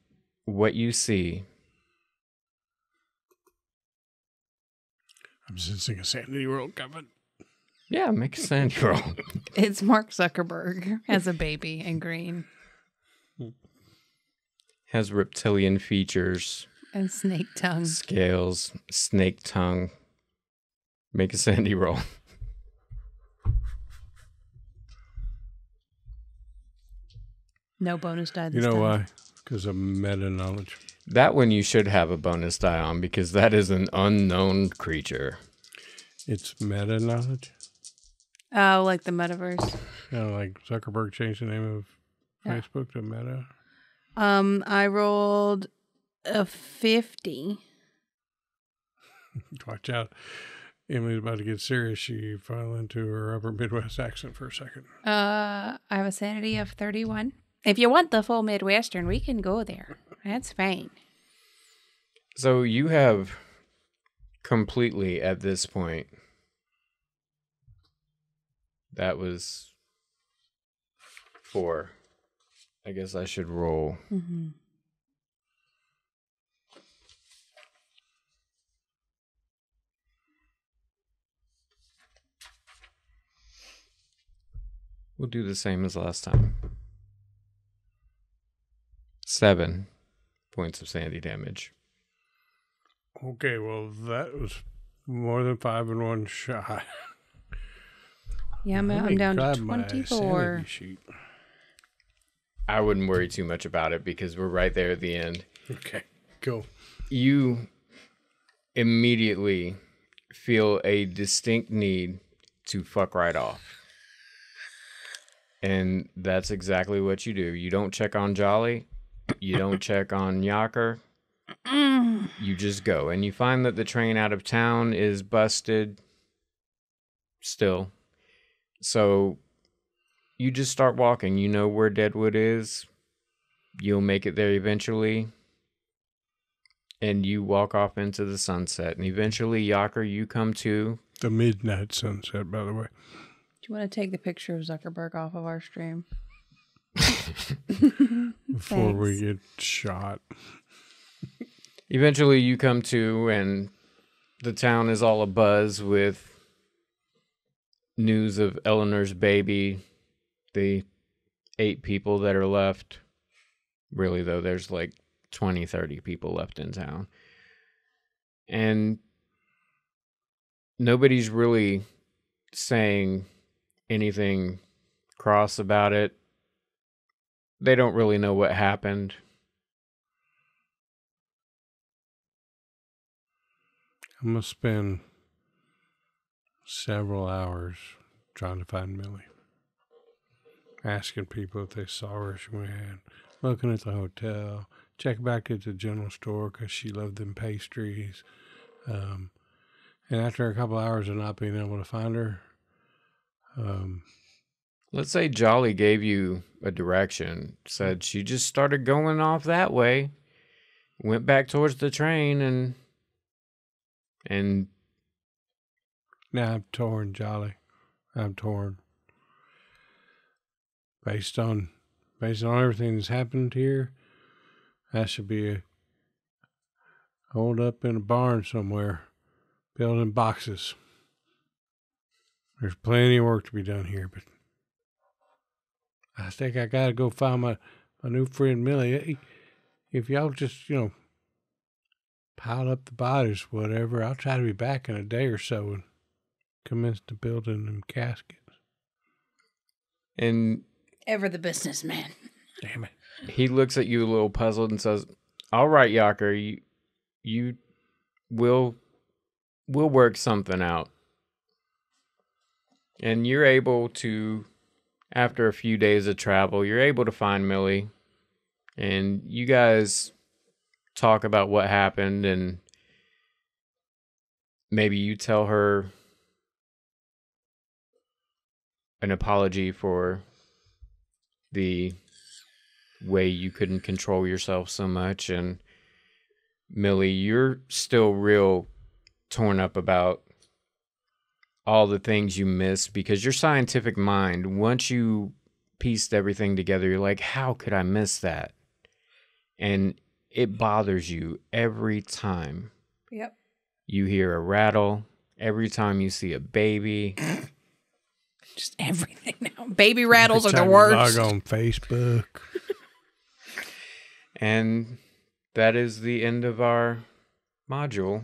what you see... I'm sensing a sanity roll coming. Yeah, make a sanity roll. It's Mark Zuckerberg as a baby in green. Has reptilian features. And snake tongue. Scales, snake tongue. Make a sanity roll. No bonus die this You know time. why? Because of meta knowledge. That one you should have a bonus die on because that is an unknown creature. It's meta knowledge. Oh, like the metaverse. Like Zuckerberg changed the name of Facebook to Meta. I rolled a 50. Watch out. Emily's about to get serious. She fell into her upper Midwest accent for a second. I have a sanity of 31. If you want the full Midwestern, we can go there. That's fine. So you have completely at this point. That was 4. I guess I should roll. Mm-hmm. We'll do the same as last time. 7 points of sanity damage. Okay, well, that was more than 5 in one shot. Yeah, I'm down to 24. Sheet. I wouldn't worry too much about it because we're right there at the end. Okay, cool. You immediately feel a distinct need to fuck right off. And that's exactly what you do. You don't check on Jolly. You don't check on Yaker. You just go. And you find that the train out of town is busted still. So you just start walking. You know where Deadwood is. You'll make it there eventually. And you walk off into the sunset. And eventually, Yaker, you come to. The midnight sunset, by the way. Do you want to take the picture of Zuckerberg off of our stream? Before we get shot. Eventually, you come to, and the town is all abuzz with news of Eleanor's baby, the 8 people that are left. Really, though, there's like 20, 30 people left in town. And nobody's really saying anything cross about it. They don't really know what happened. I'm going to spend several hours trying to find Millie. Asking people if they saw her as she went, looking at the hotel, check back at the general store because she loved them pastries. And after a couple hours of not being able to find her, let's say Jolly gave you a direction, said she just started going off that way, went back towards the train, and now I'm torn, Jolly. I'm torn. Based on everything that's happened here, that should be holed up in a barn somewhere, building boxes. There's plenty of work to be done here, but I think I gotta go find my new friend Millie. If y'all just, pile up the bodies, whatever, I'll try to be back in a day or so and commence to building them caskets. And Ever the businessman. Damn it. he looks at you a little puzzled and says, "All right, Yaker, we'll work something out." And you're able to, after a few days of travel, you're able to find Millie. And you guys talk about what happened, and maybe you tell her an apology for the way you couldn't control yourself so much. And Millie, you're still real torn up about all the things you miss because your scientific mind, once you pieced everything together, you're like, how could I miss that? And it bothers you every time. Yep. You hear a rattle, every time you see a baby. Just everything now. Baby rattles are the Every time worst. you log on Facebook. And that is the end of our module.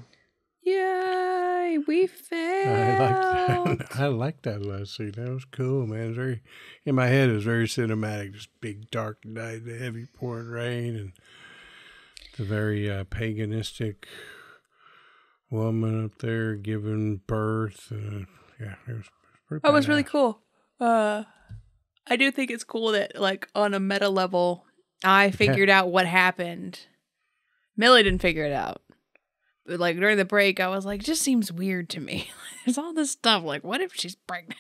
Yay, we failed. I liked that last scene. That was cool, man. It was very, in my head, it was very cinematic. Just big, dark night, the heavy pouring rain, and the very paganistic woman up there giving birth. Yeah, it was pretty That was really badass. cool. I do think it's cool that, like, on a meta level, I figured out what happened. Millie didn't figure it out. But, like, during the break, I was like, it just seems weird to me. There's all this stuff. Like, what if she's pregnant?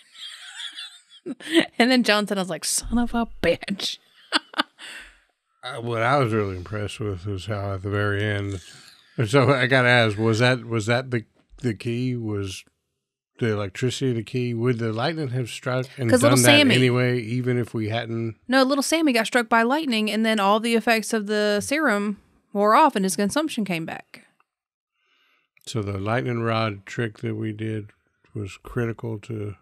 And then Johnson, I was like, son of a bitch. What I was really impressed with was how at the very end. So I got to ask, was that the key? Was the electricity the key? Would the lightning have struck and 'Cause done little that Sammy- anyway, even if we hadn't? No, little Sammy got struck by lightning, and then all the effects of the serum wore off, and his consumption came back. So the lightning rod trick that we did was critical to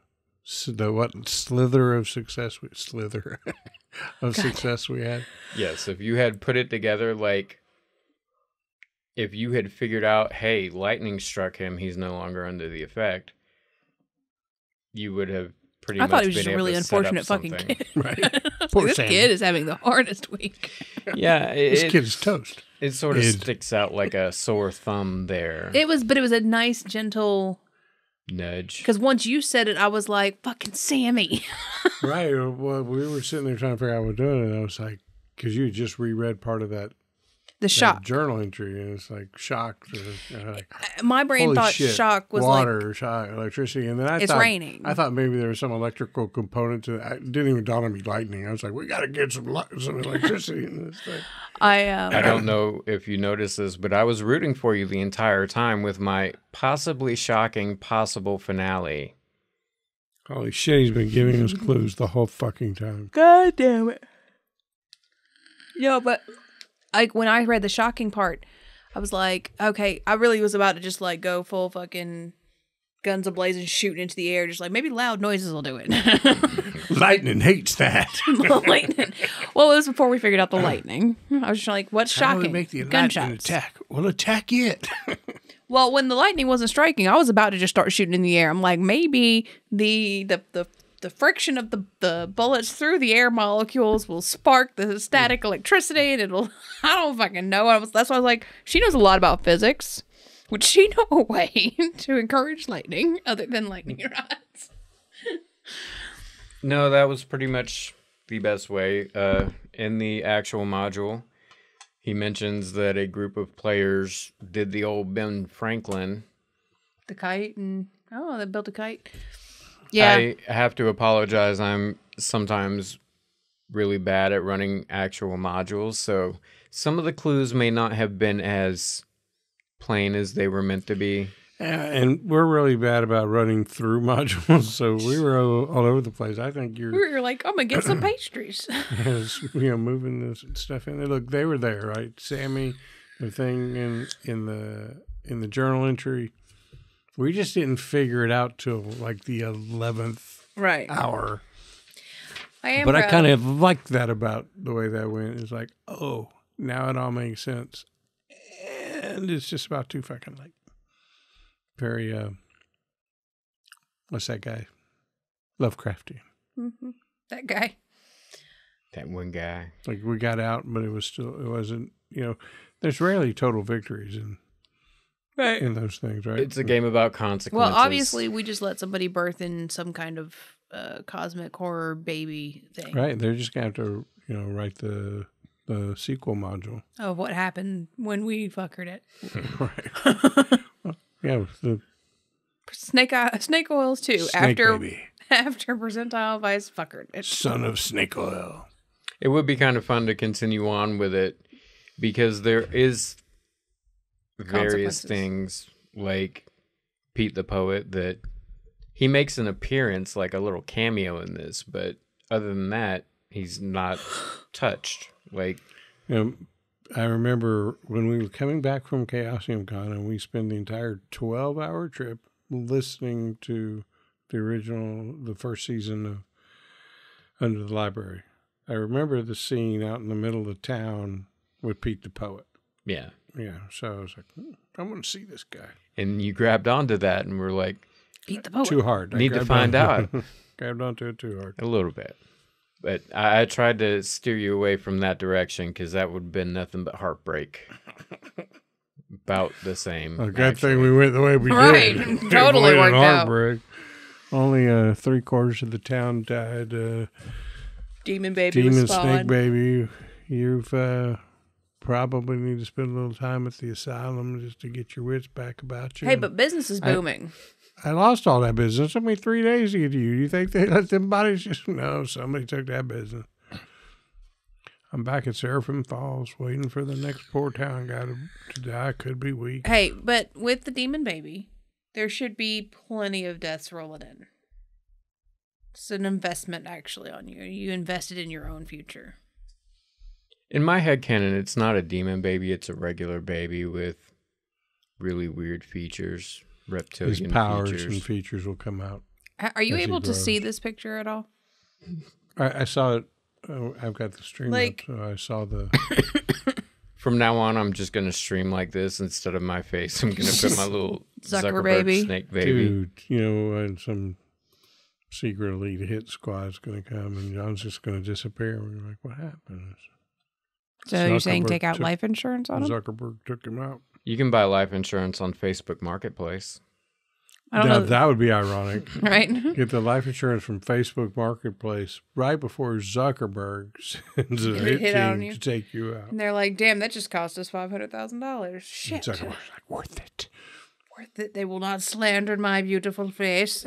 the slither of success success we had. Yes, if you had put it together, like, if you had figured out, hey, lightning struck him, he's no longer under the effect, you would have pretty I much thought he was been just a able really to set up unfortunate fucking something. kid. Right. Like, Poor this Sammy. kid is having the hardest week. Yeah, This it, kid's toast. it sort of Id. sticks out like a sore thumb there. But it was a nice, gentle. Nudge. Because once you said it, I was like, "Fucking Sammy." Right. Well, we were sitting there trying to figure out what we're doing, and I was like, because you had just reread part of that The shock. journal entry, and it's like shocked. Or, like, My brain holy thought shit, shock was water, like, shock, electricity, and then I it's thought raining. I thought maybe there was some electrical component to it. It didn't even dawn on me lightning. I was like, we got to get some electricity in this thing. I don't know if you noticed this, but I was rooting for you the entire time with my possibly shocking possible finale. Holy shit, he's been giving us clues the whole fucking time. God damn it. No, but like when I read the shocking part, I was like, okay, I really was about to just like go full fucking guns ablazing, shooting into the air, just like maybe loud noises will do it. Lightning hates that. Lightning. Well, it was before we figured out the lightning. I was just like, what's How do shocking? we make the lightning Gunshots. attack? Well, attack it. Well, when the lightning wasn't striking, I was about to just start shooting in the air. I'm like, maybe the friction of the bullets through the air molecules will spark the static electricity, and it'll. I don't fucking know. That's why I was like, she knows a lot about physics. Would she know a way to encourage lightning other than lightning rods? No, that was pretty much the best way. In the actual module, he mentions that a group of players did the old Ben Franklin. The kite and they built a kite. Yeah, I have to apologize. I'm sometimes really bad at running actual modules, so some of the clues may not have been as plain as they were meant to be. And we're really bad about running through modules, so we were all over the place. I think you're we were like, I'm gonna get some pastries. moving this stuff in there. Look, they were there, right? Sammy, the thing in the journal entry. We just didn't figure it out till like the 11th Right. hour. I But I kind of liked that about the way that went. It's like, oh, now it all makes sense. And it's just about too fucking late. Very, what's that guy? Lovecraftian. Mm-hmm. That guy. That one guy. Like we got out, but it wasn't, there's rarely total victories in those things, right? It's a game about consequences. Well, obviously, we just let somebody birth in some kind of cosmic horror baby thing. Right. They're just going to have to, write the sequel module. Of what happened when we fuckered it. Right. Well, yeah. The Snake oils too. snake after baby. after percentile vice fuckered it. Son of snake oil. It would be kind of fun to continue on with it because there is various things like Pete the Poet that he makes an appearance, like a little cameo in this, but other than that, he's not touched. Like, I remember when we were coming back from Chaosium Con and we spent the entire 12-hour trip listening to the first season of Under the Library. I remember the scene out in the middle of town with Pete the Poet. yeah. Yeah, so I was like, I want to see this guy. And you grabbed onto that and were like, Pete the Poet. Too hard. Need to find out. Grabbed onto it too hard. A little bit. But I tried to steer you away from that direction because that would have been nothing but heartbreak. About the same. A good thing we went the way we Right. did. Totally worked out. Heartbreak. Only 3/4 of the town died. Demon baby Demon was spawned. snake baby. You've probably need to spend a little time at the asylum just to get your wits back about you. Hey, but business is booming. I lost all that business. It took me 3 days to get to you. You think they let them bodies just... No, somebody took that business. I'm back at Seraphim Falls waiting for the next poor town guy to die. Could be weak. Hey, but with the demon baby, there should be plenty of deaths rolling in. It's an investment, actually, on you. You invested in your own future. In my headcanon, it's not a demon baby. It's a regular baby with really weird features. Reptilian His powers features. and features will come out. Are you As he able to grows. see this picture at all? I saw it. I've got the stream Like- up, so I saw the... From now on, I'm just going to stream like this instead of my face. I'm going to put my little Zucker Zuckerberg baby. snake baby. Dude, you know, and some secret elite hit squad's going to come, and John's just going to disappear. And we're like, what happened? So you're saying Zuckerberg take out took- life insurance on him? Zuckerberg took him out. You can buy life insurance on Facebook Marketplace. I don't Now, know. that would be ironic. Right? Get the life insurance from Facebook Marketplace right before Zuckerberg sends a hit Hit on team you. to take you out. And they're like, damn, that just cost us $500,000. Shit. Zuckerberg's like, worth it. Worth it. They will not slander my beautiful face.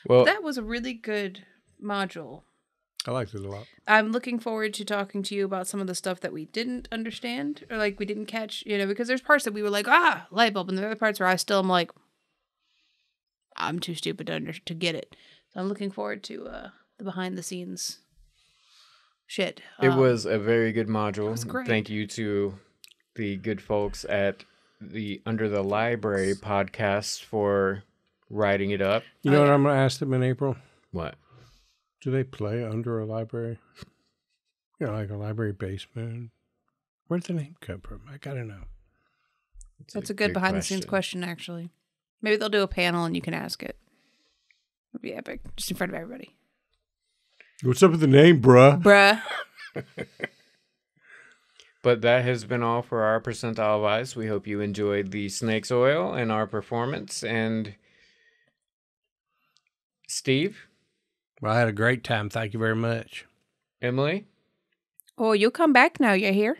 Well, That was a really good module. I liked it a lot. I'm looking forward to talking to you about some of the stuff that we didn't understand or like we didn't catch, because there's parts that we were like, light bulb. And there are other parts where I still am like, I'm too stupid to get it. So I'm looking forward to the behind the scenes shit. it was a very good module. was great. Thank you to the good folks at the Under the Library podcast for writing it up. You know what I'm going to ask them in April? What? Do they play under a library? You know, like a library basement? Where'd the name come from? I got to know. That's a good behind the scenes question, actually. Maybe they'll do a panel and you can ask it. It'd be epic. Just in front of everybody. What's up with the name, bruh? Bruh. But that has been all for our Percentile Advice. We hope you enjoyed the snake's oil and our performance. And Steve, Well, I had a great time. Thank you very much. Emily, Oh, you'll come back now. You're here.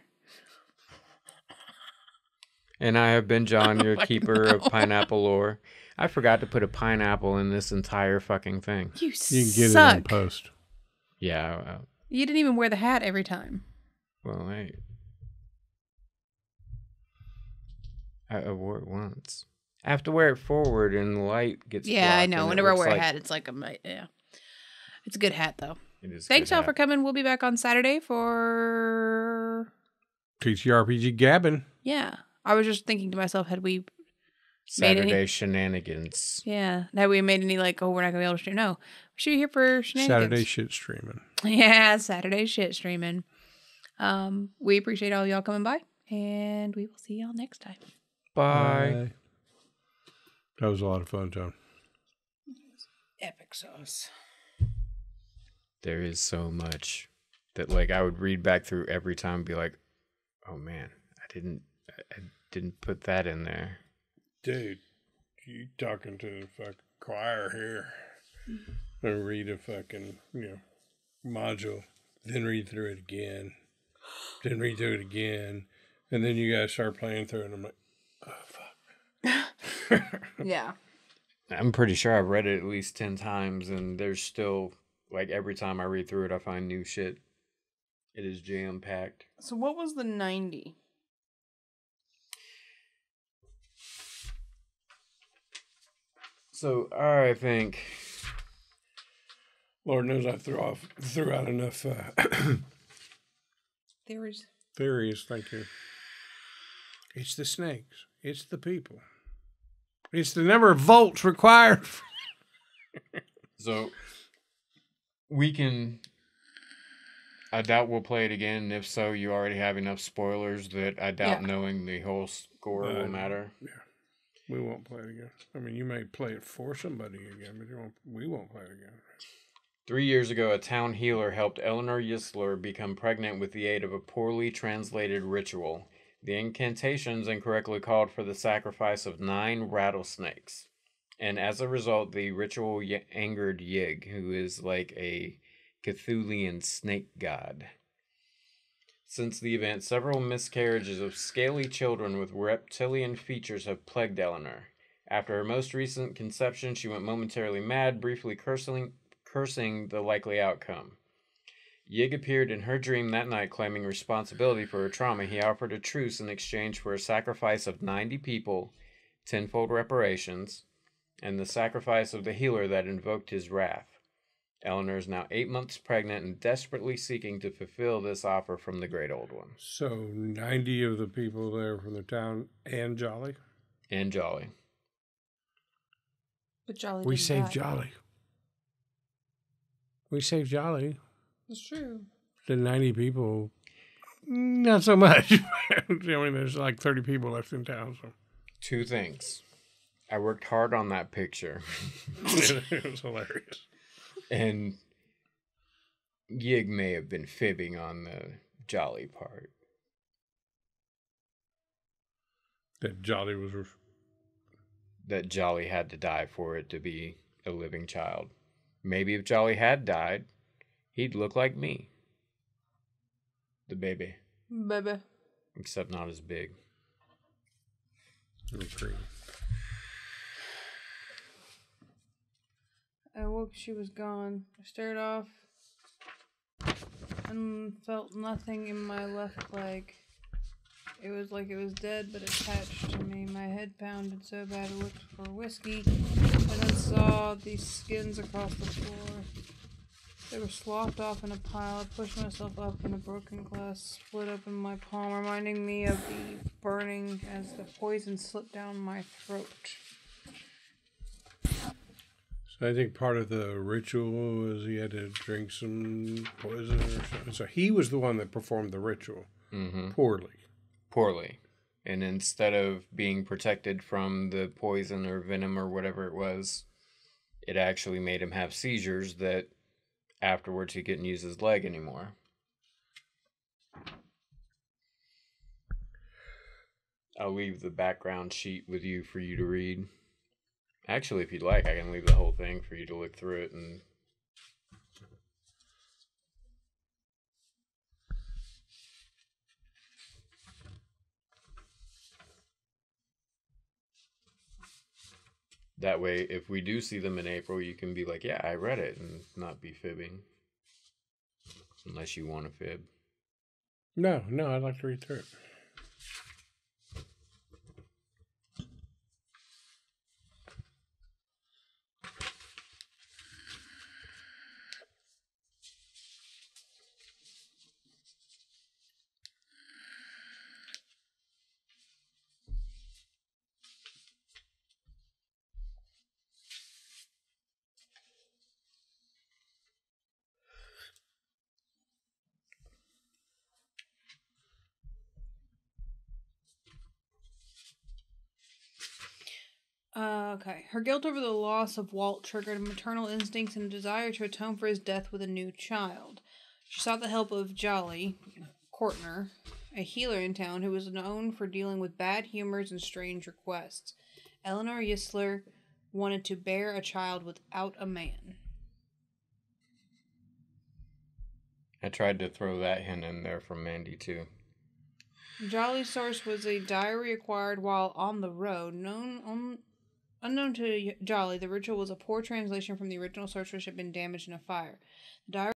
and I have been John, your keeper of pineapple lore. I forgot to put a pineapple in this entire fucking thing. You You can get suck. it in post. Yeah, You didn't even wear the hat every time. well, I wore it once. I have to wear it forward and the light gets Yeah, I blocked, know. and it Whenever I looks wear a like- hat, it's like yeah. It's a good hat, though. It is Thanks, good y'all, for hat. coming. We'll be back on Saturday for... TTRPG Gabbin. Yeah. I was just thinking to myself, had we... Saturday shenanigans. Yeah. Had we made any, like, we're not going to be able to stream? No. Should be here for shenanigans. Saturday shit streaming. Yeah, Saturday shit streaming. We appreciate all y'all coming by, and we will see y'all next time. Bye. That was a lot of fun, John. Epic sauce. There is so much that like I would read back through every time and be like, oh man, I didn't put that in there. Dude, you talking to the fucking choir here. And read a fucking, module. Then read through it again. Then read through it again. And then you guys start playing through it, and I'm like, oh, fuck. Yeah. I'm pretty sure I've read it at least 10 times and there's still like every time I read through it I find new shit It is jam-packed. So what was the 90? So I think, Lord knows I threw out enough Theories. theories. Thank you. It's the snakes. It's the people. It's the number of volts required. so we can. I doubt we'll play it again. If so, you already have enough spoilers that I doubt knowing the whole score will matter. Yeah. We won't play it again. I mean, you may play it for somebody again, but we won't play it again. 3 years ago, a town healer helped Eleanor Yisler become pregnant with the aid of a poorly translated ritual. The incantations incorrectly called for the sacrifice of 9 rattlesnakes. And as a result, the ritual angered Yig, who is like a Cthulian snake god. Since the event, several miscarriages of scaly children with reptilian features have plagued Eleanor. After her most recent conception, she went momentarily mad, briefly cursing the likely outcome. Yig appeared in her dream that night, claiming responsibility for her trauma. He offered a truce in exchange for a sacrifice of 90 people, tenfold reparations, and the sacrifice of the healer that invoked his wrath. Eleanor is now 8 months pregnant and desperately seeking to fulfill this offer from the Great Old One. So 90 of the people there from the town and Jolly? And Jolly. But Jolly We didn't saved die. Jolly. We saved Jolly. That's true. The 90 people, not so much. I mean, there's like 30 people left in town. So 2 things. I worked hard on that picture. it was hilarious. And Yig may have been fibbing on the Jolly part. That Jolly was... That Jolly had to die for it to be a living child. Maybe if Jolly had died, he'd look like me. The baby. Baby. Except not as big. I woke, she was gone. I stared off and felt nothing in my left leg. It was like it was dead, but attached to me. My head pounded so bad I looked for whiskey, and then saw these skins across the floor. They were sloughed off in a pile. I pushed myself up, and a broken glass split open my palm, reminding me of the burning as the poison slipped down my throat. So I think part of the ritual was he had to drink some poison or something. So he was the one that performed the ritual poorly. And instead of being protected from the poison or venom or whatever it was, it actually made him have seizures that afterwards he couldn't use his leg anymore. I'll leave the background sheet with you for you to read. Actually, if you'd like, I can leave the whole thing for you to look through it and... That way, if we do see them in April, you can be like, yeah, I read it, and not be fibbing. Unless you want to fib. No, I'd like to read through it. Okay. Her guilt over the loss of Walt triggered maternal instincts and a desire to atone for his death with a new child. She sought the help of Jolly Courtner, a healer in town who was known for dealing with bad humors and strange requests. Eleanor Yisler wanted to bear a child without a man. I tried to throw that hint in there from Mandy, too. Jolly's source was a diary acquired while on the road, unknown to Jolly. The ritual was a poor translation from the original source, which had been damaged in a fire. The diary